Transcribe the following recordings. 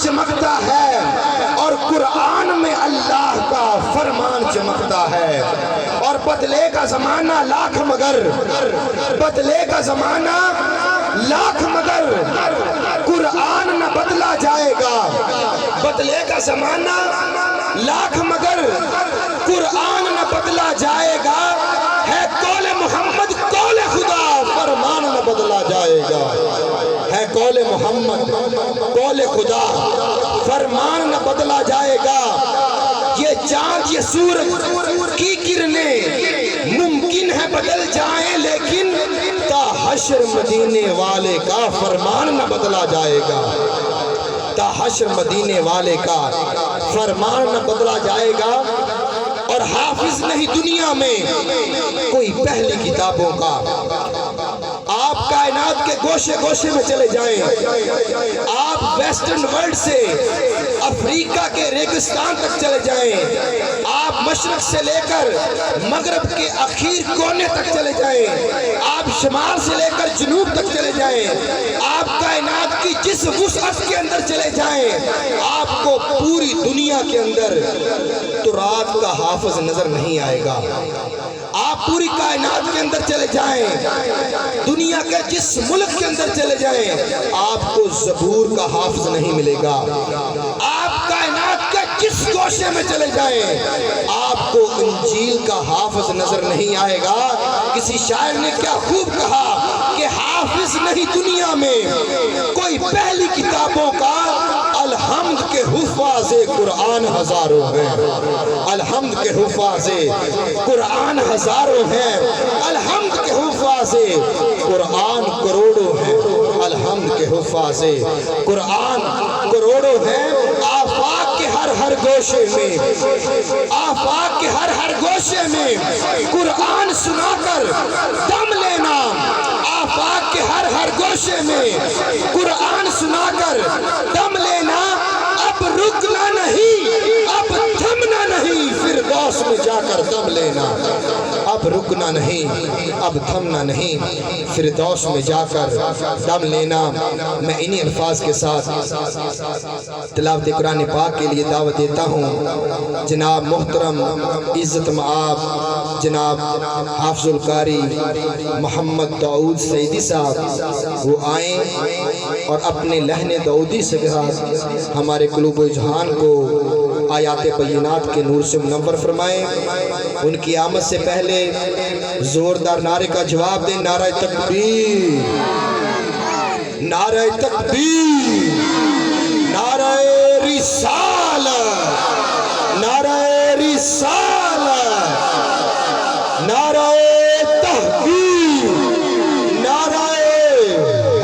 چمکتا ہے اور قرآن میں اللہ کا فرمان چمکتا ہے۔ اور بدلے کا زمانہ لاکھ مگر، بدلے کا زمانہ لاکھ مگر قرآن نہ بدلا جائے گا۔ بدلے کا زمانہ لاکھ مگر قرآن نہ بدلا جائے گا۔ ہے قول محمد قول خدا، فرمان نہ بدلا جائے گا۔ ہے قول محمد قول خدا، فرمان نہ بدلا جائے گا۔ یہ چاند یہ سورج کی کرنیں ممکن ہے بدل جائیں، لیکن تا حشر مدینے والے کا فرمان نہ بدلا جائے گا۔ تا حشر مدینے والے کا فرمان نہ بدلا جائے گا۔ اور حافظ نہیں دنیا میں کوئی پہلی کتابوں کا۔ آپ کائنات کے گوشے گوشے میں چلے جائیں، آپ ویسٹرن ورلڈ سے افریقہ کے ریگستان تک چلے جائیں، آپ مشرق سے لے کر مغرب کے اخیر کونے تک چلے جائیں، آپ شمال سے لے کر جنوب تک چلے جائیں، آپ کائنات کی جس وسعت کے اندر چلے جائیں، آپ کو پوری دنیا کے اندر ترات کا حافظ نظر نہیں آئے گا۔ آپ پوری کائنات کے اندر چلے جائیں، دنیا کے جس ملک کے اندر چلے جائیں، آپ کو زبور کا حافظ نہیں ملے گا۔ آپ کائنات کے جس گوشے میں چلے جائیں، آپ کو انجیل کا حافظ نظر نہیں آئے گا۔ کسی شاعر نے کیا خوب کہا کہ حافظ نہیں دنیا میں کوئی پہلی کتابوں کا، الحمد کے حفاظ قرآن ہزاروں ہیں۔ الحمد کے حفاظ قرآن ہزاروں ہیں، الحمد کے حفاظ قرآن کروڑوں ہیں۔ الحمد کے حفاظ قرآن کروڑوں ہیں۔ آفاق کے ہر گوشے میں، آفاق کے ہر گوشے میں قرآن سنا کر دم لینا، آفاق کے ہر گوشے میں قرآن سنا کر دم لینا۔ اب رکنا نہیں، اب تھمنا نہیں، فردوس میں جا کر دم لینا۔ اب رکنا نہیں، اب تھمنا نہیں، فردوس میں جا کر دم لینا۔ میں انہی الفاظ کے ساتھ تلاوت قرآن پاک کے لیے دعوت دیتا ہوں۔ جناب محترم عزت مآب جناب حافظ القاری محمد داؤد سعیدی صاحب وہ آئیں اور اپنے لہن داؤدی سے ہمارے قلوب و جہان کو آیات بینات کے نور سے منور فرمائیں۔ ان کی آمد سے پہلے زوردار نعرے کا جواب دیں۔ نعرہ تکبیر، نعرہ تکبیر، نعرہ رسالت، نعرہ رسالت، نعرہ تحقیق، نعرہ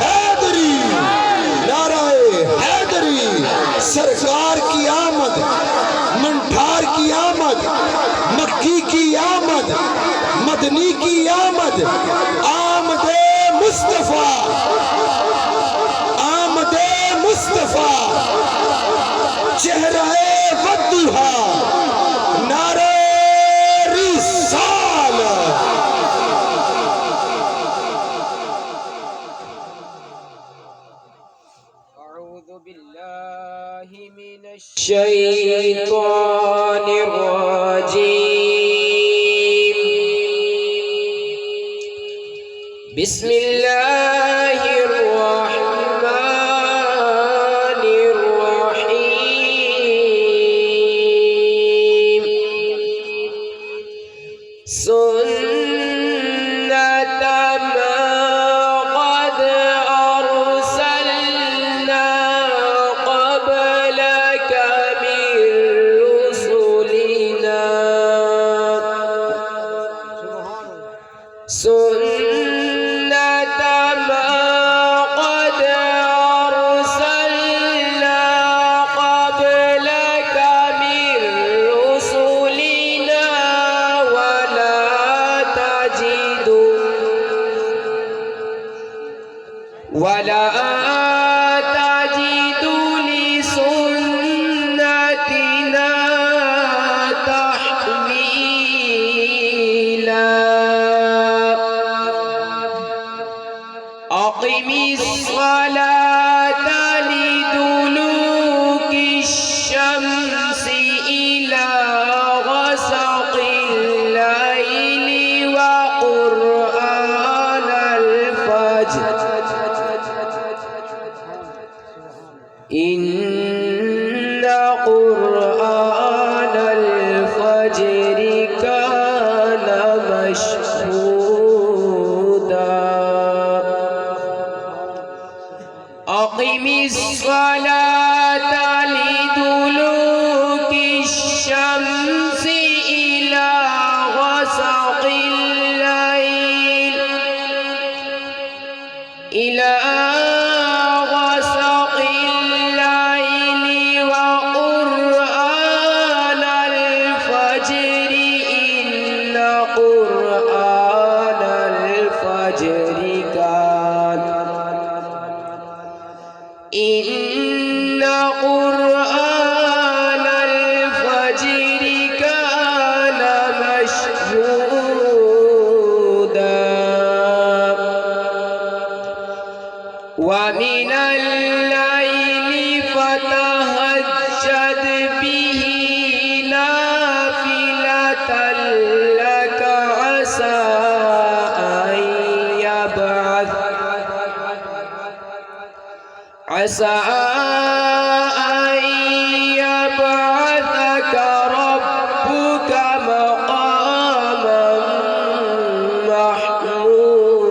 حیدری، نعرہ حیدری۔ سرکار کی آمد، منٹھار کی آمد، مکی کی آمد، مدنی کی آمد، آمد مصطفیٰ، آمد مصطفیٰ، چہرہ والضحیٰ، نعرہ رسالت۔ اعوذ باللہ من الشیطان الرجیم، بسم اللہ الرحمن الرحیم۔ سنت من قد ارسلنا قبلك من رسلنا، سنت من إن قرآن الفجر كان مشهودا أقم الصلاة لدلوك الشمس إلى غسق الليل وقرآن الفجر إن قرآن الفجر كان مشهودا ومن الليل فتهجد به نافلة لك عسى أن يبعثك ربك مقاما محمودا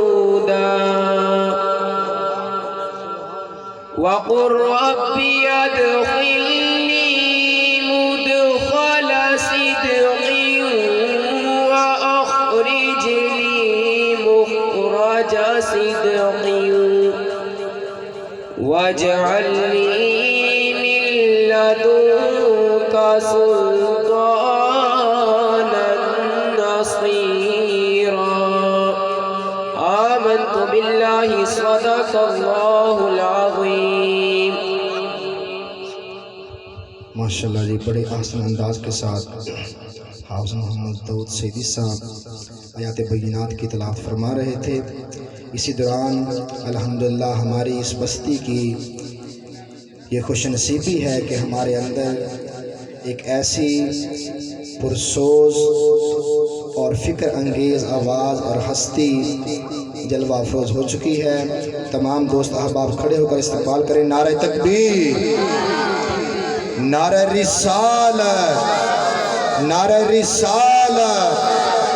وقل رب أدخلني مدخل صدق وأخرجني مخرج صدق واجعل لي من لدنك سلطانا نصيرا آمنت بالله صدق الله العظيم. ماشاءاللہ جی، بڑے احسن انداز کے ساتھ حافظ محمد داؤد سیدی صاحب آیات بینات کی تلاوت فرما رہے تھے. اسی دوران الحمدللہ ہماری اس بستی کی یہ خوش نصیبی ہے کہ ہمارے اندر ایک ایسی پرسوز اور فکر انگیز آواز اور ہستی جلوہ افروز ہو چکی ہے. تمام دوست احباب کھڑے ہو کر استقبال کریں. نعرہ تکبیر، نعرہ رسالت، نعرہ رسالت،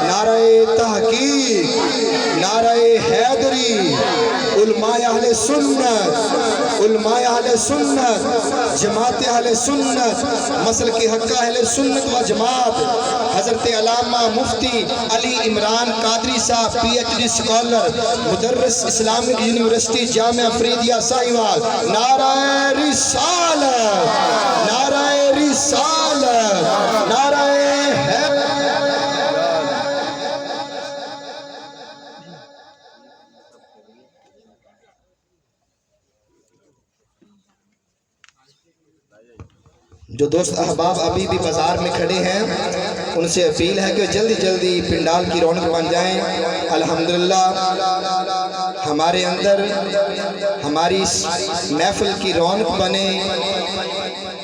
نعرہ تحقیق، نعرہ حیدری. علماء اہل سنت، علماء اہل سنت، جماعت اہل سنت، مسلک حق اہل سنت و جماعت حضرت علامہ مفتی علی عمران قادری صاحب PhD اسکالر، مدرس اسلامک یونیورسٹی جامعہ فریدیہ ساہیوال. نعرہ رسالت، نعرہ رسالت، نعرہ جو دوست احباب ابھی بھی بازار میں کھڑے ہیں ان سے اپیل ہے کہ جلدی جلدی پنڈال کی رونق بن جائیں. الحمدللہ ہمارے اندر ہماری اس محفل کی رونق بنے،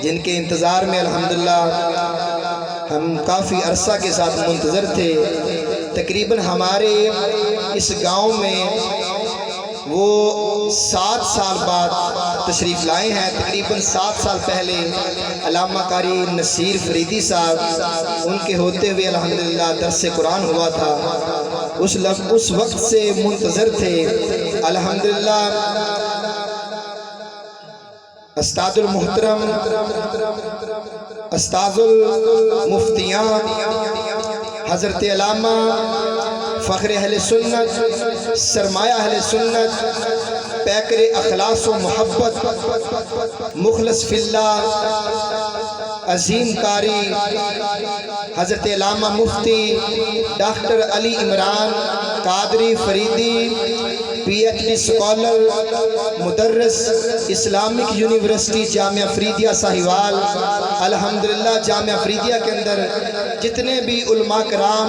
جن کے انتظار میں الحمدللہ ہم کافی عرصہ کے ساتھ منتظر تھے. تقریباً ہمارے اس گاؤں میں وہ 7 سال بعد تشریف لائے ہیں. تقریباً 7 سال پہلے علامہ قاری نصیر فریدی صاحب ان کے ہوتے ہوئے الحمدللہ درس قرآن ہوا تھا. اس وقت سے منتظر تھے. الحمدللہ استاد المحترم، استاد المفتیان حضرت علامہ فخر اہل سنت، سرمایہ اہل سنت، پیکر اخلاص و محبت، مخلص فی اللہ، عظیم قاری حضرت علامہ مفتی doctor Ali Imran Qadri Faridi PhD scholar, مدرس اسلامک یونیورسٹی جامعہ فریدیہ ساہیوال. الحمدللہ جامعہ فریدیہ کے اندر جتنے بھی علماء کرام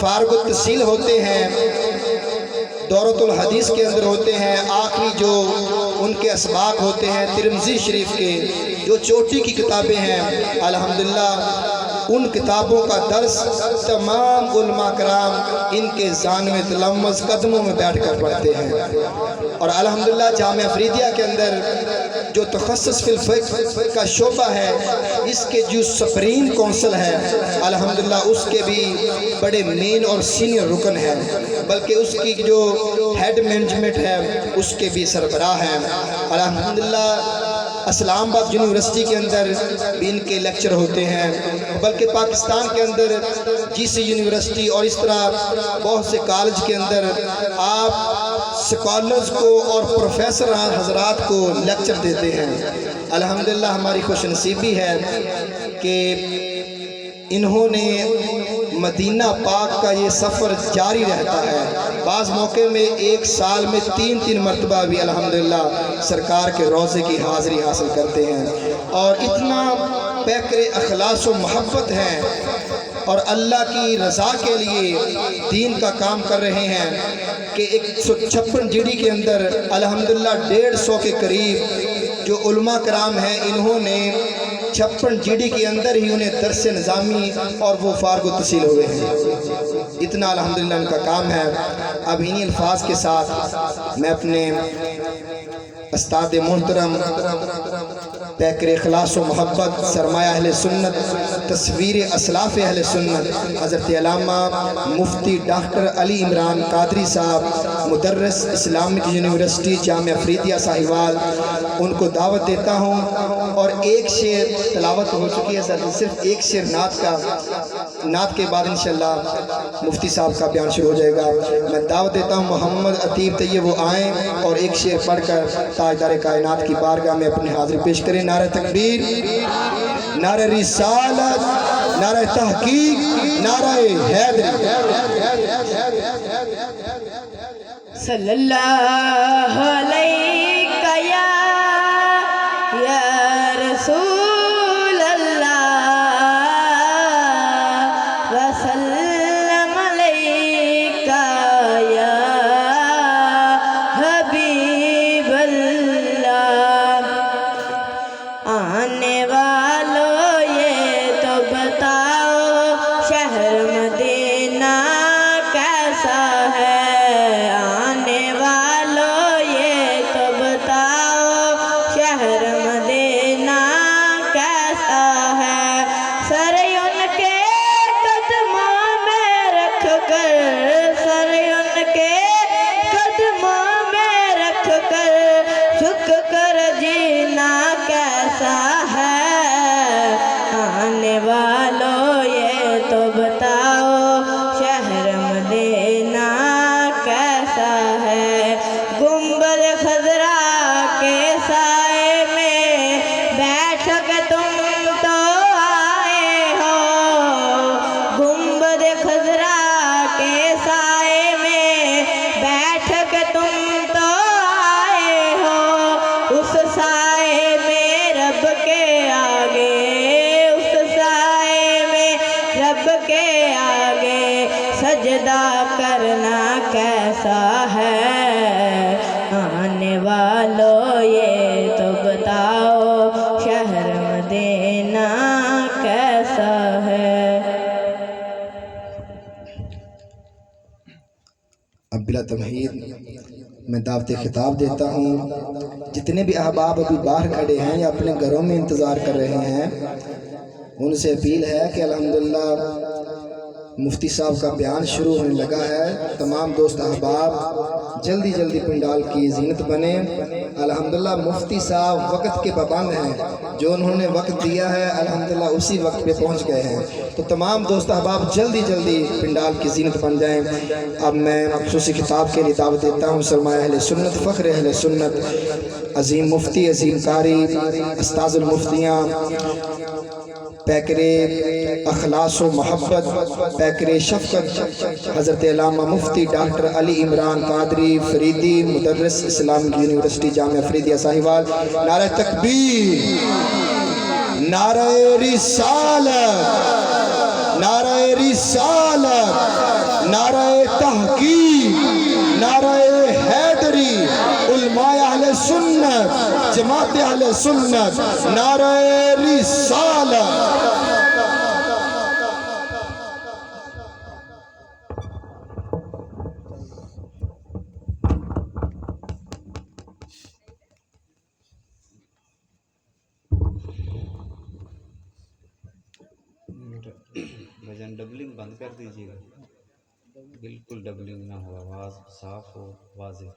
فارغ التحصیل ہوتے ہیں، دورۃ الحدیث کے اندر ہوتے ہیں، آخری جو ان کے اسباق ہوتے ہیں ترمذی شریف کے جو چوٹی کی کتابیں ہیں، الحمدللہ ان کتابوں کا درس تمام علماء کرام ان کے ذانوِ تلمذ قدموں میں بیٹھ کر پڑھتے ہیں. اور الحمدللہ جامعہ فریدیہ کے اندر جو تخصص فی الفقہ کا شعبہ ہے، اس کے جو سپریم کونسل ہے الحمدللہ اس کے بھی بڑے مین اور سینئر رکن ہیں، بلکہ اس کی جو ہیڈ مینجمنٹ ہے اس کے بھی سربراہ ہیں الحمدللہ۔ اسلام آباد یونیورسٹی کے اندر بھی ان کے لیکچر ہوتے ہیں، بلکہ پاکستان کے اندر جی سی یونیورسٹی اور اس طرح بہت سے کالج کے اندر آپ سکالرز کو اور پروفیسر حضرات کو لیکچر دیتے ہیں الحمدللہ۔ ہماری خوش نصیبی ہے کہ انہوں نے مدینہ پاک کا یہ سفر جاری رہتا ہے، بعض موقع میں ایک سال میں 3 مرتبہ بھی الحمدللہ سرکار کے روضے کی حاضری حاصل کرتے ہیں، اور اتنا پیکر اخلاص و محبت ہے اور اللہ کی رضا کے لیے دین کا کام کر رہے ہیں کہ 156 جی ڈی کے اندر الحمدللہ 150 کے قریب جو علماء کرام ہیں انہوں نے 56 جی ڈی کے اندر ہی انہیں درس نظامی اور وہ فارغ التحصیل ہوئے ہیں، اتنا الحمدللہ ان کا کام ہے۔ اب انہی الفاظ کے ساتھ میں اپنے استاد محترم پیکر اخلاص و محبت سرمایہ اہل سنت تصویر اسلاف اہل سنت حضرت علامہ مفتی ڈاکٹر علی عمران قادری صاحب مدرس اسلامک یونیورسٹی جامعہ فریدیہ ساہیوال ان کو دعوت دیتا ہوں، اور ایک شعر تلاوت ہو چکی ہے، صرف ایک شعر نعت کے بعد انشاءاللہ مفتی صاحب کا بیان شروع ہو جائے گا۔ میں دعوت دیتا ہوں محمد عطیب طیب وہ آئیں اور ایک شعر پڑھ کر تاجدار کائنات کی بارگاہ میں اپنی حاضری پیش کریں۔ نعرہ تکبیر، نعرہ رسالت، نعرہ تحقیق، نعرہ حیدری۔ صلی اللہ علیہ یا رسول اللہ وسلم علیہ یا حبیب اللہ۔ آنے والوں یہ تو بتاؤ شہر مدینہ کیسا ہے، آنے والوں یہ تو بتاؤ شہر مدینہ کیسا ہے۔ سر ان کے قدموں میں رکھ کر، سر ان کے قدموں میں رکھ کر جھک کر جینا کیسا ہے، آنے والوں یہ تو بتاؤ شہر مدینہ کیسا ہے۔ گنبد خضرا کے سائے میں بیٹھ کے تم تو آئے ہو، گنبد خضرا کے سائے میں بیٹھ کے تم تو آئے ہو، اس سائے میں رب کے آگے، اس سائے میں رب کے آگے سجدہ کرنا کیسا ہے، آنے والوں یہ تو بتاؤ شہر مدینہ کیسا ہے۔ اب بلا تمہید میں دعوت خطاب دیتا ہوں، جتنے بھی احباب ابھی باہر کھڑے ہیں یا اپنے گھروں میں انتظار کر رہے ہیں ان سے اپیل ہے کہ الحمدللہ مفتی صاحب کا بیان شروع ہونے لگا ہے، تمام دوست احباب جلدی جلدی پنڈال کی زینت بنے۔ الحمدللہ مفتی صاحب وقت کے پابند ہیں، جو انہوں نے وقت دیا ہے الحمدللہ اسی وقت پہ پہنچ گئے ہیں، تو تمام دوست احباب جلدی جلدی پنڈال کی زینت بن جائیں۔ اب میں خصوصی خطاب کے لیے دعوت دیتا ہوں سرمایہ اہل سنت، فخر اہل سنت، عظیم مفتی، عظیم قاری، استاذ المفتیاں، پیکر اخلاص و محبت، پیکر شفقت حضرت علامہ مفتی ڈاکٹر علی عمران قادری فریدی مدرس اسلامک یونیورسٹی جامعہ فریدیہ ساہیوال۔ نعرہ تکبیر، نعرہ رسالت، نعرہ رسالت، نعرہ تحقیق، نعرہ حیدری، علماء اہل سنت، جماعت اہل سنت، نعرہ رسالت۔ عزیزان ڈبلنگ بند کر دیجیے گا، بالکل ڈبلنگ نہ ہو، آواز صاف ہو، واضح۔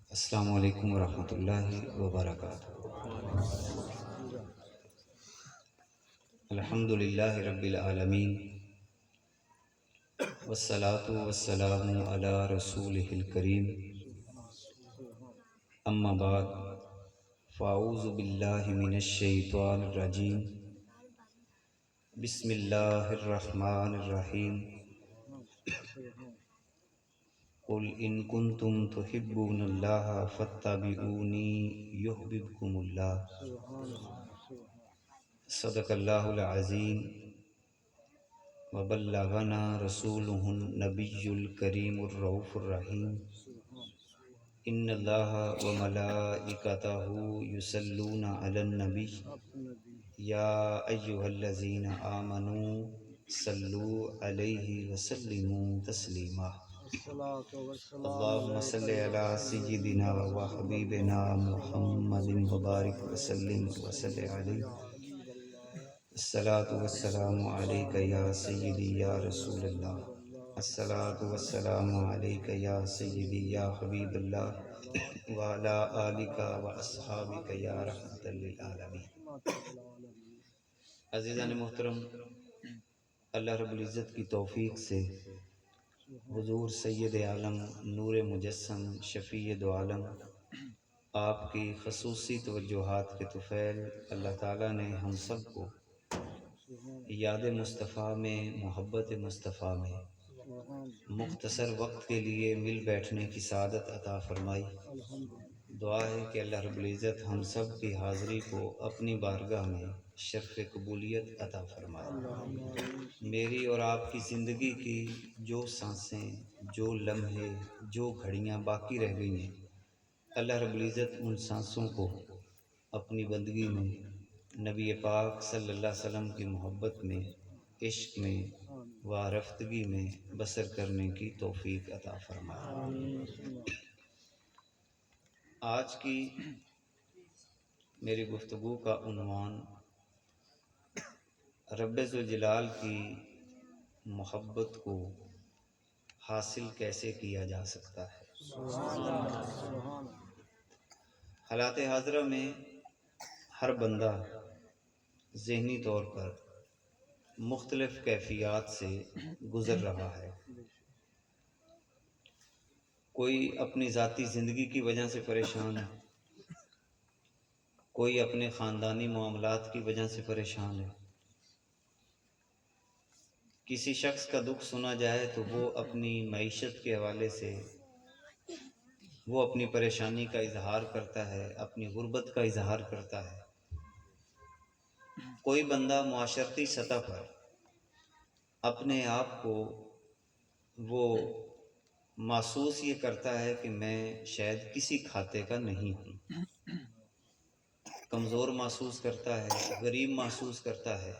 السلام علیکم ورحمۃ اللہ وبرکاتہ۔ الحمد للہ رب العالمین، والصلاة والسلام علی رسولہ الکریم، اما بعد فاعوذ باللہ من الشیطان الرجیم، بسم اللہ الرحمن الرحیم، قل ان کنتم تحبون اللہ فاتبعونی یحببکم اللہ، صدق اللہ العظیم، وبلغنا رسولہ النبی الکریم الرؤوف الرحیم، ان اللہ وملائکتہ یصلون علی النبی یا ایہا الذین آمنوا صلوا علیہ وسلموا تسلیما، اللہم صلی علی سیدنا و حبیبنا محمد وبارک وسلم وصلی علیہ، الصلاۃ والسلام علیک یا سیدی یا رسول اللہ، الصلاۃ والسلام علیک یا سیدی یا حبیب اللہ، وعلی آلک و اصحابک یا رحمۃ للعالمین۔ عزیزان محترم، اللہ رب العزت کی توفیق سے حضور سید عالم نور مجسم شفیع دو عالم آپ کی خصوصی توجہات کے طفیل اللہ تعالیٰ نے ہم سب کو یاد مصطفیٰ میں، محبت مصطفیٰ میں مختصر وقت کے لیے مل بیٹھنے کی سعادت عطا فرمائی۔ دعا ہے کہ اللہ رب العزت ہم سب کی حاضری کو اپنی بارگاہ میں شرف قبولیت عطا فرمائے۔ میری اور آپ کی زندگی کی جو سانسیں، جو لمحے، جو گھڑیاں باقی رہ گئی ہیں، اللہ رب العزت ان سانسوں کو اپنی بندگی میں، نبی پاک صلی اللہ علیہ وسلم کی محبت میں، عشق میں، وارفتگی میں بسر کرنے کی توفیق عطا فرمائے۔ آج کی میری گفتگو کا عنوان رب ذوالجلال کی محبت کو حاصل کیسے کیا جا سکتا ہے۔ حالات حاضرہ میں ہر بندہ ذہنی طور پر مختلف کیفیات سے گزر رہا ہے۔ کوئی اپنی ذاتی زندگی کی وجہ سے پریشان ہے، کوئی اپنے خاندانی معاملات کی وجہ سے پریشان ہے۔ کسی شخص کا دکھ سنا جائے تو وہ اپنی معیشت کے حوالے سے وہ اپنی پریشانی کا اظہار کرتا ہے، اپنی غربت کا اظہار کرتا ہے۔ کوئی بندہ معاشرتی سطح پر اپنے آپ کو وہ محسوس یہ کرتا ہے کہ میں شاید کسی کھاتے کا نہیں ہوں، کمزور محسوس کرتا ہے، غریب محسوس کرتا ہے۔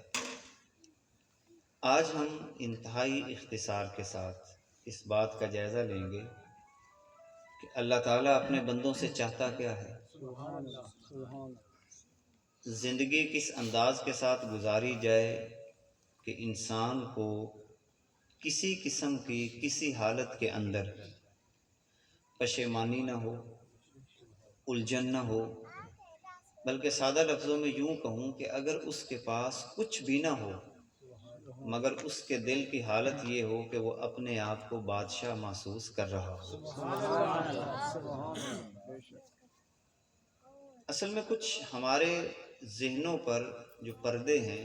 آج ہم انتہائی اختصار کے ساتھ اس بات کا جائزہ لیں گے کہ اللہ تعالیٰ اپنے بندوں سے چاہتا کیا ہے، زندگی کس انداز کے ساتھ گزاری جائے کہ انسان کو کسی قسم کی کسی حالت کے اندر پشیمانی نہ ہو، الجھن نہ ہو، بلکہ سادہ لفظوں میں یوں کہوں کہ اگر اس کے پاس کچھ بھی نہ ہو مگر اس کے دل کی حالت یہ ہو کہ وہ اپنے آپ کو بادشاہ محسوس کر رہا ہو۔ اصل میں کچھ ہمارے ذہنوں پر جو پردے ہیں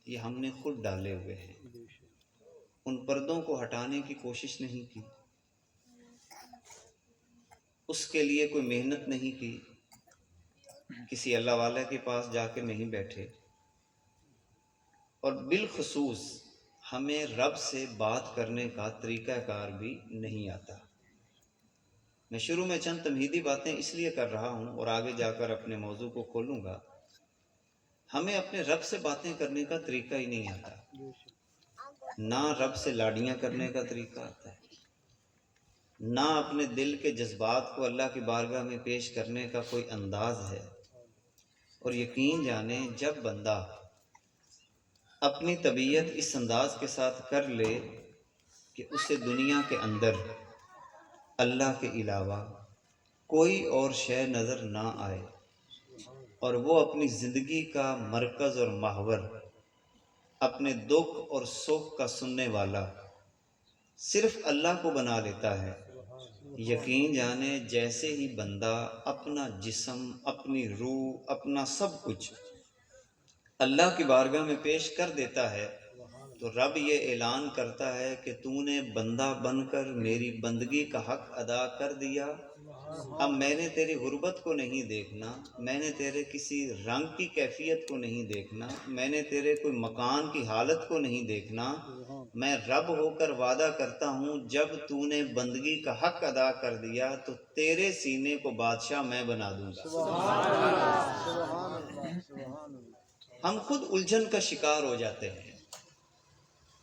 یہ ہم نے خود ڈالے ہوئے ہیں، ان پردوں کو ہٹانے کی کوشش نہیں کی، اس کے لیے کوئی محنت نہیں کی، کسی اللہ والے کے پاس جا کے نہیں بیٹھے، اور بالخصوص ہمیں رب سے بات کرنے کا طریقہ کار بھی نہیں آتا۔ میں شروع میں چند تمہیدی باتیں اس لیے کر رہا ہوں اور آگے جا کر اپنے موضوع کو کھولوں گا۔ ہمیں اپنے رب سے باتیں کرنے کا طریقہ ہی نہیں آتا، نہ رب سے لاڈیاں کرنے کا طریقہ آتا ہے، نہ اپنے دل کے جذبات کو اللہ کی بارگاہ میں پیش کرنے کا کوئی انداز ہے۔ اور یقین جانیں جب بندہ اپنی طبیعت اس انداز کے ساتھ کر لے کہ اسے دنیا کے اندر اللہ کے علاوہ کوئی اور شے نظر نہ آئے، اور وہ اپنی زندگی کا مرکز اور محور، اپنے دکھ اور سکھ کا سننے والا صرف اللہ کو بنا لیتا ہے، یقین جانے جیسے ہی بندہ اپنا جسم، اپنی روح، اپنا سب کچھ اللہ کی بارگاہ میں پیش کر دیتا ہے تو رب یہ اعلان کرتا ہے کہ تو نے بندہ بن کر میری بندگی کا حق ادا کر دیا، اب میں نے تیری غربت کو نہیں دیکھنا، میں نے تیرے کسی رنگ کی کیفیت کو نہیں دیکھنا، میں نے تیرے کوئی مکان کی حالت کو نہیں دیکھنا، میں رب ہو کر وعدہ کرتا ہوں جب تو نے بندگی کا حق ادا کر دیا تو تیرے سینے کو بادشاہ میں بنا دوں گا۔ ہم خود الجھن کا شکار ہو جاتے ہیں۔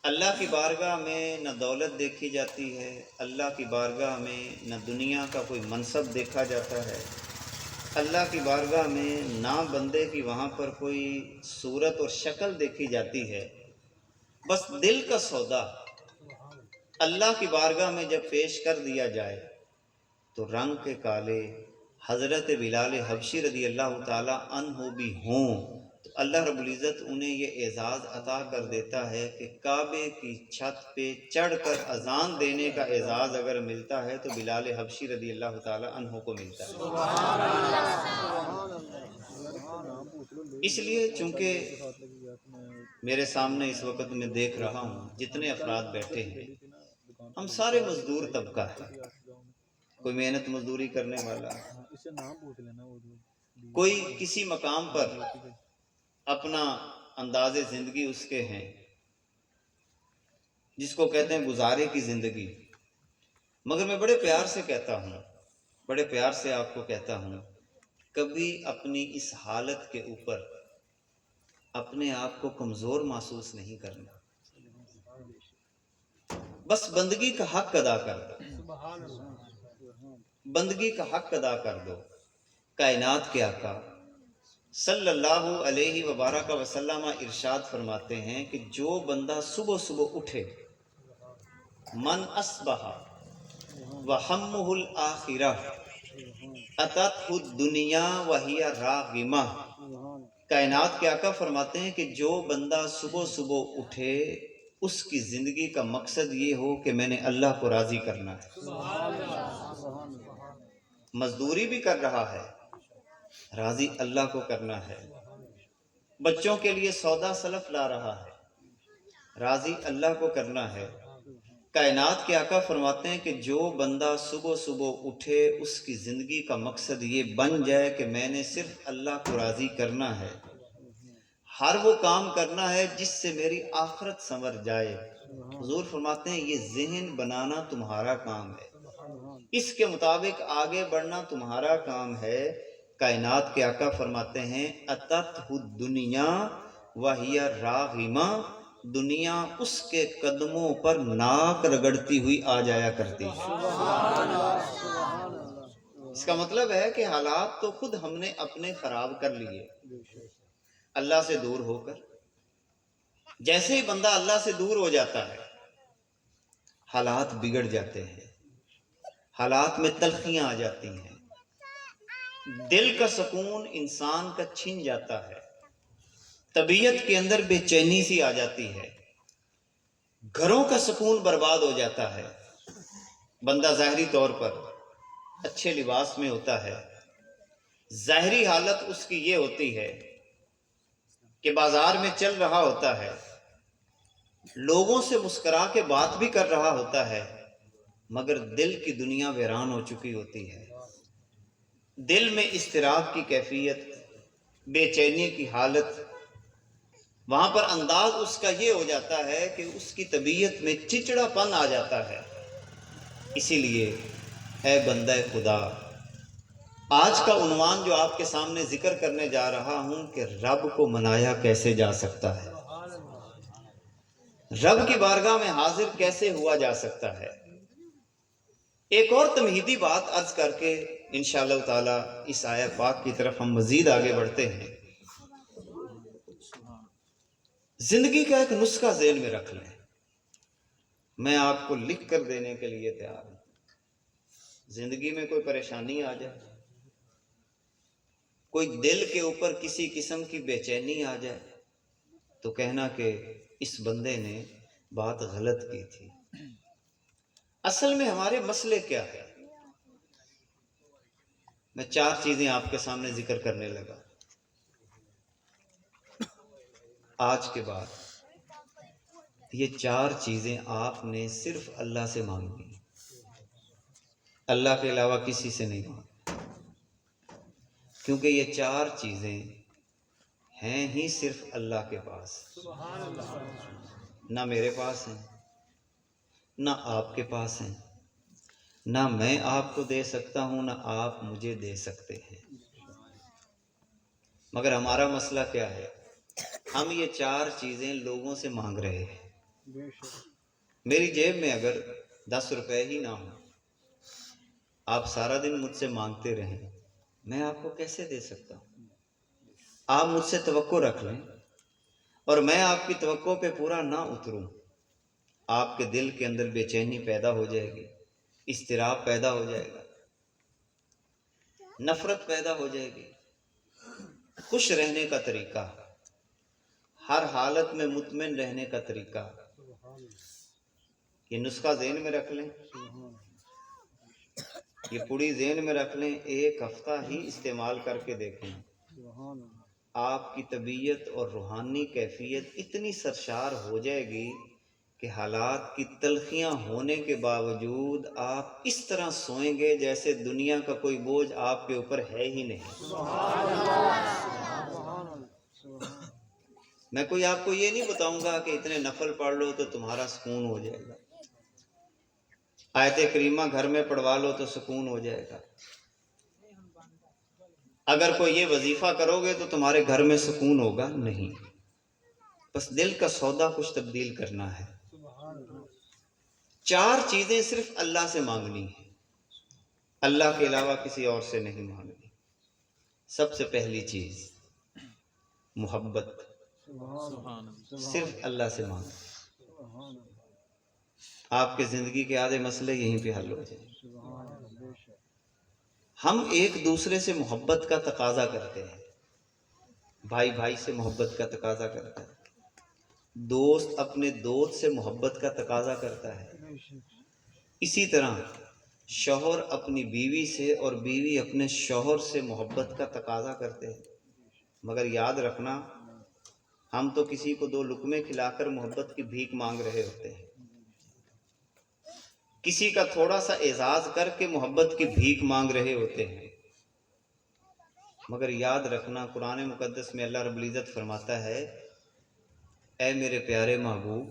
اللہ کی بارگاہ میں نہ دولت دیکھی جاتی ہے، اللہ کی بارگاہ میں نہ دنیا کا کوئی منصب دیکھا جاتا ہے، اللہ کی بارگاہ میں نہ بندے کی وہاں پر کوئی صورت اور شکل دیکھی جاتی ہے، بس دل کا سودا اللہ کی بارگاہ میں جب پیش کر دیا جائے تو رنگ کے کالے حضرت بلال حبشی رضی اللہ تعالی عنہ بھی ہوں تو اللہ رب العزت انہیں یہ اعزاز عطا کر دیتا ہے کہ کعبے کی چھت پہ چڑھ کر اذان دینے کا اعزاز اگر ملتا ہے تو بلال حبشی رضی اللہ تعالی عنہ کو ملتا ہے۔ اس لیے چونکہ میرے سامنے اس وقت میں دیکھ رہا ہوں جتنے افراد بیٹھے ہیں ہم سارے مزدور طبقہ ہیں، کوئی محنت مزدوری کرنے والا، کوئی کسی مقام پر اپنا انداز زندگی اس کے ہیں جس کو کہتے ہیں گزارے کی زندگی، مگر میں بڑے پیار سے کہتا ہوں، بڑے پیار سے آپ کو کہتا ہوں، کبھی اپنی اس حالت کے اوپر اپنے آپ کو کمزور محسوس نہیں کرنا، بس بندگی کا حق ادا کر دو، بندگی کا حق ادا کر دو۔ کائنات کے آقا صلی اللہ علیہ وبارک وسلم ارشاد فرماتے ہیں کہ جو بندہ صبح صبح اٹھے، من اصبح وہمہ الآخرہ اتتہ الدنیا وہی راغمہ، کائنات کے آقا فرماتے ہیں کہ جو بندہ صبح صبح اٹھے اس کی زندگی کا مقصد یہ ہو کہ میں نے اللہ کو راضی کرنا ہے، مزدوری بھی کر رہا ہے، راضی اللہ کو کرنا ہے، بچوں کے لیے سودا سلف لا رہا ہے، راضی اللہ کو کرنا ہے۔ کائنات کے آقا فرماتے ہیں کہ جو بندہ صبح صبح اٹھے اس کی زندگی کا مقصد یہ بن جائے کہ میں نے صرف اللہ کو راضی کرنا ہے، ہر وہ کام کرنا ہے جس سے میری آخرت سنور جائے، حضور فرماتے ہیں یہ ذہن بنانا تمہارا کام ہے، اس کے مطابق آگے بڑھنا تمہارا کام ہے۔ کائنات کے آقا فرماتے ہیں اتتہ الدنیا وہی راغمہ، دنیا اس کے قدموں پر ناک رگڑتی ہوئی آ جایا کرتی ہے۔ اس کا مطلب ہے کہ حالات تو خود ہم نے اپنے خراب کر لیے اللہ سے دور ہو کر۔ جیسے ہی بندہ اللہ سے دور ہو جاتا ہے حالات بگڑ جاتے ہیں، حالات میں تلخیاں آ جاتی ہیں، دل کا سکون انسان کا چھن جاتا ہے، طبیعت کے اندر بے چینی سی آ جاتی ہے، گھروں کا سکون برباد ہو جاتا ہے۔ بندہ ظاہری طور پر اچھے لباس میں ہوتا ہے، ظاہری حالت اس کی یہ ہوتی ہے کہ بازار میں چل رہا ہوتا ہے، لوگوں سے مسکرا کے بات بھی کر رہا ہوتا ہے، مگر دل کی دنیا ویران ہو چکی ہوتی ہے، دل میں اضطراب کی کیفیت، بے چینی کی حالت، وہاں پر انداز اس کا یہ ہو جاتا ہے کہ اس کی طبیعت میں چچڑا پن آ جاتا ہے۔ اسی لیے اے بندہ خدا، آج کا عنوان جو آپ کے سامنے ذکر کرنے جا رہا ہوں کہ رب کو منایا کیسے جا سکتا ہے، رب کی بارگاہ میں حاضر کیسے ہوا جا سکتا ہے۔ ایک اور تمہیدی بات عرض کر کے انشاءاللہ تعالی اس آیت پاک کی طرف ہم مزید آگے بڑھتے ہیں۔ زندگی کا ایک نسخہ ذہن میں رکھ لیں، میں آپ کو لکھ کر دینے کے لیے تیار ہوں۔ زندگی میں کوئی پریشانی آ جائے، کوئی دل کے اوپر کسی قسم کی بے چینی آ جائے تو کہنا کہ اس بندے نے بات غلط کی تھی۔ اصل میں ہمارے مسئلے کیا ہے؟ میں 4 چیزیں آپ کے سامنے ذکر کرنے لگا۔ آج کے بعد یہ 4 چیزیں آپ نے صرف اللہ سے مانگنی، اللہ کے علاوہ کسی سے نہیں مانگنی، کیونکہ یہ 4 چیزیں ہیں ہی صرف اللہ کے پاس، نہ میرے پاس ہیں، نہ آپ کے پاس ہیں، نہ میں آپ کو دے سکتا ہوں، نہ آپ مجھے دے سکتے ہیں۔ مگر ہمارا مسئلہ کیا ہے؟ ہم یہ 4 چیزیں لوگوں سے مانگ رہے ہیں۔ میری جیب میں اگر 10 روپے ہی نہ ہوں، آپ سارا دن مجھ سے مانگتے رہیں، میں آپ کو کیسے دے سکتا ہوں؟ آپ مجھ سے توقع رکھ لیں اور میں آپ کی توقع پہ پورا نہ اتروں، آپ کے دل کے اندر بے چینی پیدا ہو جائے گی، اضطراب پیدا ہو جائے گا، نفرت پیدا ہو جائے گی۔ خوش رہنے کا طریقہ، ہر حالت میں مطمئن رہنے کا طریقہ، یہ نسخہ ذہن میں رکھ لیں، یہ پوری ذہن میں رکھ لیں، 1 ہفتہ ہی استعمال کر کے دیکھیں، آپ کی طبیعت اور روحانی کیفیت اتنی سرشار ہو جائے گی کہ حالات کی تلخیاں ہونے کے باوجود آپ اس طرح سوئیں گے جیسے دنیا کا کوئی بوجھ آپ کے اوپر ہے ہی نہیں۔ میں کوئی آپ کو یہ نہیں بتاؤں گا کہ اتنے نفل پڑھ لو تو تمہارا سکون ہو جائے گا، آیت کریمہ گھر میں پڑھوا لو تو سکون ہو جائے گا، اگر کوئی یہ وظیفہ کرو گے تو تمہارے گھر میں سکون ہوگا نہیں۔ بس دل کا سودا کچھ تبدیل کرنا ہے۔ 4 چیزیں صرف اللہ سے مانگنی ہے، اللہ کے علاوہ کسی اور سے نہیں مانگنی۔ سب سے پہلی چیز محبت، صرف اللہ سے مانگو، آپ کے زندگی کے آدھے مسئلے یہیں پہ حل ہو جائیں۔ ہم ایک دوسرے سے محبت کا تقاضا کرتے ہیں، بھائی بھائی سے محبت کا تقاضا کرتا ہے، دوست اپنے دوست سے محبت کا تقاضا کرتا ہے، اسی طرح شوہر اپنی بیوی سے اور بیوی اپنے شوہر سے محبت کا تقاضا کرتے ہیں۔ مگر یاد رکھنا، ہم تو کسی کو 2 لقمے کھلا کر محبت کی بھیک مانگ رہے ہوتے ہیں، کسی کا تھوڑا سا اعزاز کر کے محبت کی بھیک مانگ رہے ہوتے ہیں۔ مگر یاد رکھنا، قرآن مقدس میں اللہ رب العزت فرماتا ہے، اے میرے پیارے محبوب،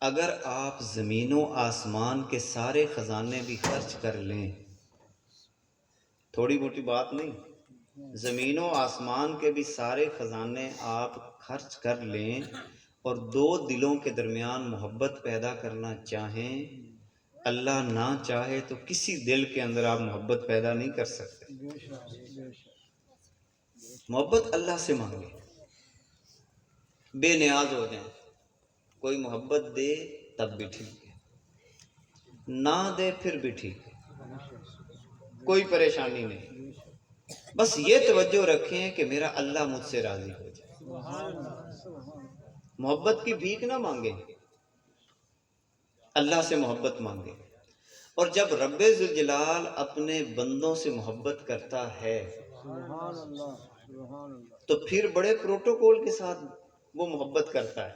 اگر آپ زمین و آسمان کے سارے خزانے بھی خرچ کر لیں، تھوڑی موٹی بات نہیں، زمین و آسمان کے بھی سارے خزانے آپ خرچ کر لیں اور 2 دلوں کے درمیان محبت پیدا کرنا چاہیں، اللہ نہ چاہے تو کسی دل کے اندر آپ محبت پیدا نہیں کر سکتے۔ محبت اللہ سے مانگیں، بے نیاز ہو جائیں، کوئی محبت دے تب بھی ٹھیک ہے، نہ دے پھر بھی ٹھیک ہے، کوئی پریشانی نہیں، بس یہ توجہ رکھیں کہ میرا اللہ مجھ سے راضی ہو جائے۔ محبت کی بھیک نہ مانگیں، اللہ سے محبت مانگیں۔ اور جب رب ذوالجلال اپنے بندوں سے محبت کرتا ہے تو پھر بڑے پروٹوکول کے ساتھ وہ محبت کرتا ہے۔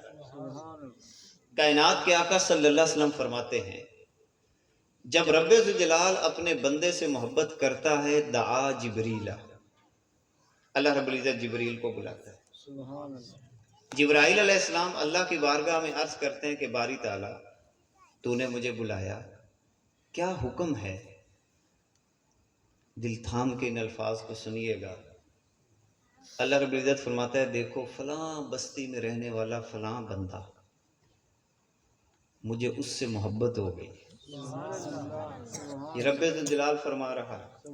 کائنات کے آقا صلی اللہ علیہ وسلم فرماتے ہیں، جب رب ذوالجلال اپنے بندے سے محبت کرتا ہے، دعا جبریل، اللہ رب العزت جبریل کو بلاتا ہے۔ جبرائیل علیہ السلام اللہ کی بارگاہ میں عرض کرتے ہیں کہ باری تعالیٰ، تو نے مجھے بلایا، کیا حکم ہے؟ دل تھام کے ان الفاظ کو سنیے گا۔ اللہ رب العزت فرماتا ہے، دیکھو فلاں بستی میں رہنے والا فلاں بندہ، مجھے اس سے محبت ہو گئی۔ یہ رب ذوالجلال فرما رہا ہے،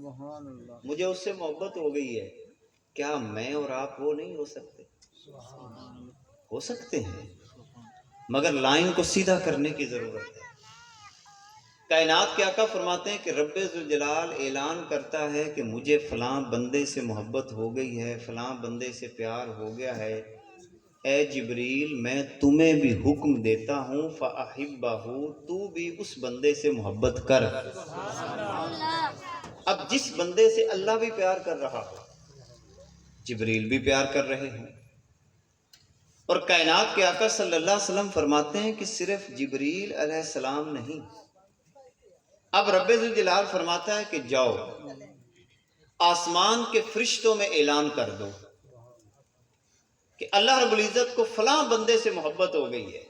مجھے اس سے محبت ہو گئی ہے، کیا میں اور آپ وہ نہیں ہو سکتے؟ ہو سکتے ہیں، مگر لائن کو سیدھا کرنے کی ضرورت ہے۔ کائنات کے آقا فرماتے ہیں کہ رب ذوالجلال اعلان کرتا ہے کہ مجھے فلاں بندے سے محبت ہو گئی ہے، فلاں بندے سے پیار ہو گیا ہے، اے جبریل میں تمہیں بھی حکم دیتا ہوں فَأَحِبَّهُ، تو بھی اس بندے سے محبت کر۔ اب جس بندے سے اللہ بھی پیار کر رہا ہو، جبریل بھی پیار کر رہے ہیں، اور کائنات کے آقا صلی اللہ علیہ وسلم فرماتے ہیں کہ صرف جبریل علیہ السلام نہیں، اب رب ذوالجلال فرماتا ہے کہ جاؤ آسمان کے فرشتوں میں اعلان کر دو کہ اللہ رب العزت کو فلاں بندے سے محبت ہو گئی ہے۔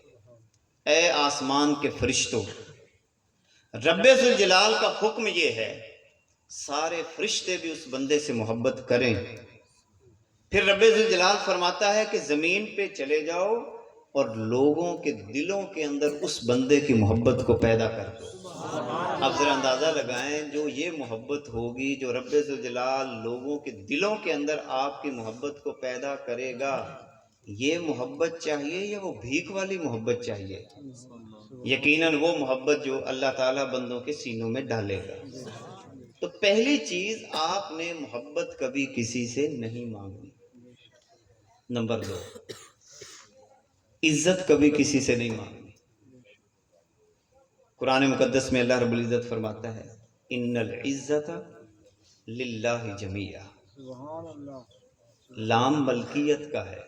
اے آسمان کے فرشتوں، رب ذوالجلال کا حکم یہ ہے سارے فرشتے بھی اس بندے سے محبت کریں۔ پھر رب ذوالجلال فرماتا ہے کہ زمین پہ چلے جاؤ اور لوگوں کے دلوں کے اندر اس بندے کی محبت کو پیدا کر دو۔ اب ذرا اندازہ لگائیں، جو یہ محبت ہوگی جو رب ذوالجلال لوگوں کے دلوں کے اندر آپ کی محبت کو پیدا کرے گا، یہ محبت چاہیے یا وہ بھیک والی محبت چاہیے؟ یقیناً وہ محبت جو اللہ تعالیٰ بندوں کے سینوں میں ڈالے گا۔ تو پہلی چیز، آپ نے محبت کبھی کسی سے نہیں مانگنی۔ نمبر 2، عزت کبھی کسی سے نہیں مانگنی۔ قرآن مقدس میں اللہ رب العزت فرماتا ہے ان العزت للہ جمیعا، لام ملکیت کا ہے،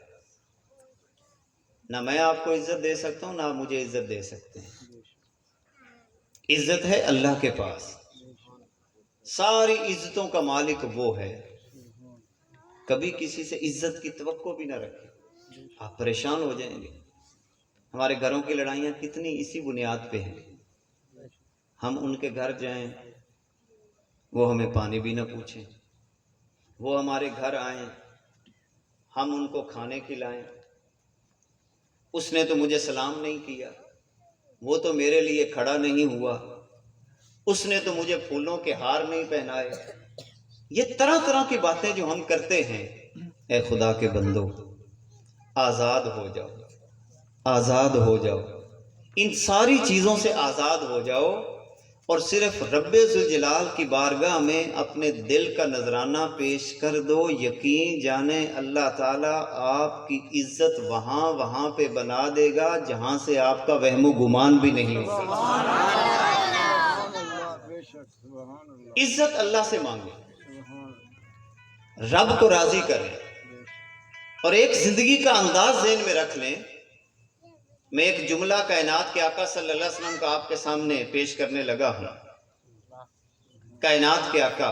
نہ میں آپ کو عزت دے سکتا ہوں نہ آپ مجھے عزت دے سکتے ہیں، عزت ہے اللہ کے پاس، ساری عزتوں کا مالک وہ ہے۔ کبھی کسی سے عزت کی توقع بھی نہ رکھیں، آپ پریشان ہو جائیں گے۔ ہمارے گھروں کی لڑائیاں کتنی اسی بنیاد پہ ہیں، ہم ان کے گھر جائیں وہ ہمیں پانی بھی نہ پوچھیں، وہ ہمارے گھر آئیں ہم ان کو کھانے کھلائیں، اس نے تو مجھے سلام نہیں کیا، وہ تو میرے لیے کھڑا نہیں ہوا، اس نے تو مجھے پھولوں کے ہار نہیں پہنائے۔ یہ طرح طرح کی باتیں جو ہم کرتے ہیں، اے خدا کے بندو آزاد ہو جاؤ، آزاد ہو جاؤ، ان ساری چیزوں سے آزاد ہو جاؤ، اور صرف رب ذوالجلال کی بارگاہ میں اپنے دل کا نذرانہ پیش کر دو، یقین جانیں اللہ تعالیٰ آپ کی عزت وہاں پہ بنا دے گا جہاں سے آپ کا وہم و گمان بھی نہیں ہوگا۔ عزت اللہ سے مانگیں، رب کو راضی کریں، اور ایک زندگی کا انداز ذہن میں رکھ لیں۔ میں ایک جملہ کائنات کے آقا صلی اللہ علیہ وسلم کا آپ کے سامنے پیش کرنے لگا ہوں۔ کائنات کے آقا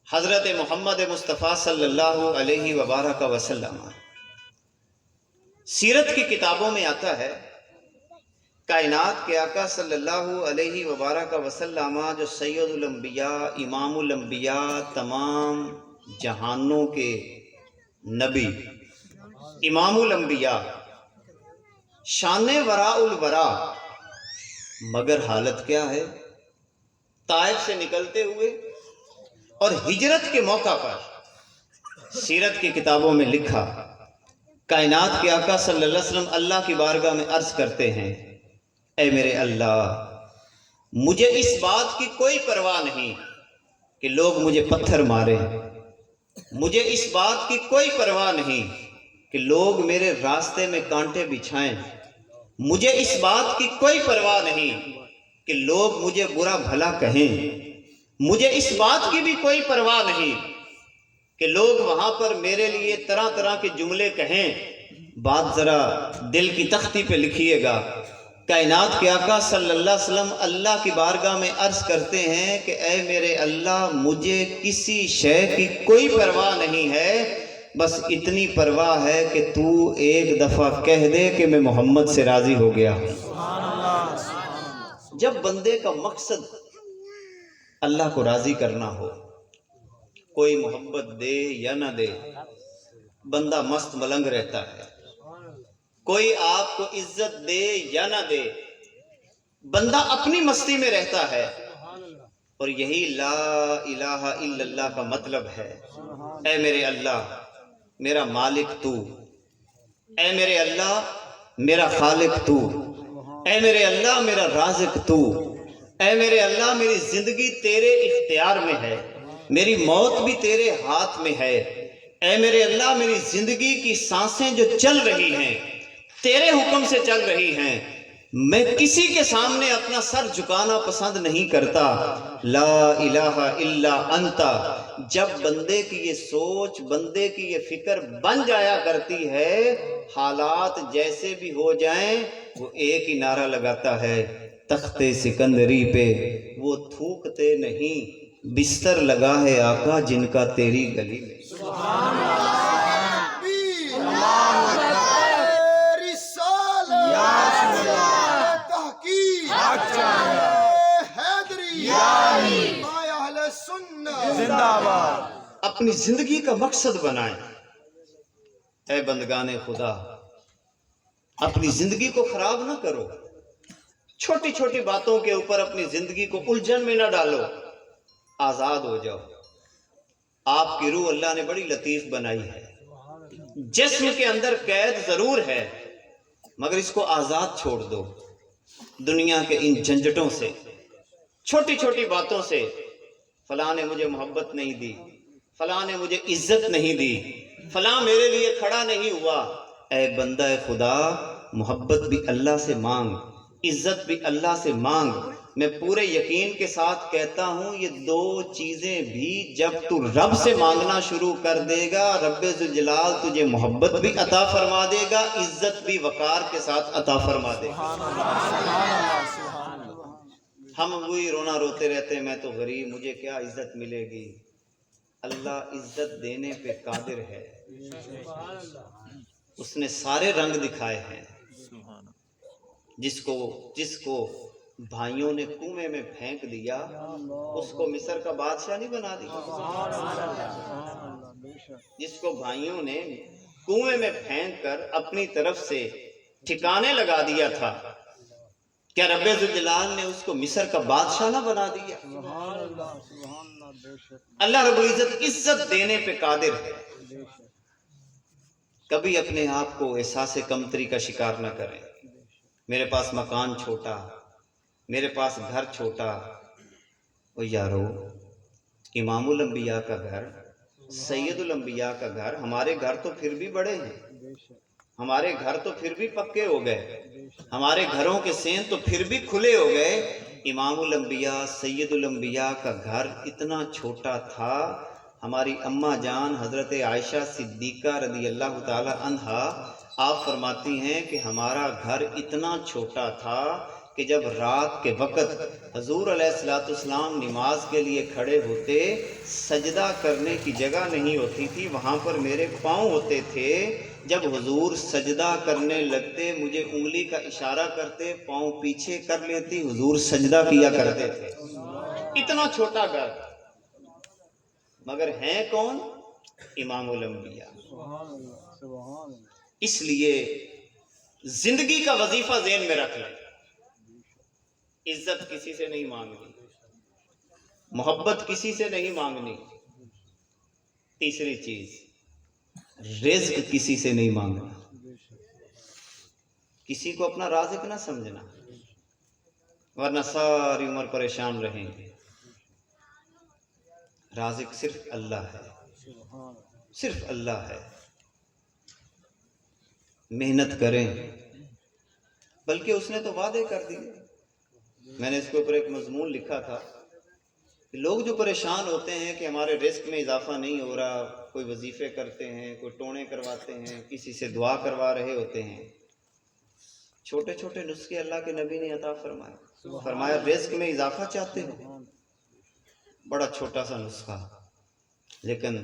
حضرت محمد مصطفیٰ صلی اللہ علیہ وبارک وسلم، سیرت کی کتابوں میں آتا ہے کائنات کے آقا صلی اللہ علیہ وبارک وسلم جو سید الانبیاء، امام الانبیاء، تمام جہانوں کے نبی، امام الانبیاء، شان وراء الورا، مگر حالت کیا ہے؟ طائف سے نکلتے ہوئے اور ہجرت کے موقع پر سیرت کی کتابوں میں لکھا، کائنات کے آقا صلی اللہ علیہ وسلم اللہ کی بارگاہ میں عرض کرتے ہیں اے میرے اللہ، مجھے اس بات کی کوئی پرواہ نہیں کہ لوگ مجھے پتھر ماریں، مجھے اس بات کی کوئی پرواہ نہیں کہ لوگ میرے راستے میں کانٹے بچھائیں، مجھے اس بات کی کوئی پرواہ نہیں کہ لوگ مجھے برا بھلا کہیں، مجھے اس بات کی بھی کوئی پرواہ نہیں کہ لوگ وہاں پر میرے لیے طرح طرح کے جملے کہیں۔ بات ذرا دل کی تختی پہ لکھیے گا۔ کائنات کے آقا صلی اللہ علیہ وسلم اللہ کی بارگاہ میں عرض کرتے ہیں کہ اے میرے اللہ، مجھے کسی شے کی کوئی پرواہ نہیں ہے، بس اتنی پرواہ ہے کہ تو ایک دفعہ کہہ دے کہ میں محمد سے راضی ہو گیا ہوں۔ جب بندے کا مقصد اللہ کو راضی کرنا ہو، کوئی محبت دے یا نہ دے، بندہ مست ملنگ رہتا ہے، کوئی آپ کو عزت دے یا نہ دے، بندہ اپنی مستی میں رہتا ہے، اور یہی لا الہ الا اللہ کا مطلب ہے۔ اے میرے اللہ، میرا مالک تو، اے میرے اللہ میرا خالق تو، اے میرے اللہ میرا رازق تو، اے میرے اللہ میری زندگی تیرے اختیار میں ہے، میری موت بھی تیرے ہاتھ میں ہے، اے میرے اللہ میری زندگی کی سانسیں جو چل رہی ہیں تیرے حکم سے چل رہی ہیں، میں کسی کے سامنے اپنا سر جھکانا پسند نہیں کرتا، لا الہ الا انت۔ جب بندے کی یہ سوچ، بندے کی یہ فکر بن جایا کرتی ہے، حالات جیسے بھی ہو جائیں وہ ایک ہی نعرہ لگاتا ہے، تخت سکندری پہ وہ تھوکتے نہیں، بستر لگا ہے آقا جن کا تیری گلی میں۔ اپنی زندگی کا مقصد بنائیں اے بندگان خدا، اپنی زندگی کو خراب نہ کرو، چھوٹی چھوٹی باتوں کے اوپر اپنی زندگی کو الجھن میں نہ ڈالو، آزاد ہو جاؤ۔ آپ کی روح اللہ نے بڑی لطیف بنائی ہے، جسم کے اندر قید ضرور ہے مگر اس کو آزاد چھوڑ دو دنیا کے ان جھنجھٹوں سے، چھوٹی چھوٹی باتوں سے، فلاں نے مجھے محبت نہیں دی، فلاں نے مجھے عزت نہیں دی، فلاں میرے لیے کھڑا نہیں ہوا۔ اے بندہ خدا، محبت بھی اللہ سے مانگ، عزت بھی اللہ سے مانگ۔ میں پورے یقین کے ساتھ کہتا ہوں یہ دو چیزیں بھی جب تو رب سے مانگنا شروع کر دے گا، رب ذوالجلال تجھے محبت بھی عطا فرما دے گا، عزت بھی وقار کے ساتھ عطا فرما دے گا۔ ہم وہی رونا روتے رہتے ہیں، میں تو غریب، مجھے کیا عزت ملے گی۔ اللہ عزت دینے پہ قادر ہے، اس نے سارے رنگ دکھائے ہیں۔ جس کو بھائیوں نے کنویں میں پھینک دیا اس کو مصر کا بادشاہ نہیں بنا دیا، جس کو بھائیوں نے کنویں میں پھینک کر اپنی طرف سے ٹھکانے لگا دیا تھا، کیا رب ذوالجلال نے اس کو مصر کا بادشاہ نہ بنا دیا؟ اللہ رب العزت عزت دینے پہ قادر ہے۔ کبھی اپنے آپ کو احساس کمتری کا شکار نہ کریں، میرے پاس مکان چھوٹا، میرے پاس گھر چھوٹا۔ او یارو، امام الانبیاء کا گھر، سید الانبیاء کا گھر، ہمارے گھر تو پھر بھی بڑے ہیں، ہمارے گھر تو پھر بھی پکے ہو گئے، ہمارے گھروں کے سین تو پھر بھی کھلے ہو گئے۔ امام الانبیاء سید الانبیاء کا گھر اتنا چھوٹا تھا، ہماری اماں جان حضرت عائشہ صدیقہ رضی اللہ تعالی عنہا آپ فرماتی ہیں کہ ہمارا گھر اتنا چھوٹا تھا کہ جب رات کے وقت حضور علیہ الصلوۃ والسلام نماز کے لیے کھڑے ہوتے، سجدہ کرنے کی جگہ نہیں ہوتی تھی، وہاں پر میرے پاؤں ہوتے تھے، جب حضور سجدہ کرنے لگتے مجھے انگلی کا اشارہ کرتے، پاؤں پیچھے کر لیتی، حضور سجدہ کیا کرتے تھے۔ اتنا چھوٹا گھر، مگر ہیں کون؟ امام الانبیاء۔ اس لیے زندگی کا وظیفہ ذہن میں رکھ لیں، عزت کسی سے نہیں مانگنی، محبت کسی سے نہیں مانگنی۔ تیسری چیز، رزق کسی سے نہیں مانگنا، کسی کو اپنا رازق نہ سمجھنا، ورنہ ساری عمر پریشان رہیں گے۔ رازق صرف اللہ ہے، صرف اللہ ہے۔ محنت کریں، بلکہ اس نے تو وعدے کر دیے۔ میں نے اس کے اوپر ایک مضمون لکھا تھا کہ لوگ جو پریشان ہوتے ہیں کہ ہمارے رزق میں اضافہ نہیں ہو رہا، کوئی وظیفے کرتے ہیں، کوئی ٹونے کرواتے ہیں، کسی سے دعا کروا رہے ہوتے ہیں، چھوٹے چھوٹے نسخے اللہ کے نبی نے عطا فرمائے۔ فرمایا رزق میں اضافہ چاہتے ہو، بڑا چھوٹا سا نسخہ، لیکن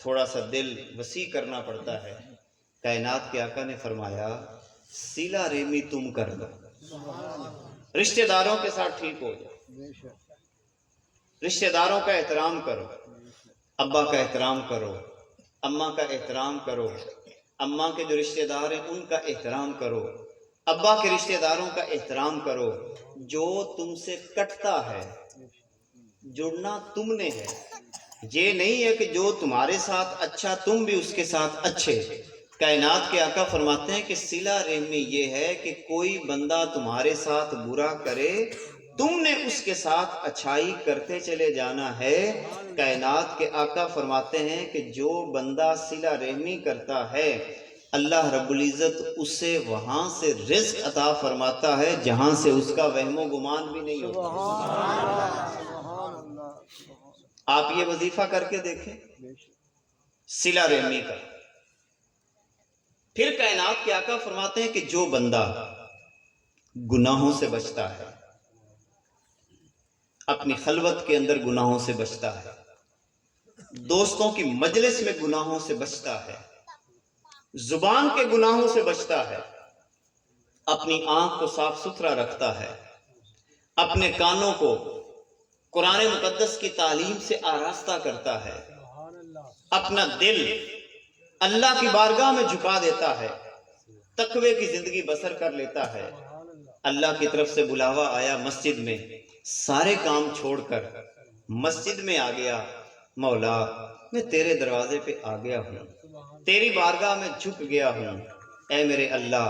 تھوڑا سا دل وسیع کرنا پڑتا ہے۔ کائنات کے آقا نے فرمایا سیلا ریمی تم کر دو، رشتہ داروں کے ساتھ ٹھیک ہو جاؤ، رشتہ داروں کا احترام کرو، ابا کا احترام کرو، اماں کا احترام کرو، اماں کے جو رشتہ دار ہیں ان کا احترام کرو، ابا کے رشتہ داروں کا احترام کرو۔ جو تم سے کٹتا ہے، جڑنا تم نے ہے، یہ نہیں ہے کہ جو تمہارے ساتھ اچھا تم بھی اس کے ساتھ اچھے۔ کائنات کے آقا فرماتے ہیں کہ صلہ رحمی یہ ہے کہ کوئی بندہ تمہارے ساتھ برا کرے، تم نے اس کے ساتھ اچھائی کرتے چلے جانا ہے۔ کائنات کے آقا فرماتے ہیں کہ جو بندہ صلہ رحمی کرتا ہے اللہ رب العزت اسے وہاں سے رزق عطا فرماتا ہے جہاں سے اس کا وہم و گمان بھی نہیں ہوتا۔ آپ یہ وظیفہ کر کے دیکھیں صلہ رحمی کا۔ پھر کائنات کے آقا فرماتے ہیں کہ جو بندہ گناہوں سے بچتا ہے، اپنی خلوت کے اندر گناہوں سے بچتا ہے، دوستوں کی مجلس میں گناہوں سے بچتا ہے، زبان کے گناہوں سے بچتا ہے، اپنی آنکھ کو صاف ستھرا رکھتا ہے، اپنے کانوں کو قرآن مقدس کی تعلیم سے آراستہ کرتا ہے، اپنا دل اللہ کی بارگاہ میں جھکا دیتا ہے، تقوی کی زندگی بسر کر لیتا ہے، اللہ کی طرف سے بلاوا آیا مسجد میں، سارے کام چھوڑ کر مسجد میں آ گیا، مولا میں تیرے دروازے پہ آ گیا ہوں، تیری بارگاہ میں جھک گیا ہوں، اے میرے اللہ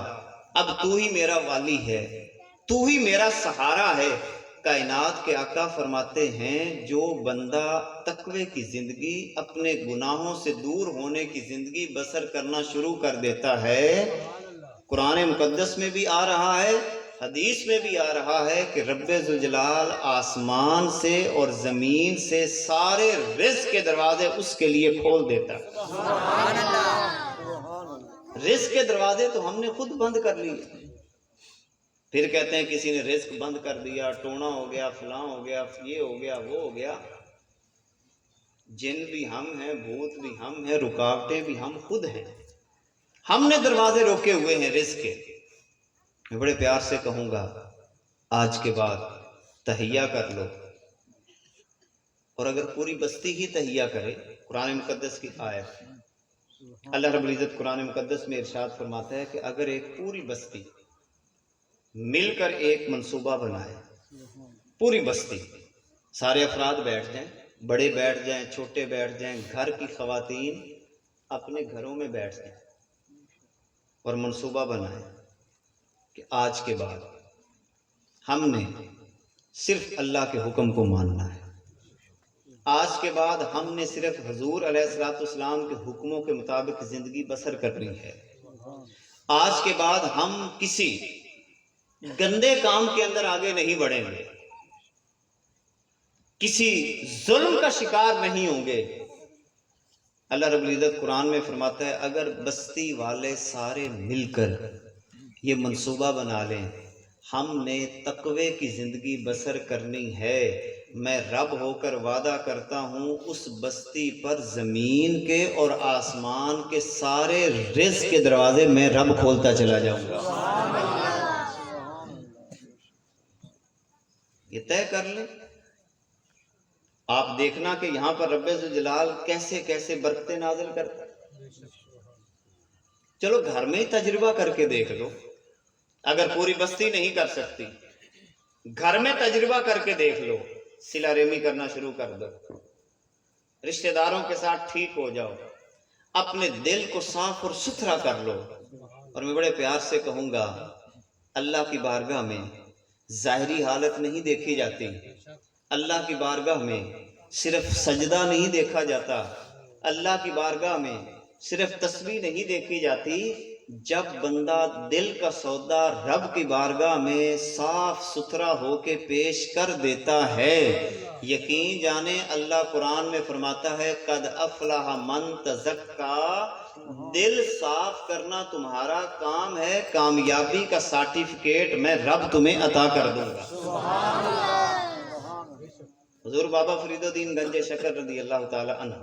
اب تو ہی میرا والی ہے، تو ہی میرا سہارا ہے۔ کائنات کے آقا فرماتے ہیں جو بندہ تقوی کی زندگی، اپنے گناہوں سے دور ہونے کی زندگی بسر کرنا شروع کر دیتا ہے، قرآن مقدس میں بھی آ رہا ہے، حدیث میں بھی آ رہا ہے کہ رب ذوالجلال آسمان سے اور زمین سے سارے رزق کے دروازے اس کے لیے کھول دیتا ہے۔ رزق کے دروازے تو ہم نے خود بند کر لیے، پھر کہتے ہیں کسی نے رزق بند کر دیا، ٹونا ہو گیا، فلاں ہو گیا، یہ ہو گیا، وہ ہو گیا۔ جن بھی ہم ہیں، بھوت بھی ہم ہیں، رکاوٹیں بھی ہم خود ہیں، ہم نے دروازے روکے ہوئے ہیں رزق کے۔ میں بڑے پیار سے کہوں گا آج کے بعد تہیہ کر لو، اور اگر پوری بستی ہی تہیہ کرے، قرآن مقدس کی آیت، اللہ رب العزت قرآن مقدس میں ارشاد فرماتا ہے کہ اگر ایک پوری بستی مل کر ایک منصوبہ بنائے، پوری بستی، سارے افراد بیٹھ جائیں، بڑے بیٹھ جائیں، چھوٹے بیٹھ جائیں، گھر کی خواتین اپنے گھروں میں بیٹھ جائیں اور منصوبہ بنائیں کہ آج کے بعد ہم نے صرف اللہ کے حکم کو ماننا ہے، آج کے بعد ہم نے صرف حضور علیہ الصلوۃ والسلام کے حکموں کے مطابق زندگی بسر کرنی ہے، آج کے بعد ہم کسی گندے کام کے اندر آگے نہیں بڑھیں گے، کسی ظلم کا شکار نہیں ہوں گے۔ اللہ رب العزت قرآن میں فرماتا ہے اگر بستی والے سارے مل کر یہ منصوبہ بنا لیں ہم نے تقوی کی زندگی بسر کرنی ہے، میں رب ہو کر وعدہ کرتا ہوں اس بستی پر زمین کے اور آسمان کے سارے رزق کے دروازے میں رب کھولتا چلا جاؤں گا۔ یہ طے کر لیں، آپ دیکھنا کہ یہاں پر رب ذوالجلال کیسے کیسے برکتیں نازل کرتا ہے۔ چلو گھر میں ہی تجربہ کر کے دیکھ لو، اگر پوری بستی نہیں کر سکتی گھر میں تجربہ کر کے دیکھ لو، صلہ رحمی کرنا شروع کر دو، رشتہ داروں کے ساتھ ٹھیک ہو جاؤ، اپنے دل کو صاف اور ستھرا کر لو۔ اور میں بڑے پیار سے کہوں گا اللہ کی بارگاہ میں ظاہری حالت نہیں دیکھی جاتی، اللہ کی بارگاہ میں صرف سجدہ نہیں دیکھا جاتا، اللہ کی بارگاہ میں صرف تسبیح نہیں دیکھی جاتی، جب بندہ دل کا سودا رب کی بارگاہ میں صاف ستھرا ہو کے پیش کر دیتا ہے، یقین جانے اللہ قرآن میں فرماتا ہے قد افلح من تزکا، دل صاف کرنا تمہارا کام ہے، کامیابی کا سرٹیفکیٹ میں رب تمہیں عطا کر دوں گا۔ حضور بابا فرید الدین گنج شکر رضی اللہ تعالی عنہ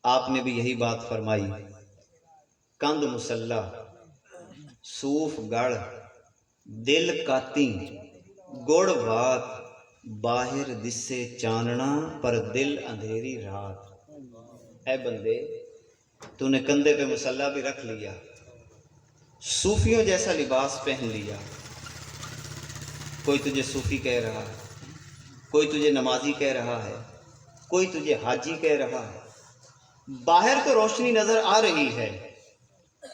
آپ نے بھی یہی بات فرمائی، کند مسلح صوف گڑھ دل کاتی گڑ وات، باہر دسے چاننا پر دل اندھیری رات۔ اے بندے تو نے کندھے پہ مسلح بھی رکھ لیا، صوفیوں جیسا لباس پہن لیا، کوئی تجھے صوفی کہہ رہا ہے، کوئی تجھے نمازی کہہ رہا ہے، کوئی تجھے حاجی کہہ رہا ہے، باہر تو روشنی نظر آ رہی ہے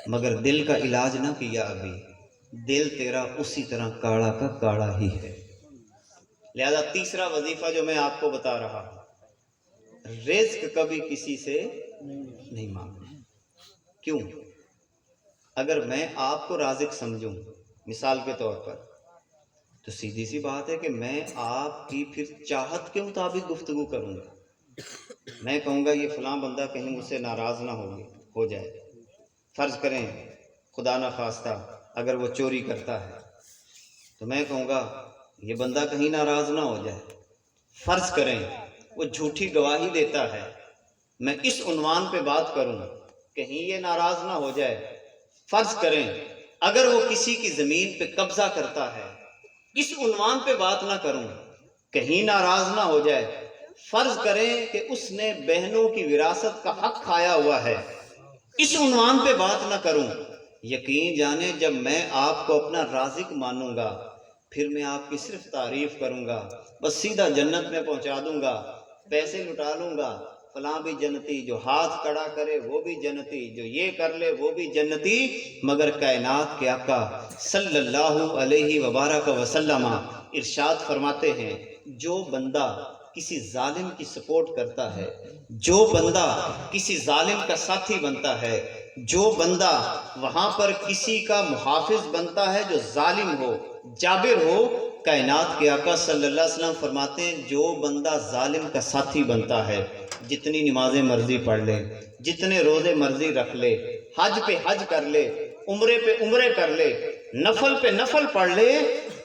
مگر دل کا علاج نہ کیا ابھی، دل تیرا اسی طرح کاڑا کا کاڑا ہی ہے۔ لہذا تیسرا وظیفہ جو میں آپ کو بتا رہا ہوں، رزق کبھی کسی سے نہیں مانگنا۔ کیوں؟ اگر میں آپ کو رازق سمجھوں مثال کے طور پر، تو سیدھی سی بات ہے کہ میں آپ کی پھر چاہت کے مطابق گفتگو کروں گا۔ میں کہوں گا یہ فلاں بندہ کہیں مجھ سے ناراض نہ ہو جائے۔ فرض کریں خدا نہ خواستہ اگر وہ چوری کرتا ہے تو میں کہوں گا یہ بندہ کہیں ناراض نہ ہو جائے۔ فرض کریں وہ جھوٹی گواہی دیتا ہے، میں اس عنوان پہ بات کروں کہیں یہ ناراض نہ ہو جائے۔ فرض کریں اگر وہ کسی کی زمین پہ قبضہ کرتا ہے، اس عنوان پہ بات نہ کروں کہیں ناراض نہ ہو جائے۔ فرض کریں کہ اس نے بہنوں کی وراثت کا حق کھایا ہوا ہے، اس عنوان پہ بات نہ کروں۔ یقین جانیں جب میں آپ کو اپنا رازق مانوں گا پھر میں آپ کی صرف تعریف کروں گا، بس سیدھا جنت میں پہنچا دوں گا، پیسے لٹا لوں گا، فلاں بھی جنتی، جو ہاتھ کڑا کرے وہ بھی جنتی، جو یہ کر لے وہ بھی جنتی۔ مگر کائنات کے آقا صلی اللہ علیہ وبارک وسلم ارشاد فرماتے ہیں جو بندہ کسی ظالم کی سپورٹ کرتا ہے، جو بندہ کسی ظالم کا ساتھی بنتا ہے، جو بندہ وہاں پر کسی کا محافظ بنتا ہے جو ظالم ہو، جابر ہو، کائنات کے آقا صلی اللہ علیہ وسلم فرماتے ہیں جو بندہ ظالم کا ساتھی بنتا ہے، جتنی نمازیں مرضی پڑھ لے، جتنے روزے مرضی رکھ لے، حج پہ حج کر لے، عمرے پہ عمرے کر لے، نفل پہ نفل پڑھ لے،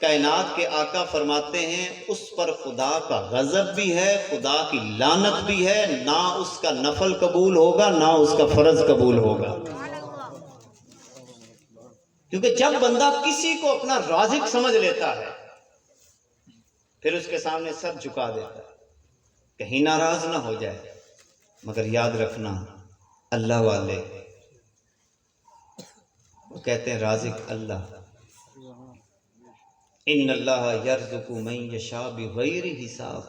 کائنات کے آقا فرماتے ہیں اس پر خدا کا غضب بھی ہے، خدا کی لعنت بھی ہے، نہ اس کا نفل قبول ہوگا نہ اس کا فرض قبول ہوگا۔ کیونکہ جب بندہ کسی کو اپنا رازق سمجھ لیتا ہے پھر اس کے سامنے سر جھکا دیتا ہے، کہیں ناراض نہ ہو جائے۔ مگر یاد رکھنا اللہ والے کہتے ہیں رازق اللہ، ان اللہ یرزق من یشاء بغیر حساب۔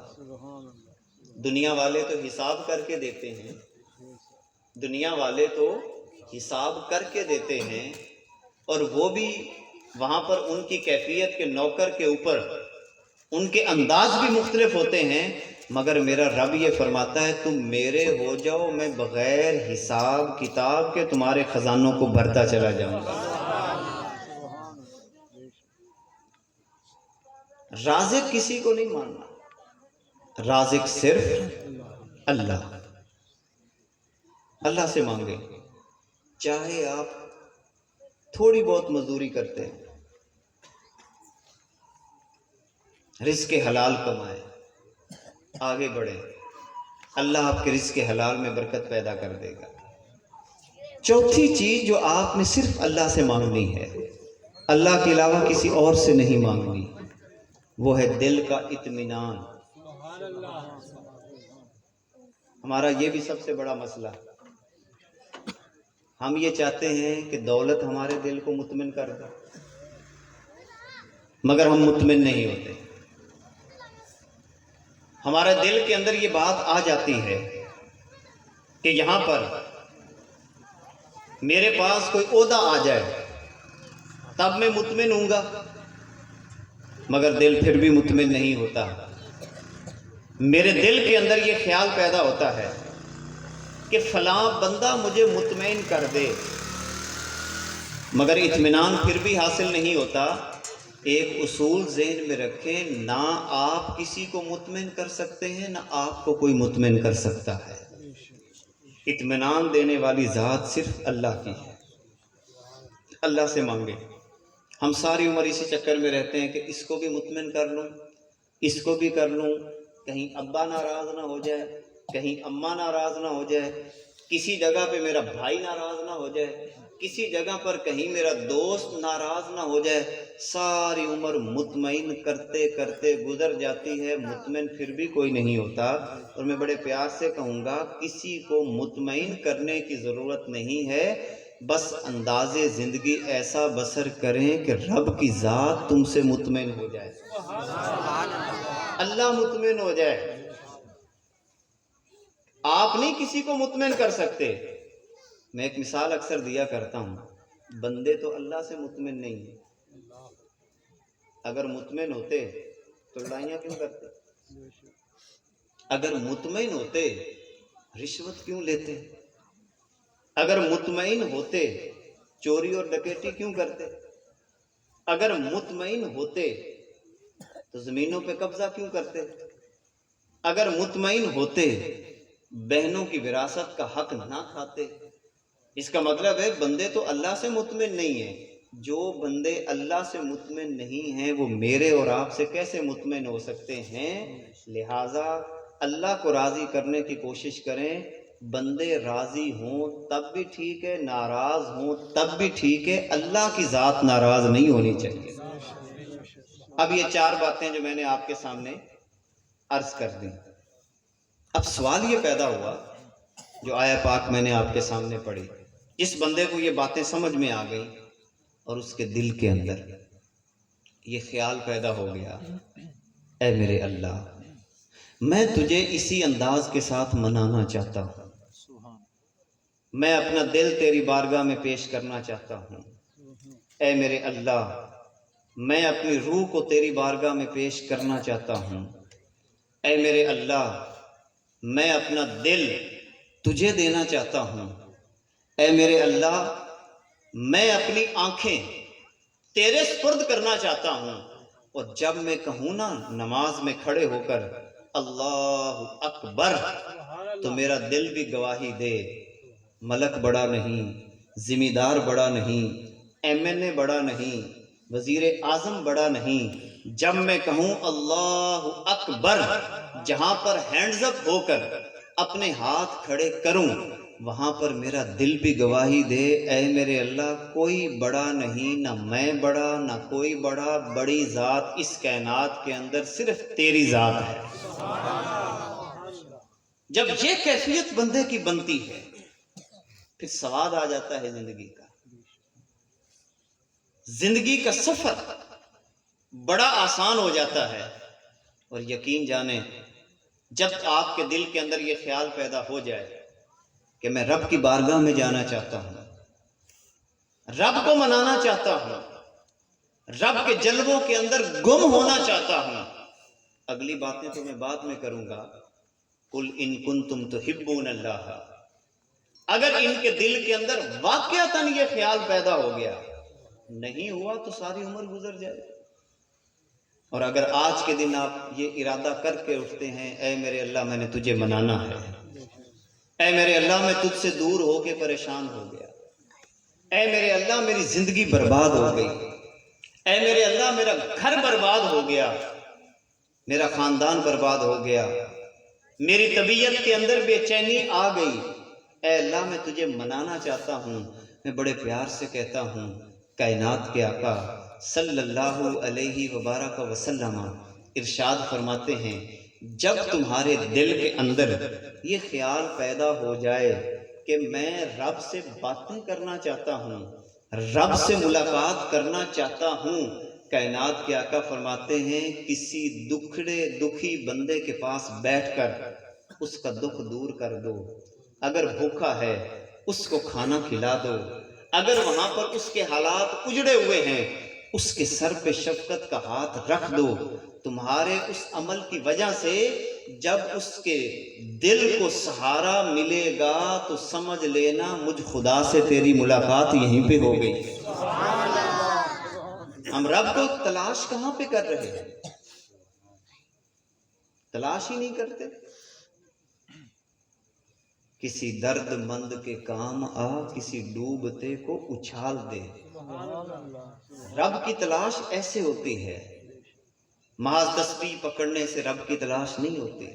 دنیا والے تو حساب کر کے دیتے ہیں، دنیا والے تو حساب کر کے دیتے ہیں، اور وہ بھی وہاں پر ان کی کیفیت کے نوکر کے اوپر ان کے انداز بھی مختلف ہوتے ہیں، مگر میرا رب یہ فرماتا ہے تم میرے ہو جاؤ، میں بغیر حساب کتاب کے تمہارے خزانوں کو بھرتا چلا جاؤں گا۔ رازق کسی کو نہیں ماننا، رازق صرف اللہ۔ اللہ سے مانگے، چاہے آپ تھوڑی بہت مزدوری کرتے ہیں، رزق حلال کمائے، آگے بڑھے، اللہ آپ کے رزق حلال میں برکت پیدا کر دے گا۔ چوتھی چیز جو آپ نے صرف اللہ سے مانگنی ہے، اللہ کے علاوہ کسی اور سے نہیں مانگنی، وہ ہے دل کا اطمینان۔ ہمارا یہ بھی سب سے بڑا مسئلہ، ہم یہ چاہتے ہیں کہ دولت ہمارے دل کو مطمئن کر دے، مگر ہم مطمئن نہیں ہوتے۔ ہمارے دل کے اندر یہ بات آ جاتی ہے کہ یہاں پر میرے پاس کوئی عہدہ آ جائے تب میں مطمئن ہوں گا، مگر دل پھر بھی مطمئن نہیں ہوتا۔ میرے دل کے اندر یہ خیال پیدا ہوتا ہے کہ فلاں بندہ مجھے مطمئن کر دے، مگر اطمینان پھر بھی حاصل نہیں ہوتا۔ ایک اصول ذہن میں رکھیں، نہ آپ کسی کو مطمئن کر سکتے ہیں نہ آپ کو کوئی مطمئن کر سکتا ہے۔ اطمینان دینے والی ذات صرف اللہ کی ہے۔ اللہ سے مانگے۔ ہم ساری عمر اسی چکر میں رہتے ہیں کہ اس کو بھی مطمئن کر لوں، اس کو بھی کر لوں، کہیں ابا ناراض نہ ہو جائے، کہیں اماں ناراض نہ ہو جائے، کسی جگہ پہ میرا بھائی ناراض نہ ہو جائے، کسی جگہ پر کہیں میرا دوست ناراض نہ ہو جائے۔ ساری عمر مطمئن کرتے کرتے گزر جاتی ہے، مطمئن پھر بھی کوئی نہیں ہوتا۔ اور میں بڑے پیار سے کہوں گا کسی کو مطمئن کرنے کی ضرورت نہیں ہے، بس انداز زندگی ایسا بسر کریں کہ رب کی ذات تم سے مطمئن ہو جائے، اللہ مطمئن ہو جائے۔ آپ نہیں کسی کو مطمئن کر سکتے۔ میں ایک مثال اکثر دیا کرتا ہوں، بندے تو اللہ سے مطمئن نہیں ہیں. اگر مطمئن ہوتے تو لڑائیاں کیوں کرتے؟ اگر مطمئن ہوتے رشوت کیوں لیتے؟ اگر مطمئن ہوتے چوری اور ڈکیٹی کیوں کرتے؟ اگر مطمئن ہوتے تو زمینوں پہ قبضہ کیوں کرتے؟ اگر مطمئن ہوتے بہنوں کی وراثت کا حق نہ کھاتے؟ اس کا مطلب ہے بندے تو اللہ سے مطمئن نہیں ہیں. جو بندے اللہ سے مطمئن نہیں ہیں وہ میرے اور آپ سے کیسے مطمئن ہو سکتے ہیں؟ لہٰذا اللہ کو راضی کرنے کی کوشش کریں. بندے راضی ہوں تب بھی ٹھیک ہے، ناراض ہوں تب بھی ٹھیک ہے، اللہ کی ذات ناراض نہیں ہونی چاہیے. اب یہ 4 باتیں جو میں نے آپ کے سامنے عرض کر دیں. اب سوال یہ پیدا ہوا جو آیت پاک میں نے آپ کے سامنے پڑھی، جس بندے کو یہ باتیں سمجھ میں آ گئی اور اس کے دل کے اندر یہ خیال پیدا ہو گیا، اے میرے اللہ میں تجھے اسی انداز کے ساتھ منانا چاہتا ہوں، میں اپنا دل تیری بارگاہ میں پیش کرنا چاہتا ہوں. اے میرے اللہ میں اپنی روح کو تیری بارگاہ میں پیش کرنا چاہتا ہوں. اے میرے اللہ میں اپنا دل تجھے دینا چاہتا ہوں. اے میرے اللہ میں اپنی آنکھیں تیرے سپرد کرنا چاہتا ہوں. اور جب میں کہوں نا نماز میں کھڑے ہو کر اللہ اکبر تو میرا دل بھی گواہی دے. ملک بڑا نہیں، ذمہ دار بڑا نہیں، MNA بڑا نہیں، وزیر اعظم بڑا نہیں. جب میں کہوں اللہ اکبر جہاں پر ہینڈز اپ ہو کر اپنے ہاتھ کھڑے کروں وہاں پر میرا دل بھی گواہی دے. اے میرے اللہ کوئی بڑا نہیں، نہ میں بڑا نہ کوئی بڑا، بڑی ذات اس کائنات کے اندر صرف تیری ذات ہے. جب یہ کیفیت بندے کی بنتی ہے پھر سواد آ جاتا ہے زندگی کا. زندگی کا سفر بڑا آسان ہو جاتا ہے. اور یقین جانیں جب آپ کے دل کے اندر یہ خیال پیدا ہو جائے کہ میں رب کی بارگاہ میں جانا چاہتا ہوں، رب کو منانا چاہتا ہوں، رب کے جلووں کے اندر گم ہونا چاہتا ہوں. اگلی باتیں تو میں بعد میں کروں گا. قل ان کنتم تحبون اللہ. اگر ان کے دل کے اندر واقعتاً یہ خیال پیدا ہو گیا، نہیں ہوا تو ساری عمر گزر جائے. اور اگر آج کے دن آپ یہ ارادہ کر کے اٹھتے ہیں اے میرے اللہ میں نے تجھے منانا ہے، اے میرے اللہ میں تجھ سے دور ہو کے پریشان ہو گیا، اے میرے اللہ میری زندگی برباد ہو گئی، اے میرے اللہ میرا گھر برباد ہو گیا، میرا خاندان برباد ہو گیا، میری طبیعت کے اندر بے چینی آ گئی، اے اللہ میں تجھے منانا چاہتا ہوں. میں بڑے پیار سے کہتا ہوں کائنات کے آقا صلی اللہ علیہ وبارک وسلم ارشاد فرماتے ہیں جب تمہارے دل کے اندر یہ خیال پیدا ہو جائے کہ میں رب سے باتیں کرنا چاہتا ہوں، رب سے ملاقات کرنا چاہتا ہوں، کائنات کے آقا فرماتے ہیں کسی دکھی بندے کے پاس بیٹھ کر اس کا دکھ دور کر دو. اگر بھوکا ہے اس کو کھانا کھلا دو. اگر وہاں پر اس کے حالات اجڑے ہوئے ہیں اس کے سر پہ شفقت کا ہاتھ رکھ دو. تمہارے اس عمل کی وجہ سے جب اس کے دل کو سہارا ملے گا تو سمجھ لینا مجھ خدا سے تیری ملاقات یہیں پہ ہو گئی. ہم رب کو تلاش کہاں پہ کر رہے ہیں؟ تلاش ہی نہیں کرتے. کسی درد مند کے کام آ کسی ڈوبتے کو اچھال دے. رب کی تلاش ایسے ہوتی ہے، محض تسبیح پکڑنے سے رب کی تلاش نہیں ہوتی.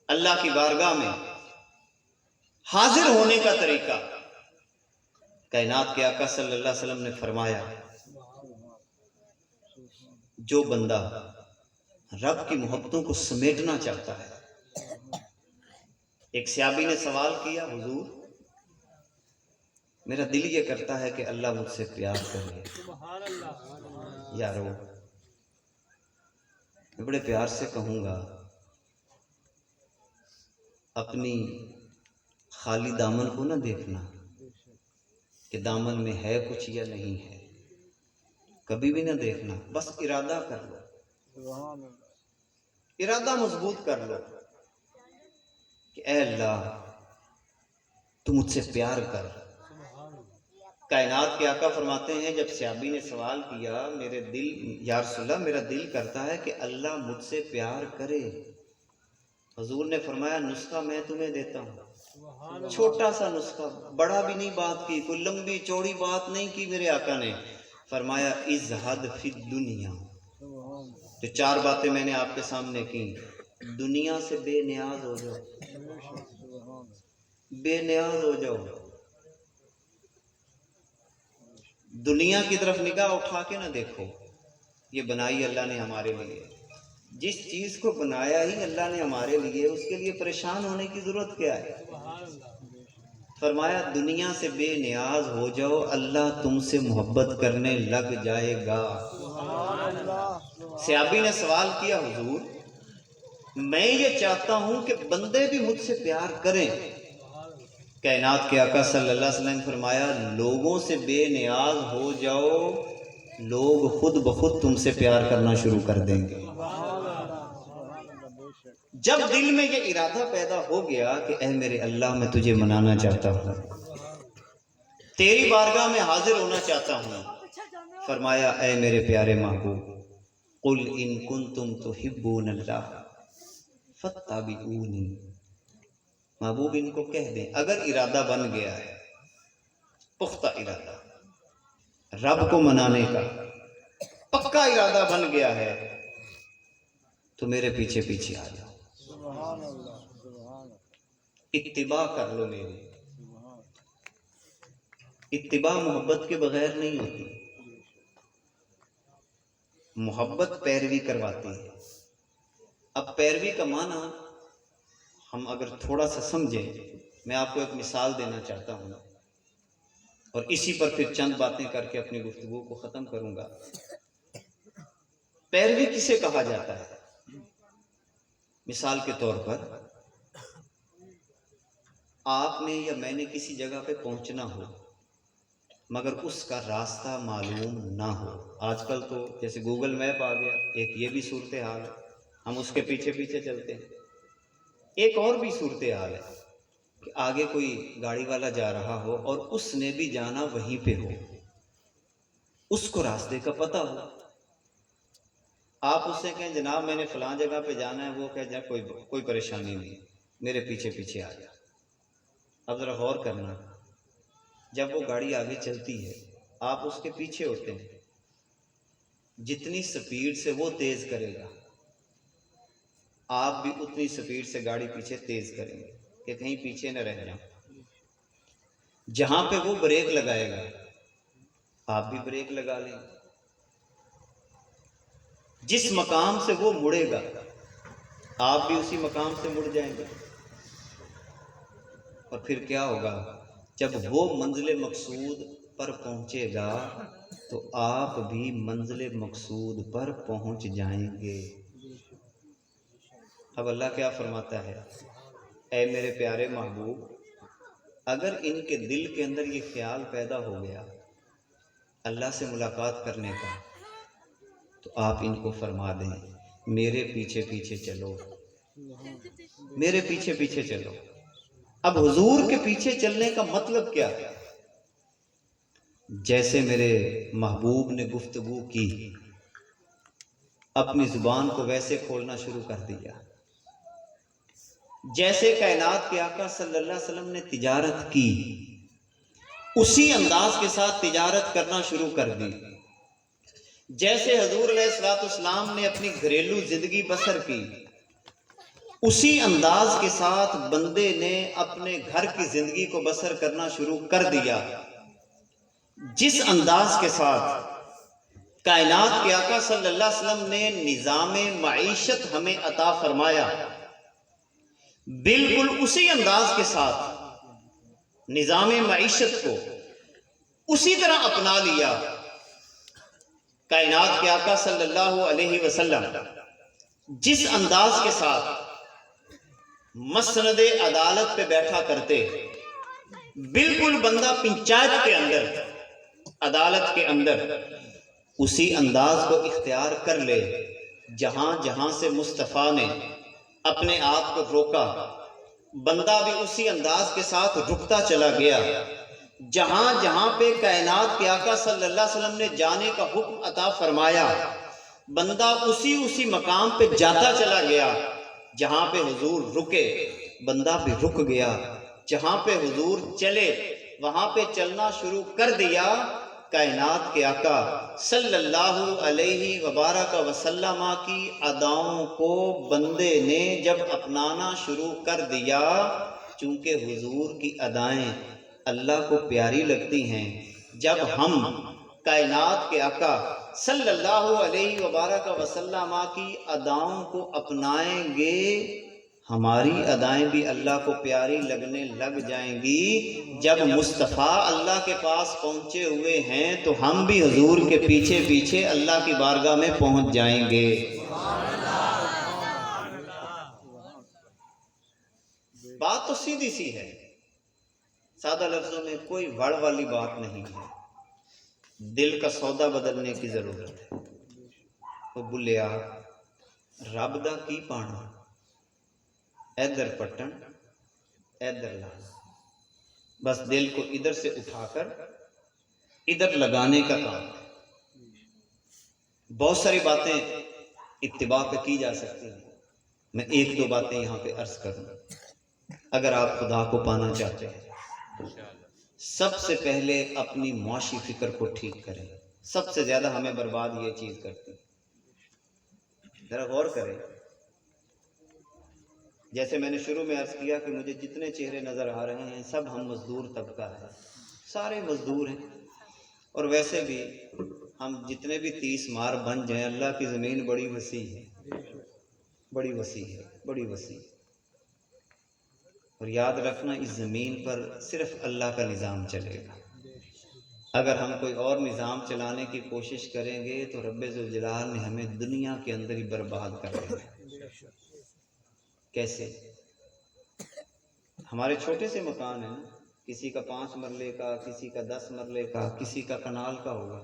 اللہ کی بارگاہ میں حاضر ہونے کا طریقہ کائنات کے آقا صلی اللہ علیہ وسلم نے فرمایا جو بندہ رب کی محبتوں کو سمیٹنا چاہتا ہے. ایک صحابی نے سوال کیا حضور میرا دل یہ کرتا ہے کہ اللہ مجھ سے پیار کرے. یارو میں بڑے پیار سے کہوں گا اپنی خالی دامن کو نہ دیکھنا، کہ دامن میں ہے کچھ یا نہیں ہے، کبھی بھی نہ دیکھنا، بس ارادہ کر لو، ارادہ مضبوط کر لو کہ اے اللہ تو مجھ سے پیار کر۔ کائنات کے آقا فرماتے ہیں جب صحابی نے سوال کیا میرے دل یا رسول اللہ میرا دل کرتا ہے کہ اللہ مجھ سے پیار کرے، حضور نے فرمایا نسخہ میں تمہیں دیتا ہوں، چھوٹا سا نسخہ، بڑا بھی نہیں بات کی، کوئی لمبی چوڑی بات نہیں کی میرے آقا نے، فرمایا ازہد فی الدنیا، جو 4 باتیں میں نے آپ کے سامنے کی، دنیا سے بے نیاز ہو جاؤ، بے نیاز ہو جاؤ، دنیا کی طرف نگاہ اٹھا کے نہ دیکھو، یہ بنائی اللہ نے ہمارے لیے، جس چیز کو بنایا ہی اللہ نے ہمارے لیے، اس کے لیے پریشان ہونے کی ضرورت کیا ہے؟ فرمایا دنیا سے بے نیاز ہو جاؤ، اللہ تم سے محبت کرنے لگ جائے گا۔ صحابی نے سوال کیا حضور میں یہ چاہتا ہوں کہ بندے بھی مجھ سے پیار کریں، کائنات کے آقا صلی اللہ علیہ وسلم نے فرمایا لوگوں سے بے نیاز ہو جاؤ، لوگ خود بخود تم سے پیار کرنا شروع کر دیں گے۔ جب دل میں یہ ارادہ پیدا ہو گیا کہ اے میرے اللہ میں تجھے منانا چاہتا ہوں، تیری بارگاہ میں حاضر ہونا چاہتا ہوں، فرمایا اے میرے پیارے محبوب قل ان کنتم تحبون اللہ فاتبعونی، محبوب ان کو کہہ دیں اگر ارادہ بن گیا ہے، پختہ ارادہ رب کو منانے کا پکا ارادہ بن گیا ہے، تو میرے پیچھے پیچھے آ جاؤ، اتباع کر لو میری۔ اتباع محبت کے بغیر نہیں ہوتی، محبت پیروی کرواتی ہے۔ اب پیروی کا معنی ہم اگر تھوڑا سا سمجھیں، میں آپ کو ایک مثال دینا چاہتا ہوں اور اسی پر پھر چند باتیں کر کے اپنی گفتگو کو ختم کروں گا۔ پیروی کسے کہا جاتا ہے؟ مثال کے طور پر آپ نے یا میں نے کسی جگہ پہ پہنچنا ہو مگر اس کا راستہ معلوم نہ ہو، آج کل تو جیسے گوگل میپ آ گیا، ایک یہ بھی صورتحال ہے، ہم اس کے پیچھے پیچھے چلتے ہیں۔ ایک اور بھی صورتحال ہے کہ آگے کوئی گاڑی والا جا رہا ہو اور اس نے بھی جانا وہیں پہ ہو، اس کو راستے کا پتہ ہو، آپ اس سے کہیں جناب میں نے فلاں جگہ پہ جانا ہے، وہ کہہ جائے کوئی پریشانی نہیں، میرے پیچھے پیچھے آ جا۔ اب ذرا غور کرنا، جب وہ گاڑی آگے چلتی ہے آپ اس کے پیچھے ہوتے ہیں، جتنی سپیڈ سے وہ تیز کرے گا آپ بھی اتنی سپیڈ سے گاڑی پیچھے تیز کریں گے کہ کہیں پیچھے نہ رہ جائیں۔ جہاں پہ وہ بریک لگائے گا آپ بھی بریک لگا لیں، جس مقام سے وہ مڑے گا آپ بھی اسی مقام سے مڑ جائیں گے، اور پھر کیا ہوگا جب وہ منزل مقصود پر پہنچے گا تو آپ بھی منزل مقصود پر پہنچ جائیں گے۔ اب اللہ کیا فرماتا ہے، اے میرے پیارے محبوب اگر ان کے دل کے اندر یہ خیال پیدا ہو گیا اللہ سے ملاقات کرنے کا، تو آپ ان کو فرما دیں میرے پیچھے پیچھے چلو، میرے پیچھے پیچھے چلو۔ اب حضور کے پیچھے چلنے کا مطلب کیا ہے؟ جیسے میرے محبوب نے گفتگو کی اپنی زبان کو ویسے کھولنا شروع کر دیا، جیسے کائنات کے آقا صلی اللہ علیہ وسلم نے تجارت کی اسی انداز کے ساتھ تجارت کرنا شروع کر دی، جیسے حضور علیہ الصلوۃ والسلام نے اپنی گھریلو زندگی بسر کی اسی انداز کے ساتھ بندے نے اپنے گھر کی زندگی کو بسر کرنا شروع کر دیا۔ جس انداز کے ساتھ کائنات کے آقا صلی اللہ علیہ وسلم نے نظام معیشت ہمیں عطا فرمایا، بالکل اسی انداز کے ساتھ نظام معیشت کو اسی طرح اپنا لیا۔ کائنات کے آقا صلی اللہ علیہ وسلم جس انداز کے ساتھ مسند عدالت پہ بیٹھا کرتے، بالکل بندہ پنچایت کے اندر، عدالت کے اندر اسی انداز کو اختیار کر لے جہاں جہاں سے مصطفیٰ نے اپنے آپ کو روکا، بندہ بھی اسی انداز کے ساتھ رکتا چلا گیا۔ جہاں جہاں پہ کائنات کے آقا صلی اللہ علیہ وسلم نے جانے کا حکم عطا فرمایا، بندہ اسی مقام پہ جاتا چلا گیا۔ جہاں پہ حضور رکے بندہ بھی رک گیا، جہاں پہ حضور چلے وہاں پہ چلنا شروع کر دیا۔ کائنات کے آقا صلی اللہ علیہ وبارک وسلم کی اداؤں کو بندے نے جب اپنانا شروع کر دیا، چونکہ حضور کی ادائیں اللہ کو پیاری لگتی ہیں، جب ہم کائنات کے آقا صلی اللہ علیہ وبارک وسلم کی اداؤں کو اپنائیں گے، ہماری ادائیں بھی اللہ کو پیاری لگنے لگ جائیں گی۔ جب مصطفیٰ اللہ کے پاس پہنچے ہوئے ہیں تو ہم بھی حضور کے پیچھے پیچھے اللہ کی بارگاہ میں پہنچ جائیں گے۔ بات تو سیدھی سی ہے، سادہ لفظوں میں کوئی وڑ والی بات نہیں ہے۔ دل کا سودا بدلنے کی ضرورت ہے۔ وہ بلیا رب دا کی پانا، ادھر پٹن ادھر لانا، بس دل کو ادھر سے اٹھا کر ادھر لگانے کا کام ہے۔ بہت ساری باتیں اتباع پہ کی جا سکتی ہیں، میں ایک دو باتیں یہاں پہ عرض کروں۔ اگر آپ خدا کو پانا چاہتے ہیں، سب سے پہلے اپنی معاشی فکر کو ٹھیک کریں۔ سب سے زیادہ ہمیں برباد یہ چیز کرتی ہے، ذرا غور کریں۔ جیسے میں نے شروع میں عرض کیا کہ مجھے جتنے چہرے نظر آ رہے ہیں سب ہم مزدور طبقہ ہے، سارے مزدور ہیں، اور ویسے بھی ہم جتنے بھی 30 مار بن جائیں، اللہ کی زمین بڑی وسیع ہے، بڑی وسیع ہے، بڑی وسیع ہے۔ اور یاد رکھنا اس زمین پر صرف اللہ کا نظام چلے گا۔ اگر ہم کوئی اور نظام چلانے کی کوشش کریں گے تو رب ذوالجلال نے ہمیں دنیا کے اندر ہی برباد کر دیا۔ کیسے؟ ہمارے چھوٹے سے مکان ہیں، کسی کا 5 مرلے کا، کسی کا 10 مرلے کا، کسی کا کنال کا ہوگا۔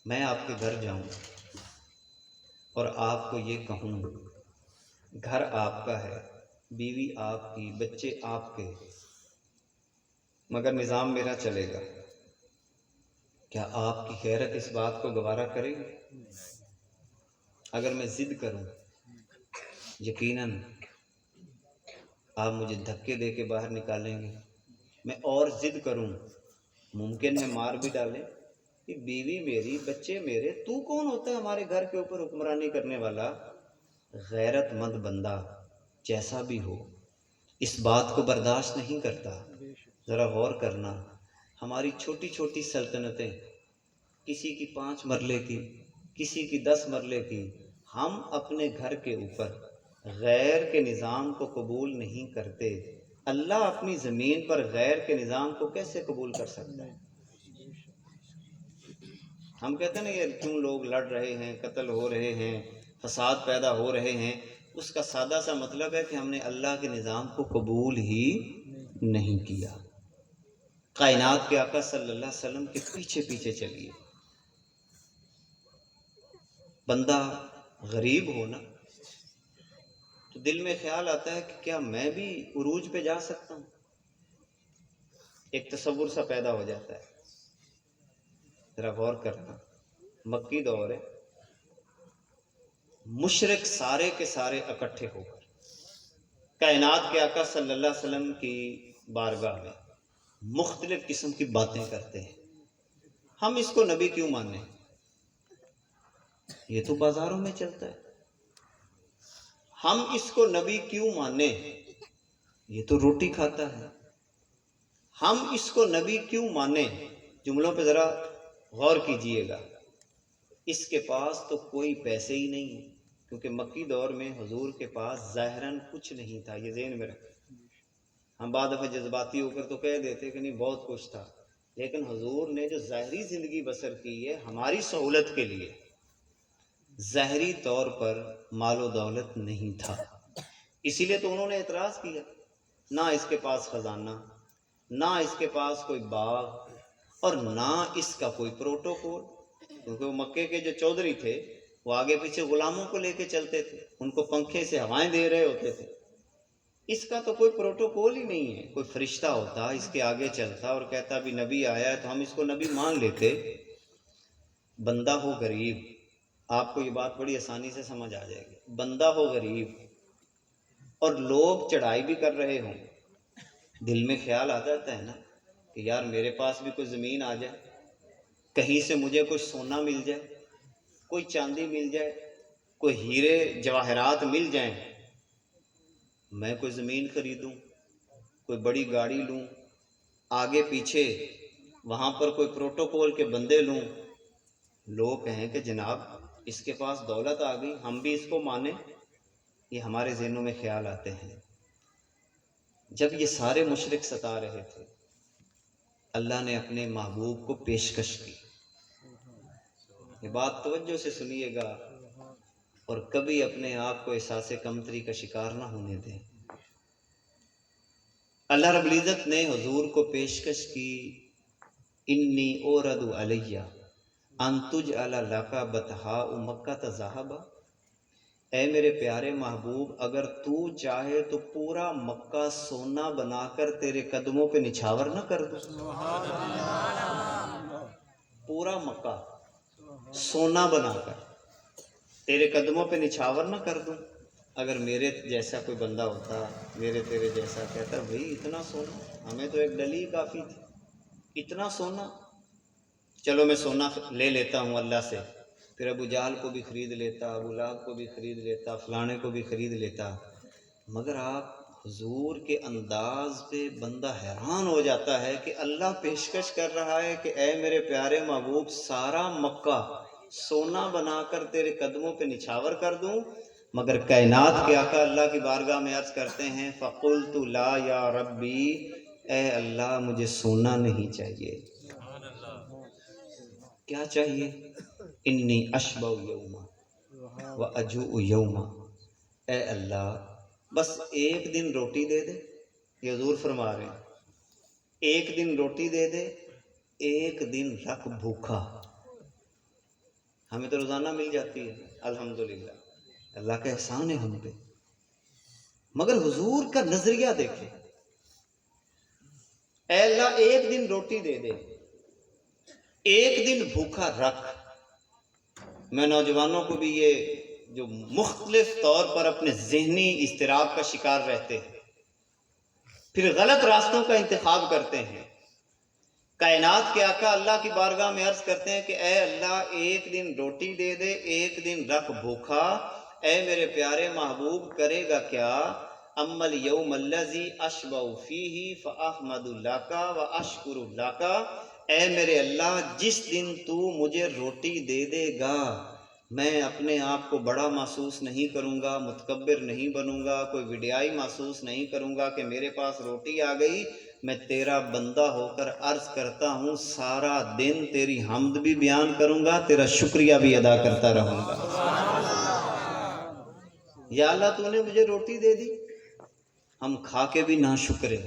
میں آپ کے گھر جاؤں اور آپ کو یہ کہوں گھر آپ کا ہے، بیوی آپ کی، بچے آپ کے، مگر نظام میرا چلے گا، کیا آپ کی غیرت اس بات کو گوارا کرے گی؟ اگر میں ضد کروں، یقیناً آپ مجھے دھکے دے کے باہر نکالیں گے۔ میں اور ضد کروں، ممکن ہے مار بھی ڈالیں کہ بیوی میری، بچے میرے، تو کون ہوتا ہے ہمارے گھر کے اوپر حکمرانی کرنے والا؟ غیرت مند بندہ جیسا بھی ہو اس بات کو برداشت نہیں کرتا۔ ذرا غور کرنا، ہماری چھوٹی چھوٹی سلطنتیں، کسی کی 5 مرلے کی، کسی کی 10 مرلے کی، ہم اپنے گھر کے اوپر غیر کے نظام کو قبول نہیں کرتے۔ اللہ اپنی زمین پر غیر کے نظام کو کیسے قبول کر سکتا ہے؟ ہم کہتے ہیں نا یہ کیوں لوگ لڑ رہے ہیں، قتل ہو رہے ہیں، فساد پیدا ہو رہے ہیں، اس کا سادہ سا مطلب ہے کہ ہم نے اللہ کے نظام کو قبول ہی نہیں کیا۔ کائنات کے آقا صلی اللہ علیہ وسلم کے پیچھے پیچھے چلیے۔ بندہ غریب ہونا تو دل میں خیال آتا ہے کہ کیا میں بھی عروج پہ جا سکتا ہوں؟ ایک تصور سا پیدا ہو جاتا ہے۔ ذرا غور کرنا، مکی دور ہے، مشرک سارے کے سارے اکٹھے ہو کر کائنات کے آقا صلی اللہ علیہ وسلم کی بارگاہ میں مختلف قسم کی باتیں کرتے ہیں۔ ہم اس کو نبی کیوں مانیں؟ یہ تو بازاروں میں چلتا ہے۔ ہم اس کو نبی کیوں مانیں؟ یہ تو روٹی کھاتا ہے۔ ہم اس کو نبی کیوں مانیں؟ جملوں پہ ذرا غور کیجئے گا۔ اس کے پاس تو کوئی پیسے ہی نہیں ہیں، کیونکہ مکی دور میں حضور کے پاس ظاہراً کچھ نہیں تھا، یہ ذہن میں رکھیں۔ ہم بعد دفعہ جذباتی ہو کر تو کہہ دیتے کہ نہیں بہت کچھ تھا، لیکن حضور نے جو ظاہری زندگی بسر کی ہے ہماری سہولت کے لیے، ظاہری طور پر مال و دولت نہیں تھا، اسی لیے تو انہوں نے اعتراض کیا، نہ اس کے پاس خزانہ، نہ اس کے پاس کوئی باغ اور نہ اس کا کوئی پروٹوکول، کیونکہ وہ مکے کے جو چودھری تھے وہ آگے پیچھے غلاموں کو لے کے چلتے تھے، ان کو پنکھے سے ہوائیں دے رہے ہوتے تھے۔ اس کا تو کوئی پروٹوکول ہی نہیں ہے۔ کوئی فرشتہ ہوتا اس کے آگے چلتا اور کہتا بھی نبی آیا ہے تو ہم اس کو نبی مان لیتے۔ بندہ ہو غریب، آپ کو یہ بات بڑی آسانی سے سمجھ آ جائے گی، بندہ ہو غریب اور لوگ چڑھائی بھی کر رہے ہوں، دل میں خیال آ جاتا ہے نا کہ یار میرے پاس بھی کوئی زمین آ جائے، کہیں سے مجھے کوئی سونا مل جائے، کوئی چاندی مل جائے، کوئی ہیرے جواہرات مل جائیں، میں کوئی زمین خریدوں، کوئی بڑی گاڑی لوں، آگے پیچھے وہاں پر کوئی پروٹوکول کے بندے لوں، لوگ کہیں کہ جناب اس کے پاس دولت آ گئی، ہم بھی اس کو مانیں، یہ ہمارے ذہنوں میں خیال آتے ہیں۔ جب یہ سارے مشرک ستا رہے تھے، اللہ نے اپنے محبوب کو پیشکش کی۔ یہ بات توجہ سے سنیے گا اور کبھی اپنے آپ کو احساس کمتری کا شکار نہ ہونے دیں۔ اللہ رب العزت نے حضور کو پیشکش کی، انی اورد علیہ ان تجعل لک بطحاء مکہ ذہبا، اے میرے پیارے محبوب اگر تو چاہے تو پورا مکہ سونا بنا کر تیرے قدموں پہ نچھاور نہ کر دوں، پورا مکہ سونا بنا کر تیرے قدموں پہ نچھاور نہ کر دوں۔ اگر میرے جیسا کوئی بندہ ہوتا، میرے تیرے جیسا، کہتا بھئی اتنا سونا، ہمیں تو ایک ڈلی کافی تھی، اتنا سونا، چلو میں سونا لے لیتا ہوں اللہ سے، پھر ابو جہل کو بھی خرید لیتا، ابو لہب کو بھی خرید لیتا، فلانے کو بھی خرید لیتا۔ مگر آپ حضور کے انداز پہ بندہ حیران ہو جاتا ہے کہ اللہ پیشکش کر رہا ہے کہ اے میرے پیارے محبوب سارا مکہ سونا بنا کر تیرے قدموں پہ نچھاور کر دوں، مگر کائنات کے آقا اللہ کی بارگاہ میں عرض کرتے ہیں فَقُلْتُ لَا یا ربی، اے اللہ مجھے سونا نہیں چاہیے، کیا چاہیے؟ انی اشبع یوما و اجوع یوما، اے اللہ بس ایک دن روٹی دے دے، یہ حضور فرما رہے ہیں ایک دن روٹی دے دے، ایک دن رکھ بھوکا۔ ہمیں تو روزانہ مل جاتی ہے الحمدللہ، اللہ کا احسان ہے ہم پہ، مگر حضور کا نظریہ دیکھیں، اے اللہ ایک دن روٹی دے دے، ایک دن بھوکا رکھ۔ میں نوجوانوں کو بھی یہ جو مختلف طور پر اپنے ذہنی اضطراب کا شکار رہتے ہیں، پھر غلط راستوں کا انتخاب کرتے ہیں، کائنات کے آقا اللہ کی بارگاہ میں عرض کرتے ہیں کہ اے اللہ ایک دن روٹی دے دے، ایک دن رکھ بھوکا، اے میرے پیارے محبوب کرے گا کیا؟ اما الیوم الذی اشبع فیہ فاحمد لک واشکر لک، اے میرے اللہ جس دن تو مجھے روٹی دے دے گا میں اپنے آپ کو بڑا محسوس نہیں کروں گا، متکبر نہیں بنوں گا، کوئی وڈیائی محسوس نہیں کروں گا کہ میرے پاس روٹی آ گئی، میں تیرا بندہ ہو کر عرض کرتا ہوں سارا دن تیری حمد بھی بیان کروں گا، تیرا شکریہ بھی ادا کرتا رہوں گا۔ یا اللہ تو نے مجھے روٹی دے دی، ہم کھا کے بھی نا شکرے،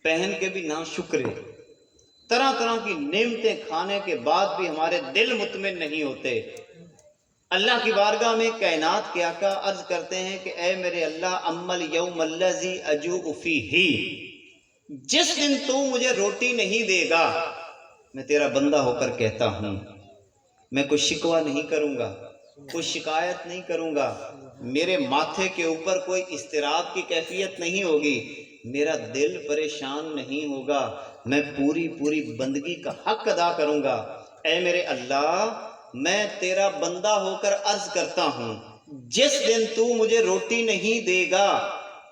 پہن کے بھی نا شکرے، طرح طرح کی نعمتیں کھانے کے بعد بھی ہمارے دل مطمئن نہیں ہوتے۔ اللہ کی بارگاہ میں کائنات کے آقا عرض کرتے ہیں کہ اے میرے اللہ اما الیوم الذی اجوع فیہ، جس دن تو مجھے روٹی نہیں دے گا میں تیرا بندہ ہو کر کہتا ہوں میں کوئی شکوہ نہیں کروں گا، کوئی شکایت نہیں کروں گا، میرے ماتھے کے اوپر کوئی اضطراب کی کیفیت نہیں ہوگی، میرا دل پریشان نہیں ہوگا، میں پوری پوری بندگی کا حق ادا کروں گا۔ اے میرے اللہ میں تیرا بندہ ہو کر عرض کرتا ہوں جس دن تو مجھے روٹی نہیں دے گا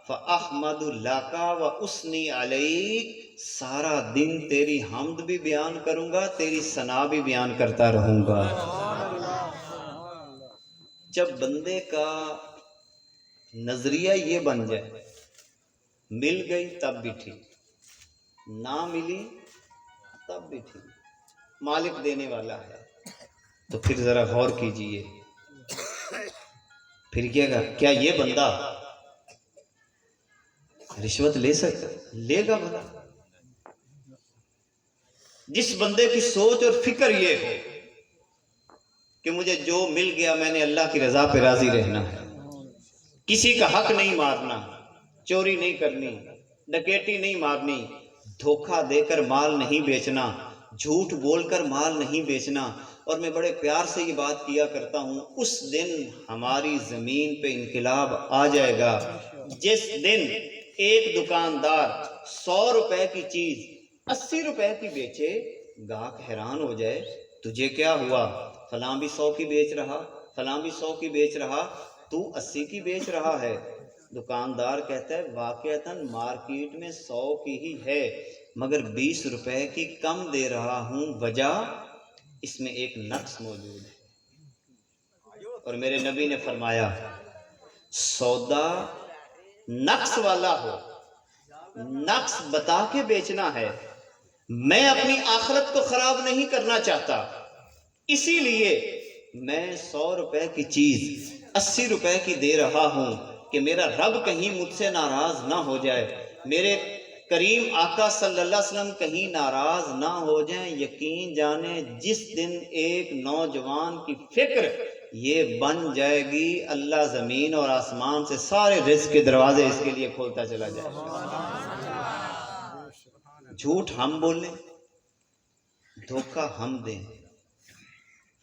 فَأَحْمَدُ لَكَ وَأُثْنِي عَلَيْكَ، سارا دن تیری حمد بھی بیان کروں گا، تیری ثنا بھی بیان کرتا رہوں گا۔ جب بندے کا نظریہ یہ بن جائے مل گئی تب بھی ٹھیک، نہ ملی تب بھی ٹھیک، مالک دینے والا ہے تو پھر ذرا غور کیجئے، پھر کیا یہ بندہ رشوت لے سکتا؟ لے گا بھلا؟ جس بندے کی سوچ اور فکر یہ ہو کہ مجھے جو مل گیا میں نے اللہ کی رضا پہ راضی رہنا ہے، کسی کا حق نہیں مارنا، چوری نہیں کرنی، ڈکیٹی نہیں مارنی، دھوکہ دے کر مال نہیں بیچنا، جھوٹ بول کر مال نہیں بیچنا. اور میں بڑے پیار سے یہ بات کیا کرتا ہوں، اس دن ہماری زمین پہ انقلاب آ جائے گا جس دن ایک دکاندار 100 روپے کی چیز 80 روپے کی بیچے، گاہک حیران ہو جائے تجھے کیا ہوا، فلاں بھی 100 کی بیچ رہا، فلاں بھی 100 کی بیچ رہا، تو 80 کی بیچ رہا ہے. دکاندار کہتا ہے واقعتاً مارکیٹ میں 100 کی ہی ہے مگر 20 روپے کی کم دے رہا ہوں، وجہ اس میں ایک نقص موجود ہے. اور میرے نبی نے فرمایا سودا نقص والا ہو، نقص بتا کے بیچنا ہے. میں اپنی آخرت کو خراب نہیں کرنا چاہتا، اسی لیے میں 100 روپے کی چیز 80 روپے کی دے رہا ہوں کہ میرا رب کہیں مجھ سے ناراض نہ ہو جائے، میرے کریم آقا صلی اللہ علیہ وسلم کہیں ناراض نہ ہو جائیں. یقین جانے جس دن ایک نوجوان کی فکر یہ بن جائے گی، اللہ زمین اور آسمان سے سارے رزق کے دروازے اس کے لیے کھولتا چلا جائے گا. جھوٹ ہم بولیں، دھوکہ ہم دیں،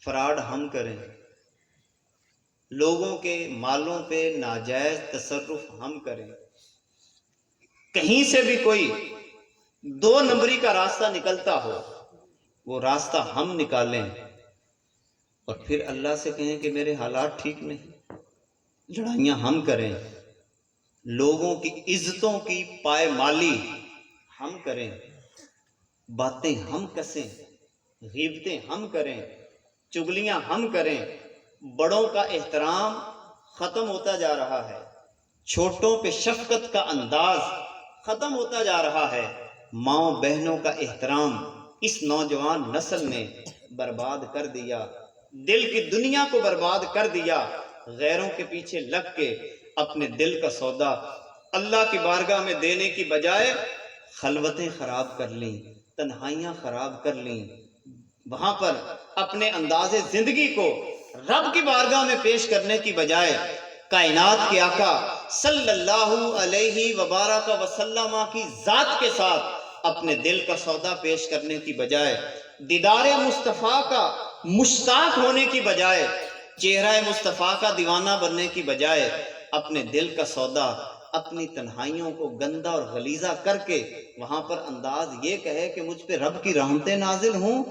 فراڈ ہم کریں، لوگوں کے مالوں پہ ناجائز تصرف ہم کریں، کہیں سے بھی کوئی 2 نمبری کا راستہ نکلتا ہو وہ راستہ ہم نکالیں اور پھر اللہ سے کہیں کہ میرے حالات ٹھیک نہیں، لڑائیاں ہم کریں، لوگوں کی عزتوں کی پائمالی ہم کریں، باتیں ہم کسیں، غیبتیں ہم کریں، چگلیاں ہم کریں. بڑوں کا احترام ختم ہوتا جا رہا ہے، چھوٹوں پہ شفقت کا انداز ختم ہوتا جا رہا ہے. ماں بہنوں کا احترام اس نوجوان نسل نے برباد کر دیا، دل کی دنیا کو برباد کر دیا. غیروں کے پیچھے لگ کے اپنے دل کا سودا اللہ کی بارگاہ میں دینے کی بجائے خلوتیں خراب کر لیں، تنہائیاں خراب کر لیں، وہاں پر اپنے انداز زندگی کو رب کی بارگاہ میں پیش کرنے کی بجائے کائنات کے آقا صلی اللہ علیہ وبارک وسلم کی ذات کے ساتھ اپنے دل کا سودا پیش کرنے کی بجائے، دیدار مصطفیٰ کا مشتاق ہونے کی بجائے، چہرہ مصطفیٰ کا دیوانہ بننے کی بجائے اپنے دل کا سودا اپنی تنہائیوں کو گندا اور غلیظہ کر کے وہاں پر انداز یہ کہے کہ مجھ پہ رب کی رحمتیں نازل ہوں.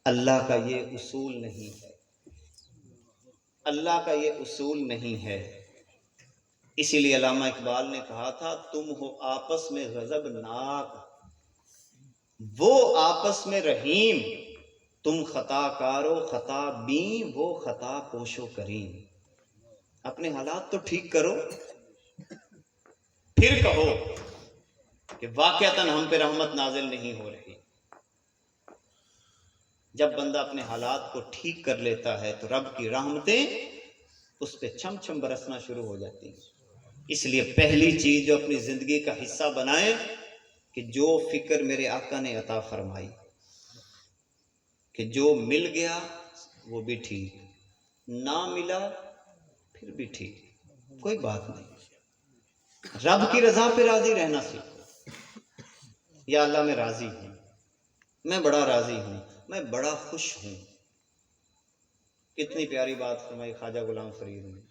اللہ کا یہ اصول نہیں ہے، اللہ کا یہ اصول نہیں ہے. اسی لیے علامہ اقبال نے کہا تھا تم ہو آپس میں غضب ناک، وہ آپس میں رحیم، تم خطا کارو خطا بین، وہ خطا پوشو کریم. اپنے حالات تو ٹھیک کرو، پھر کہو کہ واقعتاً ہم پہ رحمت نازل نہیں ہو رہی. جب بندہ اپنے حالات کو ٹھیک کر لیتا ہے تو رب کی رحمتیں اس پہ چھم چھم برسنا شروع ہو جاتی ہیں. اس لیے پہلی چیز جو اپنی زندگی کا حصہ بنائیں کہ جو فکر میرے آقا نے عطا فرمائی کہ جو مل گیا وہ بھی ٹھیک، نہ ملا پھر بھی ٹھیک، کوئی بات نہیں. رب کی رضا پہ راضی رہنا سیکھو. یا اللہ میں راضی ہوں، میں بڑا راضی ہوں، میں بڑا خوش ہوں. کتنی پیاری بات فرمائی خواجہ غلام فرید نے،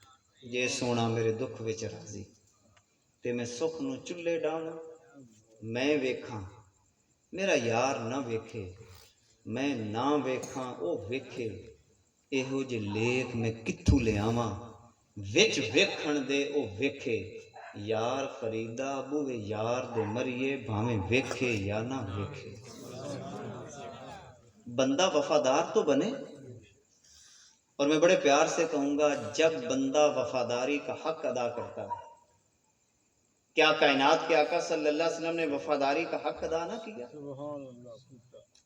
جے سونا میرے دکھ وچ راضی تے میں سکھ نو چلے ڈاواں، میں ویکھاں میرا یار نہ ویکھے، میں نہ ویکھاں او ویکھے، ایہو جے لیک میں کتھوں لے آواں، وچ ویکھن دے او ویکھے. یار فریدا بوے یار دے مریے بھاویں ویکھے یا نہ ویکھے. بندہ وفادار تو بنے. اور میں بڑے پیار سے کہوں گا جب بندہ وفاداری کا حق ادا کرتا ہے، کیا کائنات کے آقا صلی اللہ علیہ وسلم نے وفاداری کا حق ادا نہ کیا؟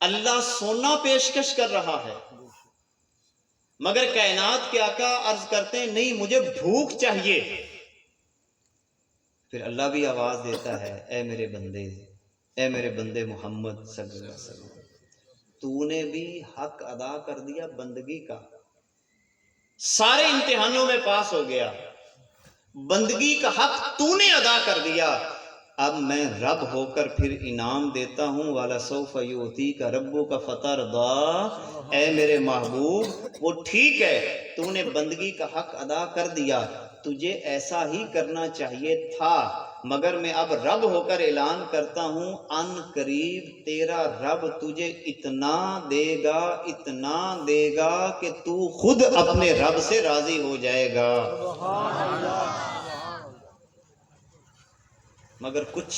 اللہ سونا پیشکش کر رہا ہے مگر کائنات کے آقا عرض کرتے ہیں نہیں مجھے بھوک چاہیے. پھر اللہ بھی آواز دیتا ہے اے میرے بندے، اے میرے بندے محمد صلی اللہ علیہ وسلم، تو نے بھی حق ادا کر دیا بندگی کا، سارے امتحانوں میں پاس ہو گیا، بندگی کا حق تو نے ادا کر دیا، اب میں رب ہو کر پھر انعام دیتا ہوں، وَلَسَوْفَ يُؤْتِيكَ رَبُّكَ فَتَرْضَىٰ، اے میرے محبوب وہ ٹھیک ہے تو نے بندگی کا حق ادا کر دیا، تجھے ایسا ہی کرنا چاہیے تھا، مگر میں اب رب ہو کر اعلان کرتا ہوں ان قریب تیرا رب تجھے اتنا دے گا کہ تو خود اپنے رب سے راضی ہو جائے گا۔ مگر کچھ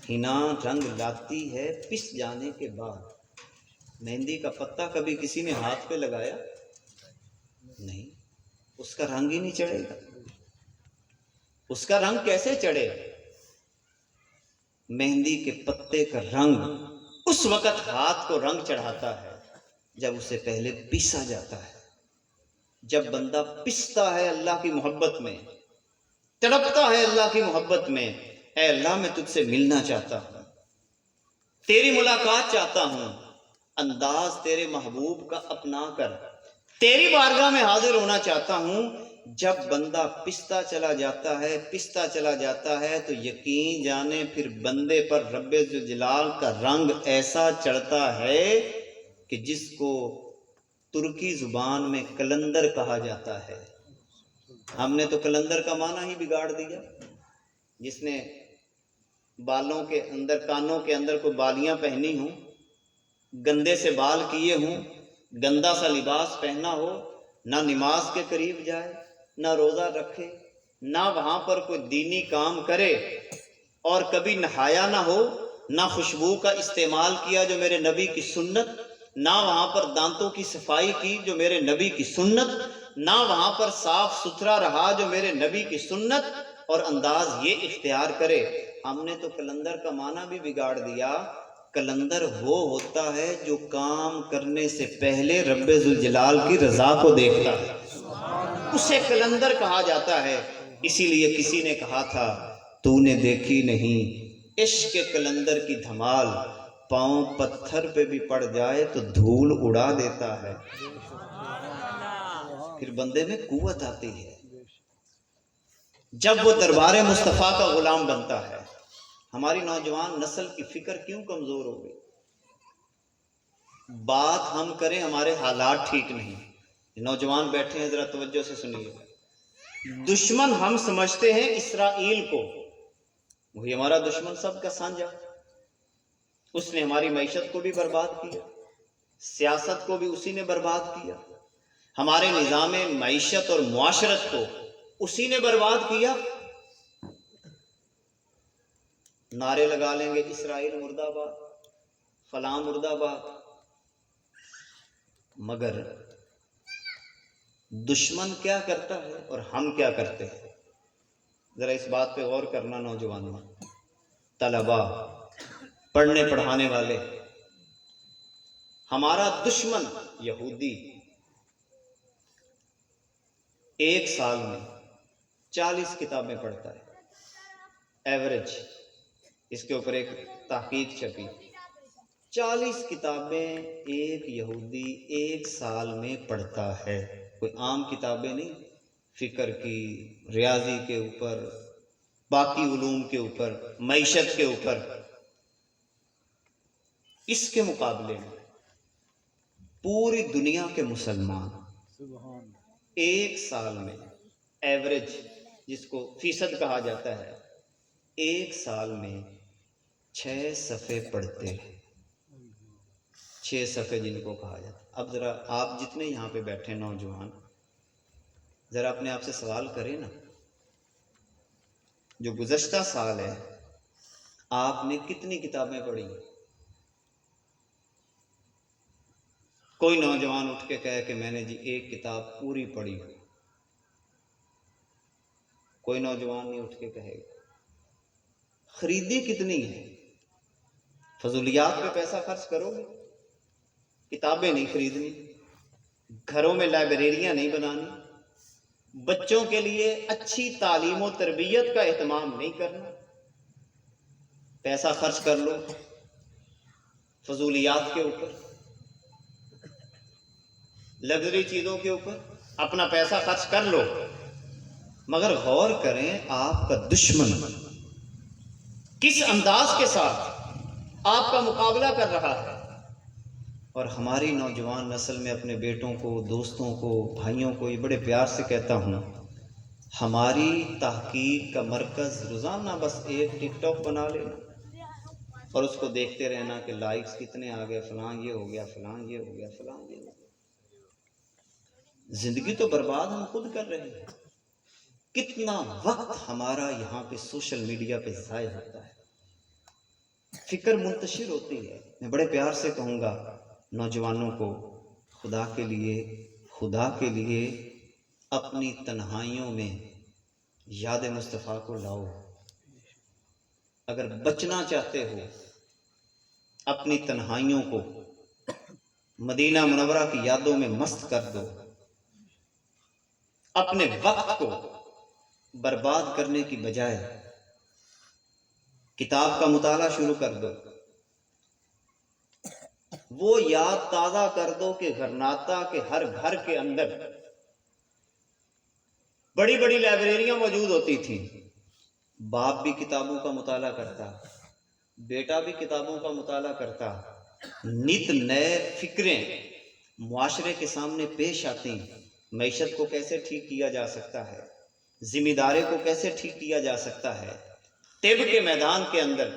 حنا رنگ لاتی ہے پس جانے کے بعد۔ مہندی کا پتا کبھی کسی نے ہاتھ پہ لگایا نہیں، اس کا رنگ ہی نہیں چڑھے گا، اس کا رنگ کیسے چڑھے؟ مہندی کے پتے کا رنگ اس وقت ہاتھ کو رنگ چڑھاتا ہے جب اسے پہلے پیسا جاتا ہے۔ جب بندہ پستا ہے اللہ کی محبت میں، تڑپتا ہے اللہ کی محبت میں، اے اللہ میں تجھ سے ملنا چاہتا ہوں، تیری ملاقات چاہتا ہوں، انداز تیرے محبوب کا اپنا کر تیری بارگاہ میں حاضر ہونا چاہتا ہوں۔ جب بندہ پستا چلا جاتا ہے تو یقین جانے پھر بندے پر رب ذوالجلال کا رنگ ایسا چڑھتا ہے کہ جس کو ترکی زبان میں کلندر کہا جاتا ہے۔ ہم نے تو کلندر کا معنی ہی بگاڑ دیا، جس نے بالوں کے اندر کانوں کے اندر کوئی بالیاں پہنی ہوں، گندے سے بال کیے ہوں، گندا سا لباس پہنا ہو، نہ نماز کے قریب جائے، نہ روزہ رکھے، نہ وہاں پر کوئی دینی کام کرے، اور کبھی نہایا نہ ہو، نہ خوشبو کا استعمال کیا جو میرے نبی کی سنت، نہ وہاں پر دانتوں کی صفائی کی جو میرے نبی کی سنت، نہ وہاں پر صاف ستھرا رہا جو میرے نبی کی سنت، اور انداز یہ اختیار کرے۔ ہم نے تو کلندر کا معنی بھی بگاڑ دیا۔ کلندر وہ ہوتا ہے جو کام کرنے سے پہلے رب ذوالجلال کی رضا کو دیکھتا ہے، اسے کلندر کہا جاتا ہے۔ اسی لیے کسی نے کہا تھا تو نے دیکھی نہیں عشق کلندر کی دھمال، پاؤں پتھر پہ بھی پڑ جائے تو دھول اڑا دیتا ہے۔ پھر بندے میں قوت آتی ہے جب وہ دربار مصطفیٰ کا غلام بنتا ہے۔ ہماری نوجوان نسل کی فکر کیوں کمزور ہو گئی؟ بات ہم کریں ہمارے حالات ٹھیک نہیں۔ نوجوان بیٹھے ہیں ذرا توجہ سے سنیے۔ دشمن ہم سمجھتے ہیں اسرائیل کو، وہی ہمارا دشمن سب کا سانجا، اس نے ہماری معیشت کو بھی برباد کیا، سیاست کو بھی اسی نے برباد کیا، ہمارے نظام معیشت اور معاشرت کو اسی نے برباد کیا۔ نعرے لگا لیں گے اسرائیل مرد آباد، فلاں مرد آباد، مگر دشمن کیا کرتا ہے اور ہم کیا کرتے ہیں؟ ذرا اس بات پہ غور کرنا نوجوانوں، طلبا، پڑھنے پڑھانے والے۔ ہمارا دشمن یہودی ایک سال میں 40 کتابیں پڑھتا ہے، ایوریج، اس کے اوپر ایک تحقیق چھپی، 40 کتابیں ایک یہودی ایک سال میں پڑھتا ہے۔ کوئی عام کتابیں نہیں، فکر کی، ریاضی کے اوپر، باقی علوم کے اوپر، معیشت کے اوپر۔ اس کے مقابلے میں پوری دنیا کے مسلمان ایک سال میں ایوریج، جس کو فیصد کہا جاتا ہے، ایک سال میں 6 صفحے پڑھتے ہیں، 6 صفحے جن کو کہا جاتا ہے۔ اب ذرا آپ جتنے یہاں پہ بیٹھے نوجوان، ذرا اپنے آپ سے سوال کریں نا، جو گزشتہ سال ہے آپ نے کتنی کتابیں پڑھی؟ کوئی نوجوان اٹھ کے کہے کہ میں نے جی ایک کتاب پوری پڑھی ہو، کوئی نوجوان نہیں اٹھ کے کہے گا۔ خریدی کتنی ہے؟ فضولیات پہ پیسہ خرچ کرو گے، کتابیں نہیں خریدنی، گھروں میں لائبریریاں نہیں بنانی، بچوں کے لیے اچھی تعلیم و تربیت کا اہتمام نہیں کرنا، پیسہ خرچ کر لو، فضولیات کے اوپر، لگژری چیزوں کے اوپر اپنا پیسہ خرچ کر لو، مگر غور کریں آپ کا دشمن کس انداز کے ساتھ آپ کا مقابلہ کر رہا ہے۔ اور ہماری نوجوان نسل میں اپنے بیٹوں کو، دوستوں کو، بھائیوں کو یہ بڑے پیار سے کہتا ہوں، ہماری تحقیق کا مرکز روزانہ بس ایک ٹک ٹاک بنا لینا اور اس کو دیکھتے رہنا کہ لائکس کتنے آ گئے، فلاں یہ ہو گیا، فلاں یہ ہو گیا، فلاں یہ ہو گیا۔ زندگی تو برباد ہم خود کر رہے ہیں۔ کتنا وقت ہمارا یہاں پہ سوشل میڈیا پہ ضائع ہوتا ہے، فکر منتشر ہوتی ہے۔ میں بڑے پیار سے کہوں گا نوجوانوں کو، خدا کے لیے اپنی تنہائیوں میں یاد مصطفیٰ کو لاؤ۔ اگر بچنا چاہتے ہو اپنی تنہائیوں کو مدینہ منورہ کی یادوں میں مست کر دو، اپنے وقت کو برباد کرنے کی بجائے کتاب کا مطالعہ شروع کر دو۔ وہ یاد تازہ کر دو کہ غرناطہ کے ہر گھر کے اندر بڑی بڑی لائبریریاں موجود ہوتی تھیں، باپ بھی کتابوں کا مطالعہ کرتا، بیٹا بھی کتابوں کا مطالعہ کرتا، نت نئے فکریں معاشرے کے سامنے پیش آتی، معیشت کو کیسے ٹھیک کیا جا سکتا ہے، ذمہ داری کو کیسے ٹھیک کیا جا سکتا ہے، طب کے میدان کے اندر،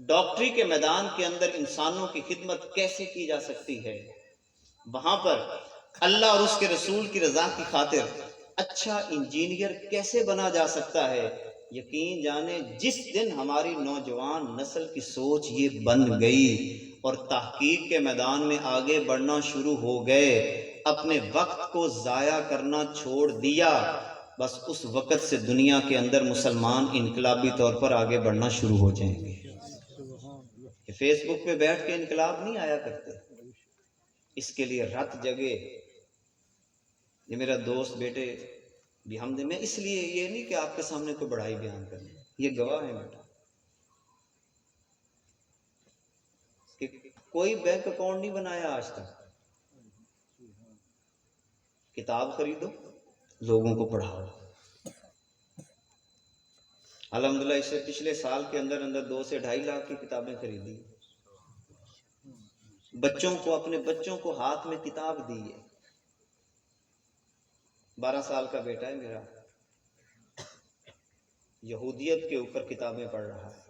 ڈاکٹری کے میدان کے اندر انسانوں کی خدمت کیسے کی جا سکتی ہے، وہاں پر اللہ اور اس کے رسول کی رضا کی خاطر اچھا انجینئر کیسے بنا جا سکتا ہے۔ یقین جانے جس دن ہماری نوجوان نسل کی سوچ یہ بن گئی اور تحقیق کے میدان میں آگے بڑھنا شروع ہو گئے، اپنے وقت کو ضائع کرنا چھوڑ دیا، بس اس وقت سے دنیا کے اندر مسلمان انقلابی طور پر آگے بڑھنا شروع ہو جائیں گے۔ کہ فیس بک پہ بیٹھ کے انقلاب نہیں آیا کرتے، اس کے لیے رت جگے۔ یہ میرا دوست بیٹے بھی ہم میں اس لیے یہ نہیں کہ آپ کے سامنے کوئی بڑائی بیان کرنے، یہ گواہ ہے بیٹا کہ کوئی بینک اکاؤنٹ نہیں بنایا آج تک۔ کتاب خریدو، لوگوں کو پڑھاؤ۔ الحمدللہ اس سے پچھلے سال کے اندر 2 سے 2.5 لاکھ کی کتابیں خریدی، بچوں کو، اپنے بچوں کو ہاتھ میں کتاب دی ہے۔ 12 سال کا بیٹا ہے میرا، یہودیت کے اوپر کتابیں پڑھ رہا ہے،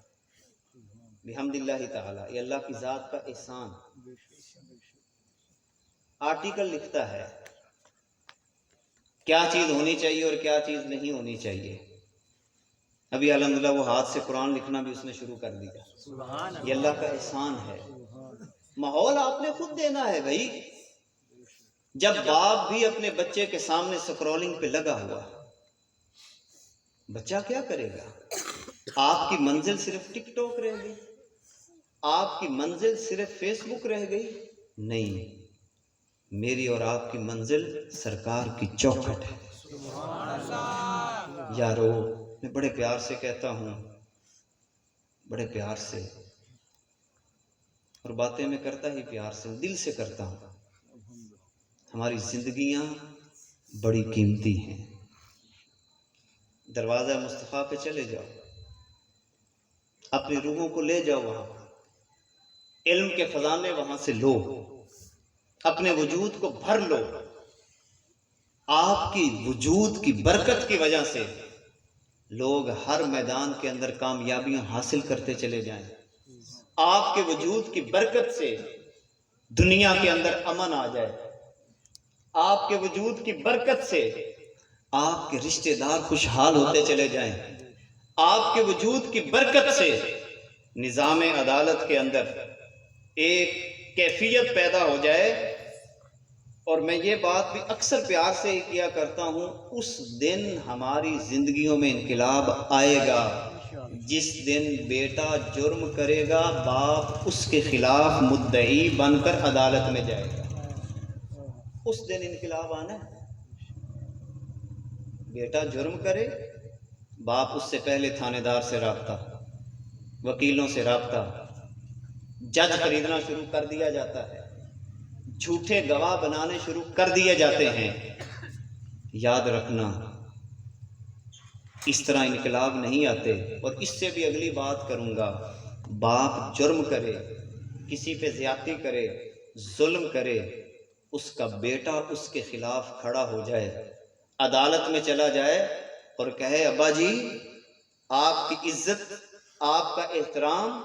بحمد اللہ تعالی، یہ اللہ کی ذات کا احسان۔ آرٹیکل لکھتا ہے کیا چیز ہونی چاہیے اور کیا چیز نہیں ہونی چاہیے۔ ابھی الحمدللہ وہ ہاتھ سے قرآن لکھنا بھی اس نے شروع کر دیا۔ یہ اللہ کا احسان ہے۔ ماحول آپ نے خود دینا ہے بھائی۔ جب باپ بھی اپنے بچے کے سامنے سکرولنگ پہ لگا ہوا، بچہ کیا کرے گا؟ آپ کی منزل صرف ٹک ٹاک رہ گئی؟ آپ کی منزل صرف فیس بک رہ گئی؟ نہیں، میری اور آپ کی منزل سرکار کی چوکھٹ ہے۔ یارو، میں بڑے پیار سے کہتا ہوں، بڑے پیار سے، اور باتیں میں کرتا ہی پیار سے، دل سے کرتا ہوں۔ ہماری زندگیاں بڑی قیمتی ہیں۔ دروازہ مصطفیٰ پہ چلے جاؤ، اپنی روحوں کو لے جاؤ وہاں، علم کے خزانے وہاں سے لو، اپنے وجود کو بھر لو۔ آپ کی وجود کی برکت کی وجہ سے لوگ ہر میدان کے اندر کامیابیاں حاصل کرتے چلے جائیں۔ آپ کے وجود کی برکت سے دنیا کے اندر امن آ جائے۔ آپ کے وجود کی برکت سے آپ کے رشتہ دار خوشحال ہوتے چلے جائیں۔ آپ کے وجود کی برکت سے نظام عدالت کے اندر ایک کیفیت پیدا ہو جائے۔ اور میں یہ بات بھی اکثر پیار سے کیا کرتا ہوں، اس دن ہماری زندگیوں میں انقلاب آئے گا جس دن بیٹا جرم کرے گا، باپ اس کے خلاف مدعی بن کر عدالت میں جائے گا۔ اس دن انقلاب آنا ہے۔ بیٹا جرم کرے، باپ اس سے پہلے تھانے دار سے رابطہ، وکیلوں سے رابطہ، جج خریدنا شروع کر دیا جاتا ہے، جھوٹے گواہ بنانے شروع کر دیے جاتے ہیں۔ یاد رکھنا اس طرح انقلاب نہیں آتے۔ اور اس سے بھی اگلی بات کروں گا، باپ جرم کرے، کسی پہ زیادتی کرے، ظلم کرے، اس کا بیٹا اس کے خلاف کھڑا ہو جائے، عدالت میں چلا جائے اور کہے ابا جی آپ کی عزت، آپ کا احترام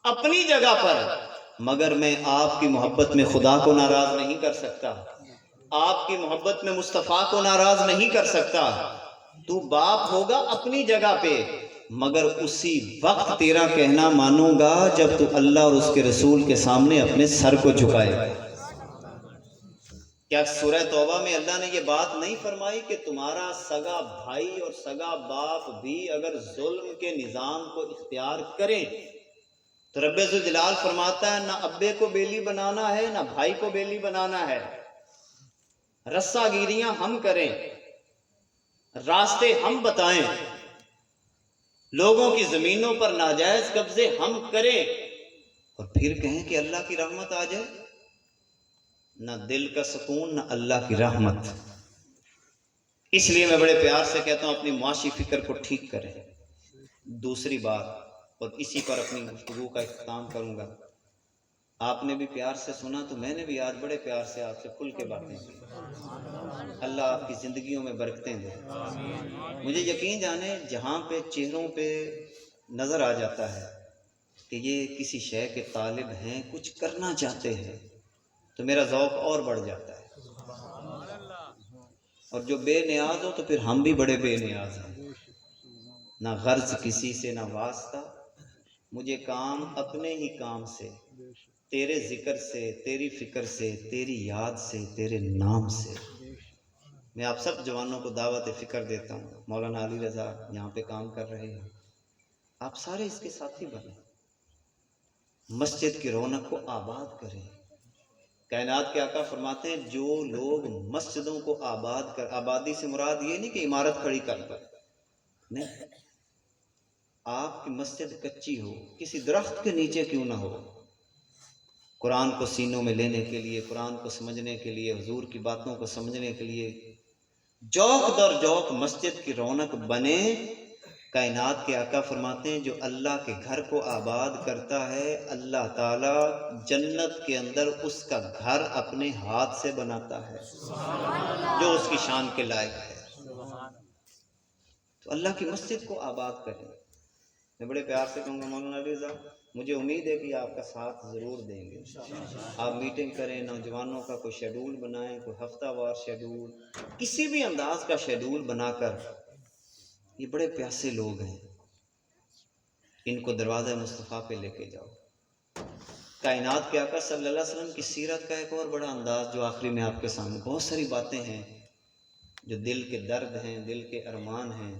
اپنی جگہ پر، مگر میں آپ کی محبت میں خدا کو ناراض نہیں کر سکتا، آپ کی محبت میں مصطفیٰ کو ناراض نہیں کر سکتا۔ تو باپ ہوگا اپنی جگہ پہ، مگر اسی وقت تیرا کہنا مانوں گا جب تو اللہ اور اس کے رسول کے سامنے اپنے سر کو جھکائے۔ کیا سورہ توبہ میں اللہ نے یہ بات نہیں فرمائی کہ تمہارا سگا بھائی اور سگا باپ بھی اگر ظلم کے نظام کو اختیار کریں تو رب ذوالجلال فرماتا ہے نہ ابے کو بیلی بنانا ہے نہ بھائی کو بیلی بنانا ہے، رسہ گیریاں ہم کریں، راستے ہم بتائیں، لوگوں کی زمینوں پر ناجائز قبضے ہم کریں، اور پھر کہیں کہ اللہ کی رحمت آ جائے؟ نہ دل کا سکون نہ اللہ کی رحمت۔ اس لیے میں بڑے پیار سے کہتا ہوں اپنی معاشی فکر کو ٹھیک کریں۔ دوسری بات، اور اسی پر اپنی گفتگو کا اختتام کروں گا، آپ نے بھی پیار سے سنا تو میں نے بھی آج بڑے پیار سے آپ سے کھل کے باتیں کی۔ اللہ آپ کی زندگیوں میں برکتیں دے۔ مجھے یقین جانے جہاں پہ چہروں پہ نظر آ جاتا ہے کہ یہ کسی شے کے طالب ہیں، کچھ کرنا چاہتے ہیں، تو میرا ذوق اور بڑھ جاتا ہے۔ اور جو بے نیاز ہو تو پھر ہم بھی بڑے بے نیاز ہیں، نہ غرض کسی سے نہ واسطہ، مجھے کام اپنے ہی کام سے، تیرے ذکر سے، تیری فکر سے، تیری یاد سے، تیرے نام سے۔ میں آپ سب جوانوں کو دعوت فکر دیتا ہوں، مولانا علی رضا یہاں پہ کام کر رہے ہیں، آپ سارے اس کے ساتھی بنیں، مسجد کی رونق کو آباد کریں۔ کائنات کے آقا فرماتے ہیں جو لوگ مسجدوں کو آباد کر، آبادی سے مراد یہ نہیں کہ عمارت کھڑی کر کر، نہیں، آپ کی مسجد کچی ہو، کسی درخت کے نیچے کیوں نہ ہو، قرآن کو سینوں میں لینے کے لیے، قرآن کو سمجھنے کے لیے، حضور کی باتوں کو سمجھنے کے لیے، جوق در جوق مسجد کی رونق بنے۔ کائنات کے آقا فرماتے ہیں جو اللہ کے گھر کو آباد کرتا ہے، اللہ تعالیٰ جنت کے اندر اس کا گھر اپنے ہاتھ سے بناتا ہے، جو اس کی شان کے لائق ہے۔ تو اللہ کی مسجد کو آباد کریں۔ میں بڑے پیار سے کہوں گا مولانا علی رضا، مجھے امید ہے کہ آپ کا ساتھ ضرور دیں گے۔ آپ میٹنگ کریں، نوجوانوں کا کوئی شیڈول بنائیں، کوئی ہفتہ وار شیڈول، کسی بھی انداز کا شیڈول بنا کر، یہ بڑے پیاسے لوگ ہیں، ان کو دروازہ مصطفیٰ پہ لے کے جاؤ۔ کائنات کے آقا صلی اللہ علیہ وسلم کی سیرت کا ایک اور بڑا انداز جو آخری میں آپ کے سامنے، بہت ساری باتیں ہیں جو دل کے درد ہیں، دل کے ارمان ہیں،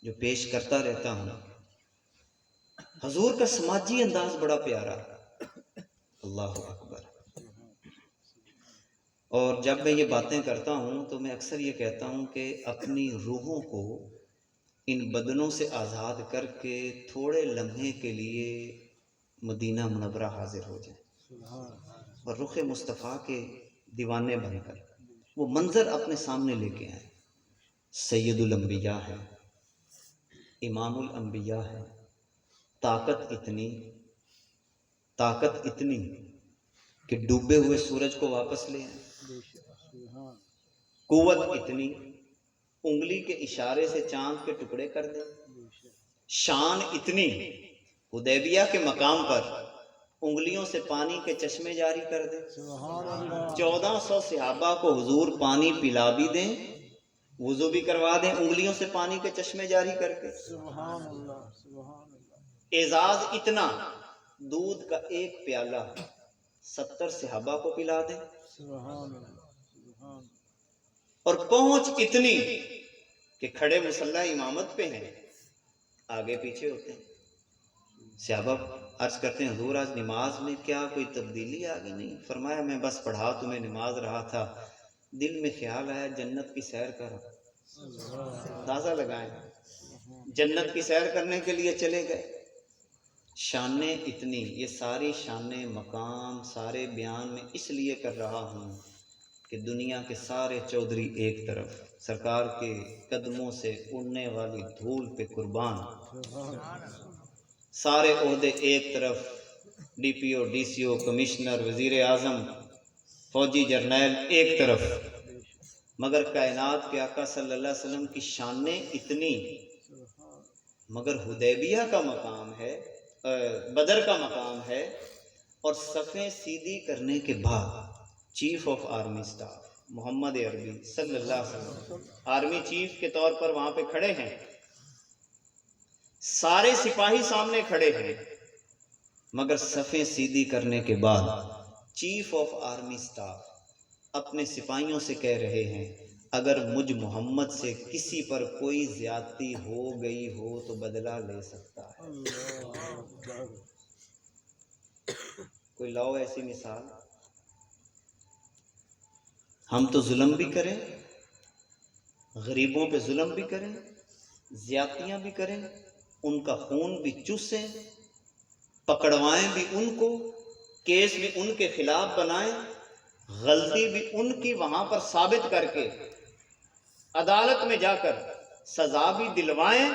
جو پیش کرتا رہتا ہوں۔ حضور کا سماجی انداز بڑا پیارا، اللہ اکبر۔ اور جب میں یہ باتیں کرتا ہوں تو میں اکثر یہ کہتا ہوں کہ اپنی روحوں کو ان بدنوں سے آزاد کر کے تھوڑے لمحے کے لیے مدینہ منورہ حاضر ہو جائیں اور رخ مصطفیٰ کے دیوانے بن کر وہ منظر اپنے سامنے لے کے آئیں۔ سید الانبیاء ہے، امام الانبیاء ہے، طاقت اتنی کہ ڈوبے ہوئے سورج کو واپس لے آئیں، قوت اتنی انگلی کے اشارے سے چاند کے ٹکڑے کر دیں، شان اتنی حدیبیہ کے مقام پر انگلیوں سے پانی کے چشمے جاری کر دیں، 1400 صحابہ کو حضور پانی پلا بھی دیں، وضو بھی کروا دیں انگلیوں سے پانی کے چشمے جاری کر کے۔ اعزاز اتنا، دودھ کا ایک پیالہ 70 صحابہ کو پلا دیں، اور پہنچ اتنی کہ کھڑے مصلی امامت پہ ہیں، آگے پیچھے ہوتے ہیں۔ صحابہ عرض کرتے ہیں حضور آج نماز میں کیا کوئی تبدیلی آ گئی؟ نہیں، فرمایا میں بس پڑھا تمہیں نماز رہا تھا، دل میں خیال آیا جنت کی سیر کرو، تازہ لگائیں، جنت کی سیر کرنے کے لیے چلے گئے۔ شانیں اتنی، یہ ساری شانیں مقام سارے بیان میں اس لیے کر رہا ہوں کہ دنیا کے سارے چودھری ایک طرف، سرکار کے قدموں سے اڑنے والی دھول پہ قربان، سارے عہدے ایک طرف، ڈی پی او، ڈی سی او، کمشنر، وزیر اعظم، فوجی جرنیل ایک طرف، مگر کائنات کے آقا صلی اللہ علیہ وسلم کی شانیں اتنی، مگر حدیبیہ کا مقام ہے، بدر کا مقام ہے، اور صفیں سیدھی کرنے کے بعد چیف آف آرمی سٹاف محمد عربی صلی اللہ علیہ وسلم آرمی چیف کے طور پر وہاں پہ کھڑے ہیں، سارے سپاہی سامنے کھڑے ہیں، مگر صفیں سیدھی کرنے کے بعد چیف آف آرمی سٹاف اپنے سپاہیوں سے کہہ رہے ہیں اگر مجھ محمد سے کسی پر کوئی زیادتی ہو گئی ہو تو بدلہ لے سکتا ہے۔ کوئی لاؤ ایسی مثال۔ ہم تو ظلم بھی کریں، غریبوں پہ ظلم بھی کریں، زیادتیاں بھی کریں، ان کا خون بھی چوسیں، پکڑوائیں بھی ان کو، کیس بھی ان کے خلاف بنائیں، غلطی بھی ان کی وہاں پر ثابت کر کے عدالت میں جا کر سزا بھی دلوائیں،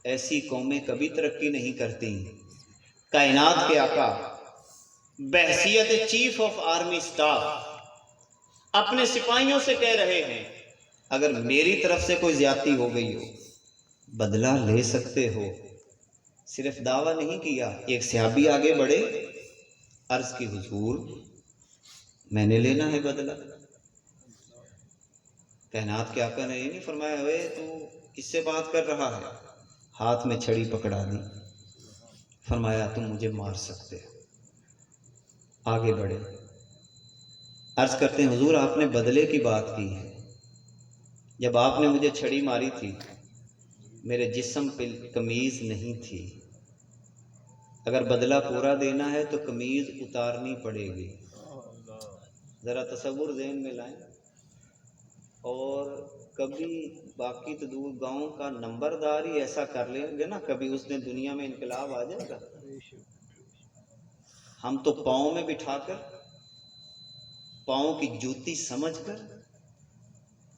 ایسی قومیں کبھی ترقی نہیں کرتی۔ کائنات کے آقا بحیثیت چیف آف آرمی سٹاف اپنے سپاہیوں سے کہہ رہے ہیں اگر میری طرف سے کوئی زیادتی ہو گئی ہو بدلہ لے سکتے ہو۔ صرف دعویٰ نہیں کیا، ایک صحابی آگے بڑھے، عرض کی حضور میں نے لینا ہے بدلہ۔ کائنات کے آقا نے یہ نہیں فرمایا ہوئے تو کس سے بات کر رہا ہے، ہاتھ میں چھڑی پکڑا دی، فرمایا تم مجھے مار سکتے ہو۔ آگے بڑھے، عرض کرتے ہیں حضور آپ نے بدلے کی بات کی ہے، جب آپ نے مجھے چھڑی ماری تھی میرے جسم پہ قمیض نہیں تھی، اگر بدلہ پورا دینا ہے تو قمیض اتارنی پڑے گی۔ ذرا تصور ذہن میں لائیں، اور کبھی باقی تو دور گاؤں کا نمبردار ہی ایسا کر لیں گے نا، کبھی اس دن دنیا میں انقلاب آ جائے گا۔ ہم تو پاؤں میں بٹھا کر، پاؤں کی جوتی سمجھ کر،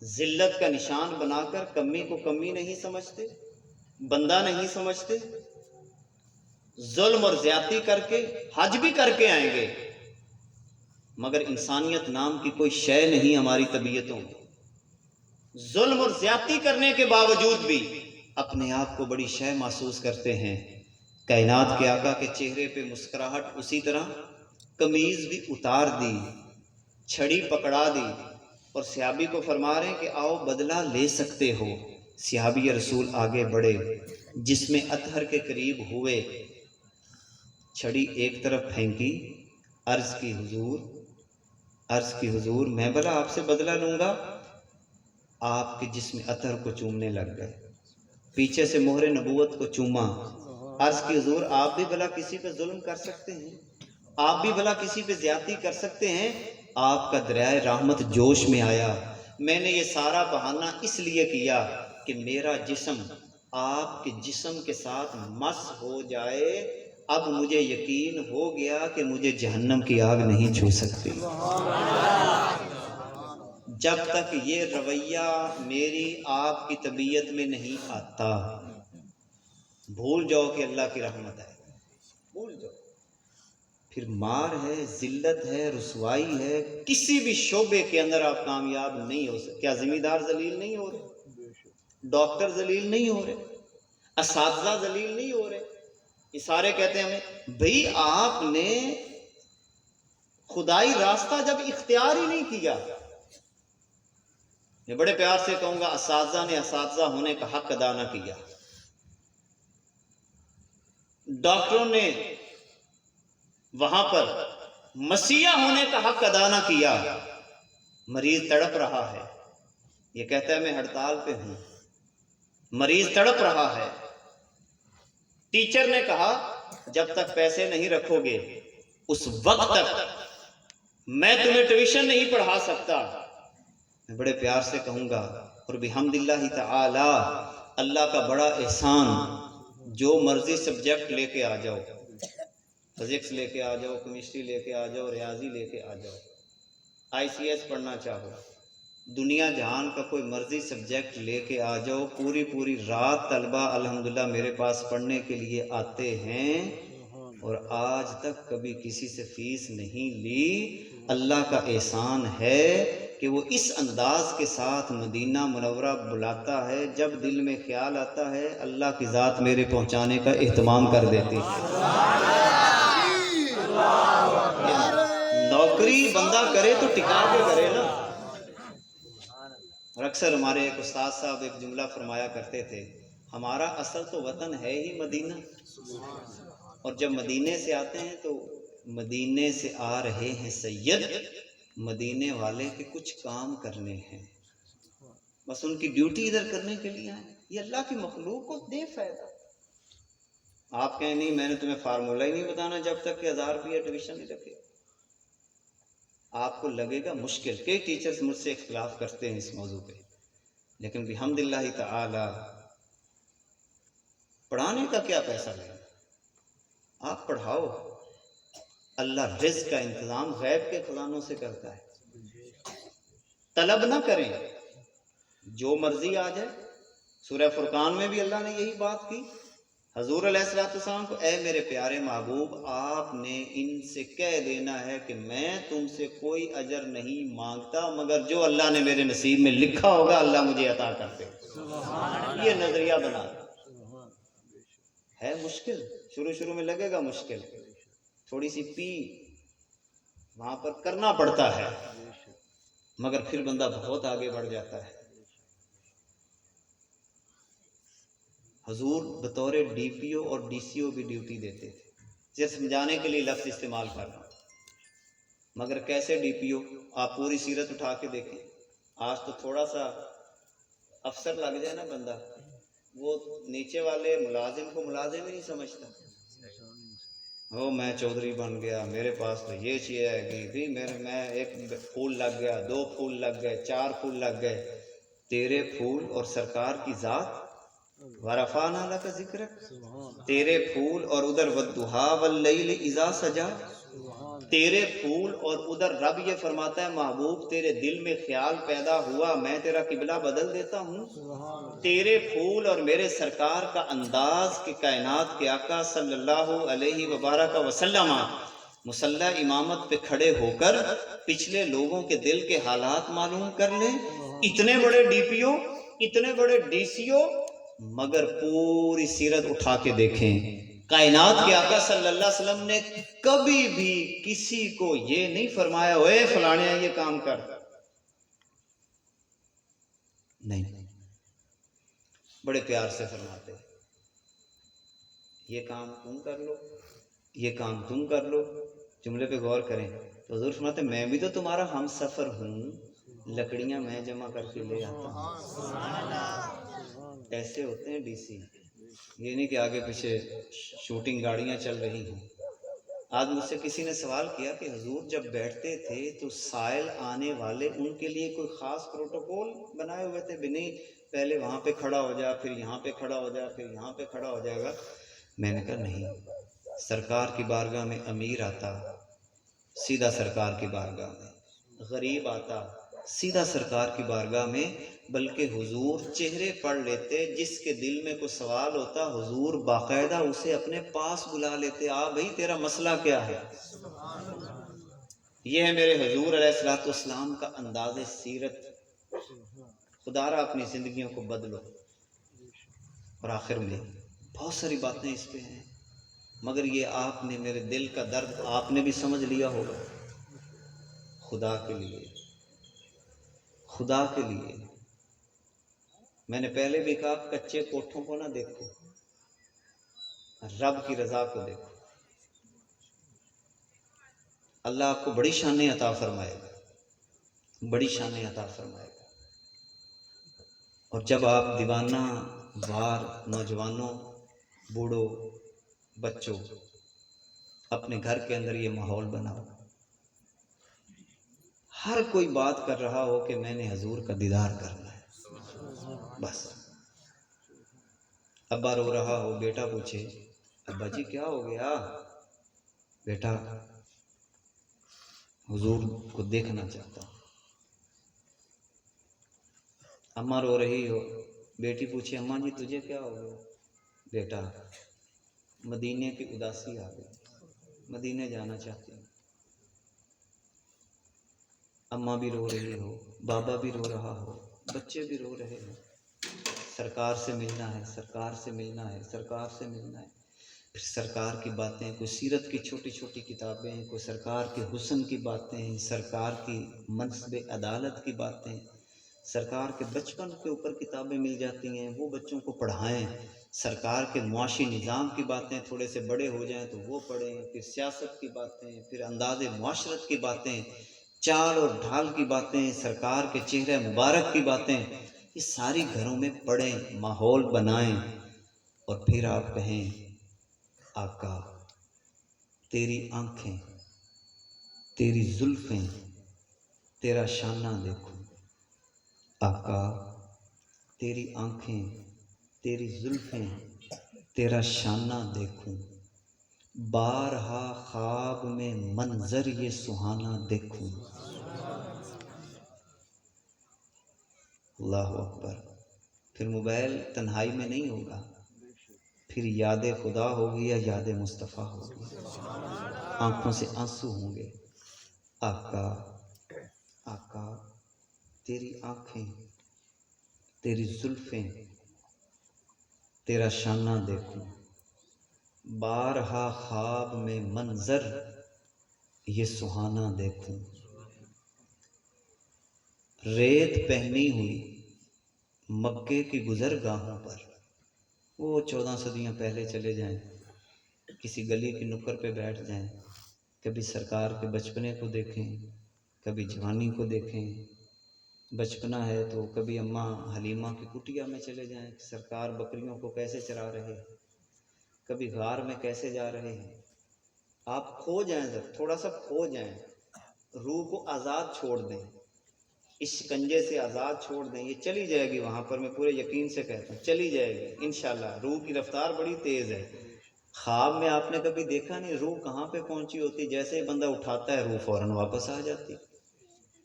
ذلت کا نشان بنا کر کمی کو کمی نہیں سمجھتے، بندہ نہیں سمجھتے، ظلم اور زیادتی کر کے حج بھی کر کے آئیں گے، مگر انسانیت نام کی کوئی شے نہیں ہماری طبیعتوں میں۔ ظلم اور زیادتی کرنے کے باوجود بھی اپنے آپ کو بڑی شے محسوس کرتے ہیں۔ کائنات کے آقا کے چہرے پہ مسکراہٹ اسی طرح، قمیض بھی اتار دی، چھڑی پکڑا دی، اور صحابی کو فرما رہے ہیں کہ آؤ بدلہ لے سکتے ہو۔ صحابی رسول آگے بڑھے، جس میں اطہر کے قریب ہوئے، چھڑی ایک طرف پھینکی، عرض کی حضور میں بھلا آپ سے بدلہ لوں گا؟ آپ کے جسم اطہر کو چومنے لگ گئے، پیچھے سے مہر نبوت کو چوما، عرض کی حضور آپ بھی بھلا کسی پہ ظلم کر سکتے ہیں؟ آپ بھی بھلا کسی پہ زیادتی کر سکتے ہیں؟ آپ کا دریائے رحمت جوش میں آیا، میں نے یہ سارا بہانہ اس لیے کیا کہ میرا جسم آپ کے جسم کے ساتھ مس ہو جائے، اب مجھے یقین ہو گیا کہ مجھے جہنم کی آگ نہیں چھو سکتی۔ جب تک یہ رویہ میری آپ کی طبیعت میں نہیں آتا، بھول جاؤ کہ اللہ کی رحمت ہے، بھول جاؤ، پھر مار ہے، ذلت ہے، رسوائی ہے، کسی بھی شعبے کے اندر آپ کامیاب نہیں ہو سکتے۔ کیا ذمہ دار ذلیل نہیں ہو رہے؟ ڈاکٹر ذلیل نہیں ہو رہے؟ اساتذہ ذلیل نہیں ہو رہے؟ یہ سارے کہتے ہیں ہمیں بھئی آپ نے خدائی راستہ جب اختیار ہی نہیں کیا۔ میں بڑے پیار سے کہوں گا اساتذہ نے اساتذہ ہونے کا حق ادا نہ کیا، ڈاکٹروں نے وہاں پر مسیحا ہونے کا حق ادا نہ کیا۔ مریض تڑپ رہا ہے، یہ کہتا ہے میں ہڑتال پہ ہوں، مریض تڑپ رہا ہے، ٹیچر نے کہا جب تک پیسے نہیں رکھو گے اس وقت تک میں تمہیں ٹیوشن نہیں پڑھا سکتا۔ میں بڑے پیار سے کہوں گا اور بحمد اللہ تعالی، اللہ کا بڑا احسان، جو مرضی سبجیکٹ لے کے آ جاؤ، فزکس لے کے آ جاؤ، کیمسٹری لے کے آ جاؤ، ریاضی لے کے آ جاؤ، آئی سی ایس پڑھنا چاہو، دنیا جہان کا کوئی مرضی سبجیکٹ لے کے آ جاؤ، پوری رات طلبہ الحمدللہ میرے پاس پڑھنے کے لیے آتے ہیں اور آج تک کبھی کسی سے فیس نہیں لی۔ اللہ کا احسان ہے کہ وہ اس انداز کے ساتھ مدینہ منورہ بلاتا ہے، جب دل میں خیال آتا ہے اللہ کی ذات میرے پہنچانے کا اہتمام کر دیتی ہے۔ نوکری بندہ کرے تو ٹکا کے کرے نا۔ اور اکثر ہمارے ایک استاد صاحب ایک جملہ فرمایا کرتے تھے، ہمارا اصل تو وطن ہے ہی مدینہ، اور جب مدینے سے آتے ہیں تو مدینے سے آ رہے ہیں سید، مدینے والے کے کچھ کام کرنے ہیں، بس ان کی ڈیوٹی ادھر کرنے کے لیے آئے۔ یہ اللہ کی مخلوق کو دے فائدہ۔ آپ کہیں نہیں میں نے تمہیں فارمولہ ہی نہیں بتانا جب تک کہ 1000 روپیہ ٹیوشن نہیں رکھے، آپ کو لگے گا مشکل۔ کئی ٹیچرز مجھ سے اختلاف کرتے ہیں اس موضوع پہ، لیکن بحمداللہ تعالی پڑھانے کا کیا پیسہ لیں، آپ پڑھاؤ، اللہ رزق کا انتظام غیب کے خزانوں سے کرتا ہے۔ طلب نہ کریں، جو مرضی آ جائے۔ سورہ فرقان میں بھی اللہ نے یہی بات کی، حضور علیہ السلام کو، اے میرے پیارے محبوب آپ نے ان سے کہہ دینا ہے کہ میں تم سے کوئی اجر نہیں مانگتا، مگر جو اللہ نے میرے نصیب میں لکھا ہوگا اللہ مجھے عطا کرتے۔ یہ نظریہ بنا ہے مشکل، شروع میں لگے گا مشکل، تھوڑی سی پی وہاں پر کرنا پڑتا ہے، مگر پھر بندہ بہت آگے بڑھ جاتا ہے۔ حضور بطور ڈی پی او اور ڈی سی او بھی ڈیوٹی دیتے تھے، صرف سمجھانے کے لیے لفظ استعمال کر رہا ہوں، مگر کیسے ڈی پی او؟ آپ پوری سیرت اٹھا کے دیکھیں۔ آج تو تھوڑا سا افسر لگ جائے نا بندہ، وہ نیچے والے ملازم کو ملازم ہی نہیں سمجھتا۔ او میں چودھری بن گیا، میرے پاس تو یہ چیز ہے کہ میں ایک پھول لگ گیا، 2 پھول لگ گئے، 4 پھول لگ گئے۔ تیرے پھول اور سرکار کی ذات، وَرَفَعْنَا لَكَ ذِكْرَكَ، تیرے پھول اور ادھر وَالضُّحَىٰ وَاللَّيْلِ إِذَا سَجَىٰ، تیرے پھول اور ادھر رب یہ فرماتا ہے محبوب تیرے دل میں خیال پیدا ہوا میں تیرا قبلہ بدل دیتا ہوں۔ تیرے پھول اور میرے سرکار کا انداز کہ کائنات کے آقا صلی اللہ علیہ وبارک وسلم مصلی امامت پہ کھڑے ہو کر پچھلے لوگوں کے دل کے حالات معلوم کر لیں۔ اتنے بڑے ڈی پی او، اتنے بڑے ڈی سی او، مگر پوری سیرت اٹھا کے دیکھیں، کائنات کے آقا صلی اللہ علیہ وسلم نے کبھی بھی کسی کو یہ نہیں فرمایا اوے فلانے یہ کام کر، نہیں، بڑے پیار سے فرماتے یہ کام تم کر لو، یہ کام تم کر لو۔ جملے پہ غور کریں تو حضور فرماتے میں بھی تو تمہارا ہم سفر ہوں، لکڑیاں میں جمع کر کے لے آتا ہوں۔ ایسے ہوتے ہیں ڈی سی، یہ نہیں کہ آگے پیچھے شوٹنگ گاڑیاں چل رہی ہیں۔ آج مجھ سے کسی نے سوال کیا کہ حضور جب بیٹھتے تھے تو سائل آنے والے ان کے لیے کوئی خاص پروٹوکول بنائے ہوئے تھے بھی نہیں پہلے وہاں پہ کھڑا ہو جا، پھر یہاں پہ کھڑا ہو جا، پھر یہاں پہ کھڑا ہو جائے گا؟ میں نے کہا نہیں، سرکار کی بارگاہ میں امیر آتا سیدھا سرکار کی بارگاہ میں، غریب آتا سیدھا سرکار کی بارگاہ میں، بلکہ حضور چہرے پڑھ لیتے، جس کے دل میں کوئی سوال ہوتا حضور باقاعدہ اسے اپنے پاس بلا لیتے، آ بھئی تیرا مسئلہ کیا ہے؟ یہ ہے میرے حضور علیہ السلام کا انداز سیرت۔ خدا را اپنی زندگیوں کو بدلو۔ اور آخر میں بہت ساری باتیں اس پہ ہیں، مگر یہ آپ نے میرے دل کا درد آپ نے بھی سمجھ لیا ہوگا۔ خدا کے لیے، خدا کے لیے میں نے پہلے بھی کہا کچے کوٹھوں کو نہ دیکھو، رب کی رضا کو دیکھو۔ اللہ آپ کو بڑی شانیں عطا فرمائے گا، بڑی شانیں عطا فرمائے گا۔ اور جب آپ دیوانہ وار نوجوانوں، بوڑھوں، بچوں، اپنے گھر کے اندر یہ ماحول بناؤ، ہر کوئی بات کر رہا ہو کہ میں نے حضور کا دیدار کرنا ہے، بس ابا رو رہا ہو، بیٹا پوچھے ابا جی کیا ہو گیا؟ بیٹا حضور کو دیکھنا چاہتا ہوں۔ اماں رو رہی ہو، بیٹی پوچھے اماں جی تجھے کیا ہو گیا؟ بیٹا مدینے کی اداسی آ گئی، مدینے جانا چاہتی ہوں۔ اماں بھی رو رہی ہو، بابا بھی رو رہا ہو، بچے بھی رو رہے ہو، سرکار سے ملنا ہے، سرکار سے ملنا ہے، سرکار سے ملنا ہے۔ پھر سرکار کی باتیں، کوئی سیرت کی چھوٹی چھوٹی کتابیں، کوئی سرکار کے حسن کی باتیں، سرکار کی منصب عدالت کی باتیں، سرکار کے بچپن کے اوپر کتابیں مل جاتی ہیں، وہ بچوں کو پڑھائیں۔ سرکار کے معاشی نظام کی باتیں، تھوڑے سے بڑے ہو جائیں تو وہ پڑھیں، پھر سیاست کی باتیں، پھر انداز معاشرت کی باتیں، چال اور ڈھال کی باتیں، سرکار کے چہرے مبارک کی باتیں، یہ ساری گھروں میں پڑھیں، ماحول بنائیں، اور پھر آپ کہیں آقا تیری آنکھیں، تیری زلفیں، تیرا شانہ دیکھوں، آقا تیری آنکھیں، تیری زلفیں، تیرا شانہ دیکھوں، بارہا خواب میں منظر یہ سہانا دیکھوں۔ اللہ اکبر۔ پھر موبائل تنہائی میں نہیں ہوگا، پھر یاد خدا ہوگی یا یاد مصطفیٰ ہوگی، آنکھوں سے آنسو ہوں گے، آقا آقا تیری آنکھیں، تیری زلفیں، تیرا شانہ دیکھوں، بارہا خواب میں منظر یہ سہانا دیکھوں۔ ریت پہنی ہوئی مکے کی گزرگاہوں پر، وہ 14 صدیاں پہلے چلے جائیں، کسی گلی کی نکڑ پہ بیٹھ جائیں، کبھی سرکار کے بچپنے کو دیکھیں، کبھی جوانی کو دیکھیں۔ بچپنا ہے تو کبھی اماں حلیمہ کی کٹیا میں چلے جائیں، سرکار بکریوں کو کیسے چرا رہے ہیں، کبھی غار میں کیسے جا رہے ہیں۔ آپ کھو جائیں، تھوڑا سا کھو جائیں، روح کو آزاد چھوڑ دیں، اس شکنجے سے آزاد چھوڑ دیں، یہ چلی جائے گی وہاں پر، میں پورے یقین سے کہتا ہوں چلی جائے گی انشاءاللہ۔ روح کی رفتار بڑی تیز ہے۔ خواب میں آپ نے کبھی دیکھا نہیں روح کہاں پہ پہنچی ہوتی، جیسے ہی بندہ اٹھاتا ہے روح فوراً واپس آ جاتی۔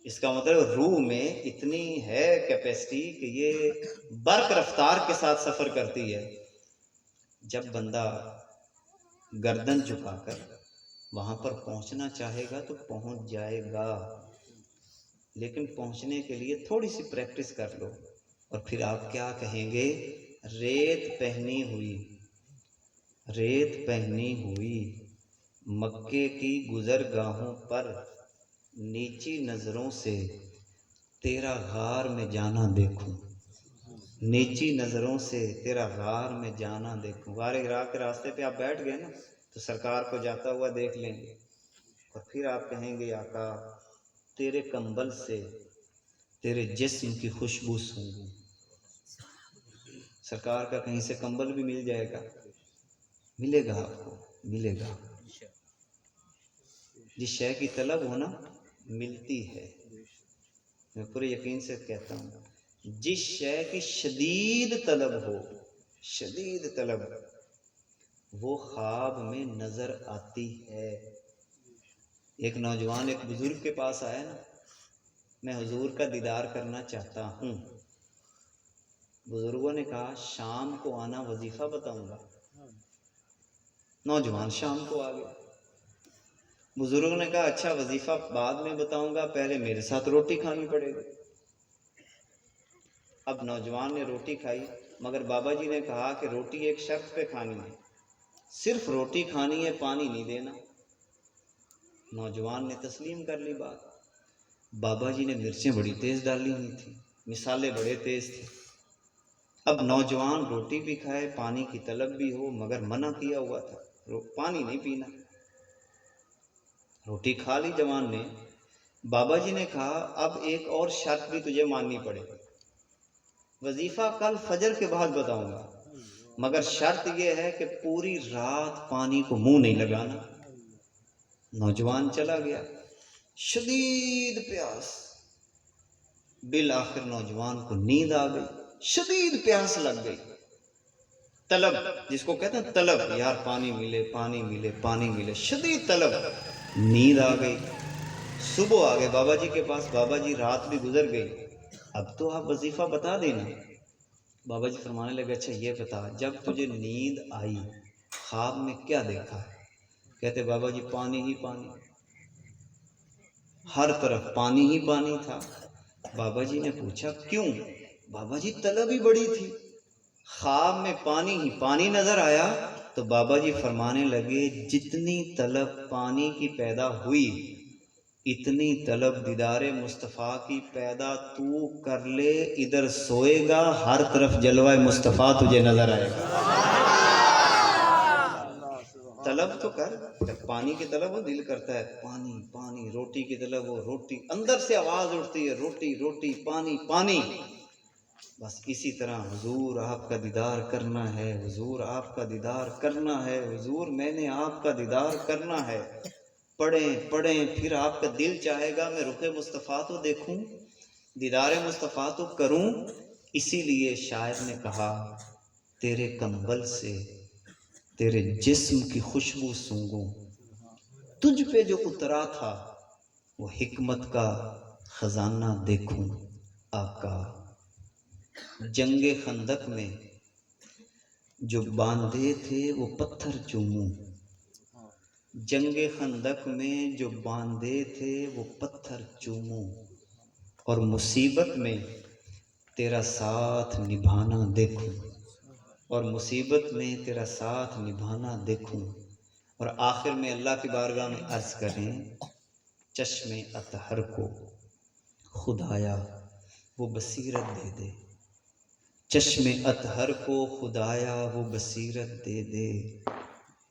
اس کا مطلب روح میں اتنی ہے کیپیسٹی کہ یہ برق رفتار کے ساتھ سفر کرتی ہے۔ جب بندہ گردن جھکا کر وہاں پر پہنچنا چاہے گا تو پہنچ جائے گا، لیکن پہنچنے کے لیے تھوڑی سی پریکٹس کر لو، اور پھر آپ کیا کہیں گے؟ ریت پہنی ہوئی، ریت پہنی ہوئی مکے کی گزرگاہوں پر، نیچی نظروں سے تیرا غار میں جانا دیکھوں، نیچی نظروں سے تیرا غار میں جانا دیکھوں۔ غار ہرا کے راستے پہ آپ بیٹھ گئے نا تو سرکار کو جاتا ہوا دیکھ لیں گے، اور پھر آپ کہیں گے آقا تیرے کمبل سے تیرے جسم کی خوشبو سونگوں۔ سرکار کا کہیں سے کمبل بھی مل جائے گا، ملے گا، آپ کو ملے گا۔ جس شے کی طلب ہو نا ملتی ہے، میں پورے یقین سے کہتا ہوں، جس شے کی شدید طلب ہو، شدید طلب، وہ خواب میں نظر آتی ہے۔ ایک نوجوان ایک بزرگ کے پاس آیا نا، میں حضور کا دیدار کرنا چاہتا ہوں۔ بزرگوں نے کہا شام کو آنا، وظیفہ بتاؤں گا۔ نوجوان شام کو آ گیا۔ بزرگوں نے کہا اچھا وظیفہ بعد میں بتاؤں گا، پہلے میرے ساتھ روٹی کھانی پڑے گی۔ اب نوجوان نے روٹی کھائی، مگر بابا جی نے کہا کہ روٹی ایک شرط پہ کھانی ہے، صرف روٹی کھانی ہے، پانی نہیں دینا۔ نوجوان نے تسلیم کر لی بات۔ بابا جی نے مرچیں بڑی تیز ڈالی ہوئی تھی، مسالے بڑے تیز تھے۔ اب نوجوان روٹی بھی کھائے، پانی کی طلب بھی ہو، مگر منع کیا ہوا تھا پانی نہیں پینا۔ روٹی کھا لی جوان نے۔ بابا جی نے کہا اب ایک اور شرط بھی تجھے ماننی پڑے گی، وظیفہ کل فجر کے بعد بتاؤں گا، مگر شرط یہ ہے کہ پوری رات پانی کو منہ نہیں لگانا۔ نوجوان چلا گیا، شدید پیاس، بالآخر نوجوان کو نیند آ گئی، شدید پیاس لگ گئی۔ طلب جس کو کہتے ہیں طلب، یار پانی ملے پانی ملے پانی ملے، شدید طلب. نیند آ گئی، صبح آ گئے بابا جی کے پاس. بابا جی رات بھی گزر گئی، اب تو آپ وظیفہ بتا دینا. بابا جی فرمانے لگے اچھا یہ بتا، جب تجھے نیند آئی خواب میں کیا دیکھا؟ کہتے بابا جی پانی ہی پانی، ہر طرف پانی ہی پانی تھا. بابا جی نے پوچھا کیوں؟ بابا جی طلب ہی بڑی تھی، خواب میں پانی ہی پانی نظر آیا. تو بابا جی فرمانے لگے جتنی طلب پانی کی پیدا ہوئی اتنی طلب دیدار مصطفیٰ کی پیدا تو کر لے. ادھر سوئے گا ہر طرف جلوہ مصطفیٰ تجھے نظر آئے گا. طلب تو کر، جب پانی کی طلب ہو دل کرتا ہے پانی پانی، روٹی کی طلب ہو روٹی، اندر سے آواز اٹھتی ہے روٹی روٹی پانی پانی. بس اسی طرح حضور آپ کا دیدار کرنا ہے، حضور آپ کا دیدار کرنا ہے، حضور میں نے آپ کا دیدار کرنا ہے. پڑھیں پڑھیں پھر آپ کا دل چاہے گا میں رخ مصطفیٰ تو دیکھوں، دیدار مصطفیٰ تو کروں. اسی لیے شاعر نے کہا تیرے کمبل سے تیرے جسم کی خوشبو سونگوں، تجھ پہ جو اترا تھا وہ حکمت کا خزانہ دیکھوں. آقا جنگ خندق میں جو باندھے تھے وہ پتھر چوموں، جنگ خندق میں جو باندھے تھے وہ پتھر چوموں، اور مصیبت میں تیرا ساتھ نبھانا دیکھوں، اور مصیبت میں تیرا ساتھ نبھانا دیکھوں. اور آخر میں اللہ کی بارگاہ میں عرض کریں چشم اطہر کو خدایا وہ بصیرت دے دے، چشم اطہر کو خدایا وہ بصیرت دے دے.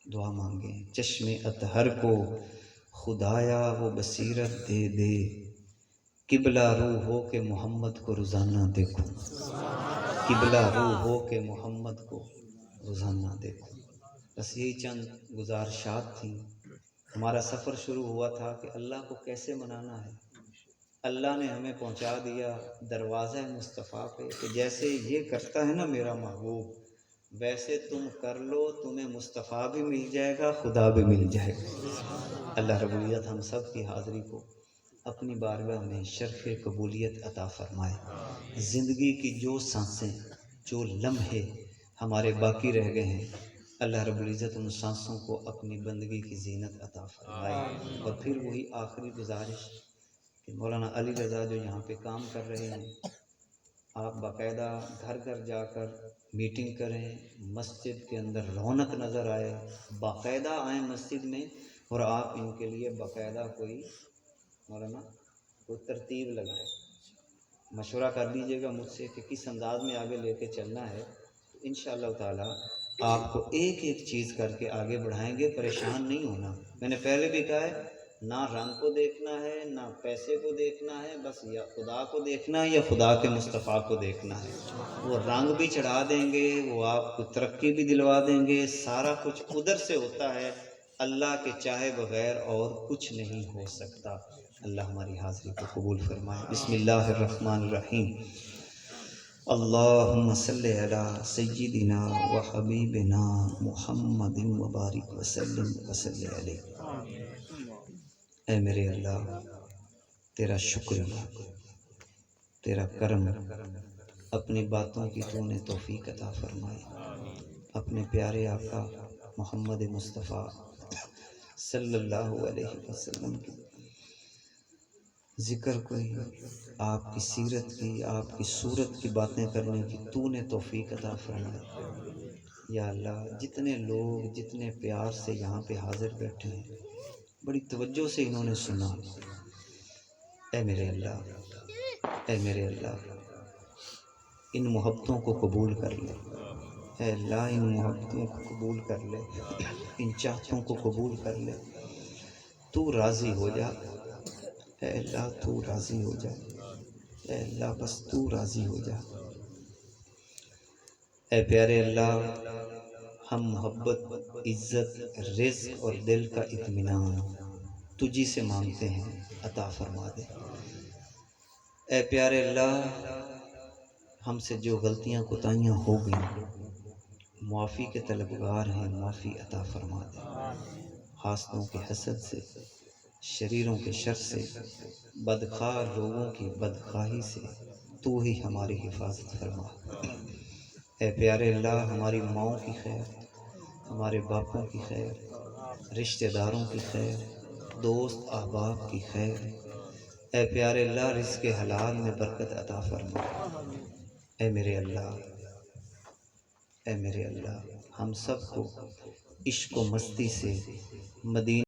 دعا مانگیں چشم اطہر کو خدایا وہ بصیرت دے دے، قبلہ رو ہو کے محمد کو روزانہ دیکھوں، قبلہ رو ہو کے محمد کو روزانہ دیکھوں. بس یہی چند گزارشات تھیں. ہمارا سفر شروع ہوا تھا کہ اللہ کو کیسے منانا ہے. اللہ نے ہمیں پہنچا دیا دروازہ مصطفیٰ پہ کہ جیسے یہ کرتا ہے نا میرا محبوب ویسے تم کر لو، تمہیں مصطفیٰ بھی مل جائے گا، خدا بھی مل جائے گا. اللہ رب العزت ہم سب کی حاضری کو اپنی بارگاہ میں شرف قبولیت عطا فرمائے. زندگی کی جو سانسیں جو لمحے ہمارے باقی رہ گئے ہیں اللہ رب العزت ان سانسوں کو اپنی بندگی کی زینت عطا فرمائے. اور پھر وہی آخری گزارش کہ مولانا علی رضا جو یہاں پہ کام کر رہے ہیں آپ باقاعدہ گھر گھر جا کر میٹنگ کریں، مسجد کے اندر رونق نظر آئے، باقاعدہ آئیں مسجد میں، اور آپ ان کے لیے باقاعدہ کوئی مولانا کوئی ترتیب لگائیں. مشورہ کر لیجیے گا مجھ سے کہ کس انداز میں آگے لے کے چلنا ہے، تو انشاءاللہ تعالی آپ کو ایک ایک چیز کر کے آگے بڑھائیں گے. پریشان نہیں ہونا. میں نے پہلے بھی کہا ہے نہ رنگ کو دیکھنا ہے نہ پیسے کو دیکھنا ہے، بس یا خدا کو دیکھنا ہے یا خدا کے مصطفیٰ کو دیکھنا ہے. وہ رنگ بھی چڑھا دیں گے، وہ آپ کو ترقی بھی دلوا دیں گے، سارا کچھ ادھر سے ہوتا ہے. اللہ کے چاہے بغیر اور کچھ نہیں ہو سکتا. اللہ ہماری حاضری کو قبول فرمائے. بسم اللہ الرحمن الرحیم. اللہم صلی علی سیدنا و حبیبنا محمد مبارک وسلم وصلی علیہ. اے میرے اللہ تیرا شکر تیرا کرم، اپنی باتوں کی تو نے توفیق عطا فرمائی. اپنے پیارے آقا محمد مصطفیٰ صلی اللہ علیہ وسلم کی ذکر کوئی، آپ کی سیرت کی، آپ کی صورت کی باتیں کرنے کی تو نے توفیق عطا فرمائی. یا اللہ جتنے لوگ جتنے پیار سے یہاں پہ حاضر بیٹھے ہیں، بڑی توجہ سے انہوں نے سنا. اے میرے اللہ، اے میرے اللہ ان محبتوں کو قبول کر لے. اے اللہ ان محبتوں کو قبول کر لے، ان چاہتوں کو قبول کر لے. تو راضی ہو جا اے اللہ، تو راضی ہو جا اے اللہ، بس تو راضی ہو جا. اے پیارے اللہ ہم محبت، عزت، رزق اور دل کا اطمینان تجھی سے مانگتے ہیں، عطا فرما دے. اے پیارے اللہ ہم سے جو غلطیاں کوتاہیاں ہو گئیں معافی کے طلبگار ہیں، معافی عطا فرما دے۔ حاسدوں کے حسد سے، شریروں کے شر سے، بدخواہ لوگوں کی بدخواہی سے تو ہی ہماری حفاظت فرما۔ اے پیارے اللہ، ہماری ماؤں کی خیر، ہمارے باپوں کی خیر، رشتہ داروں کی خیر، دوست احباب کی خیر، اے پیارے اللہ رزق حلال میں برکت عطا فرما۔ اے میرے اللہ، اے میرے اللہ، ہم سب کو عشق و مستی سے مدینہ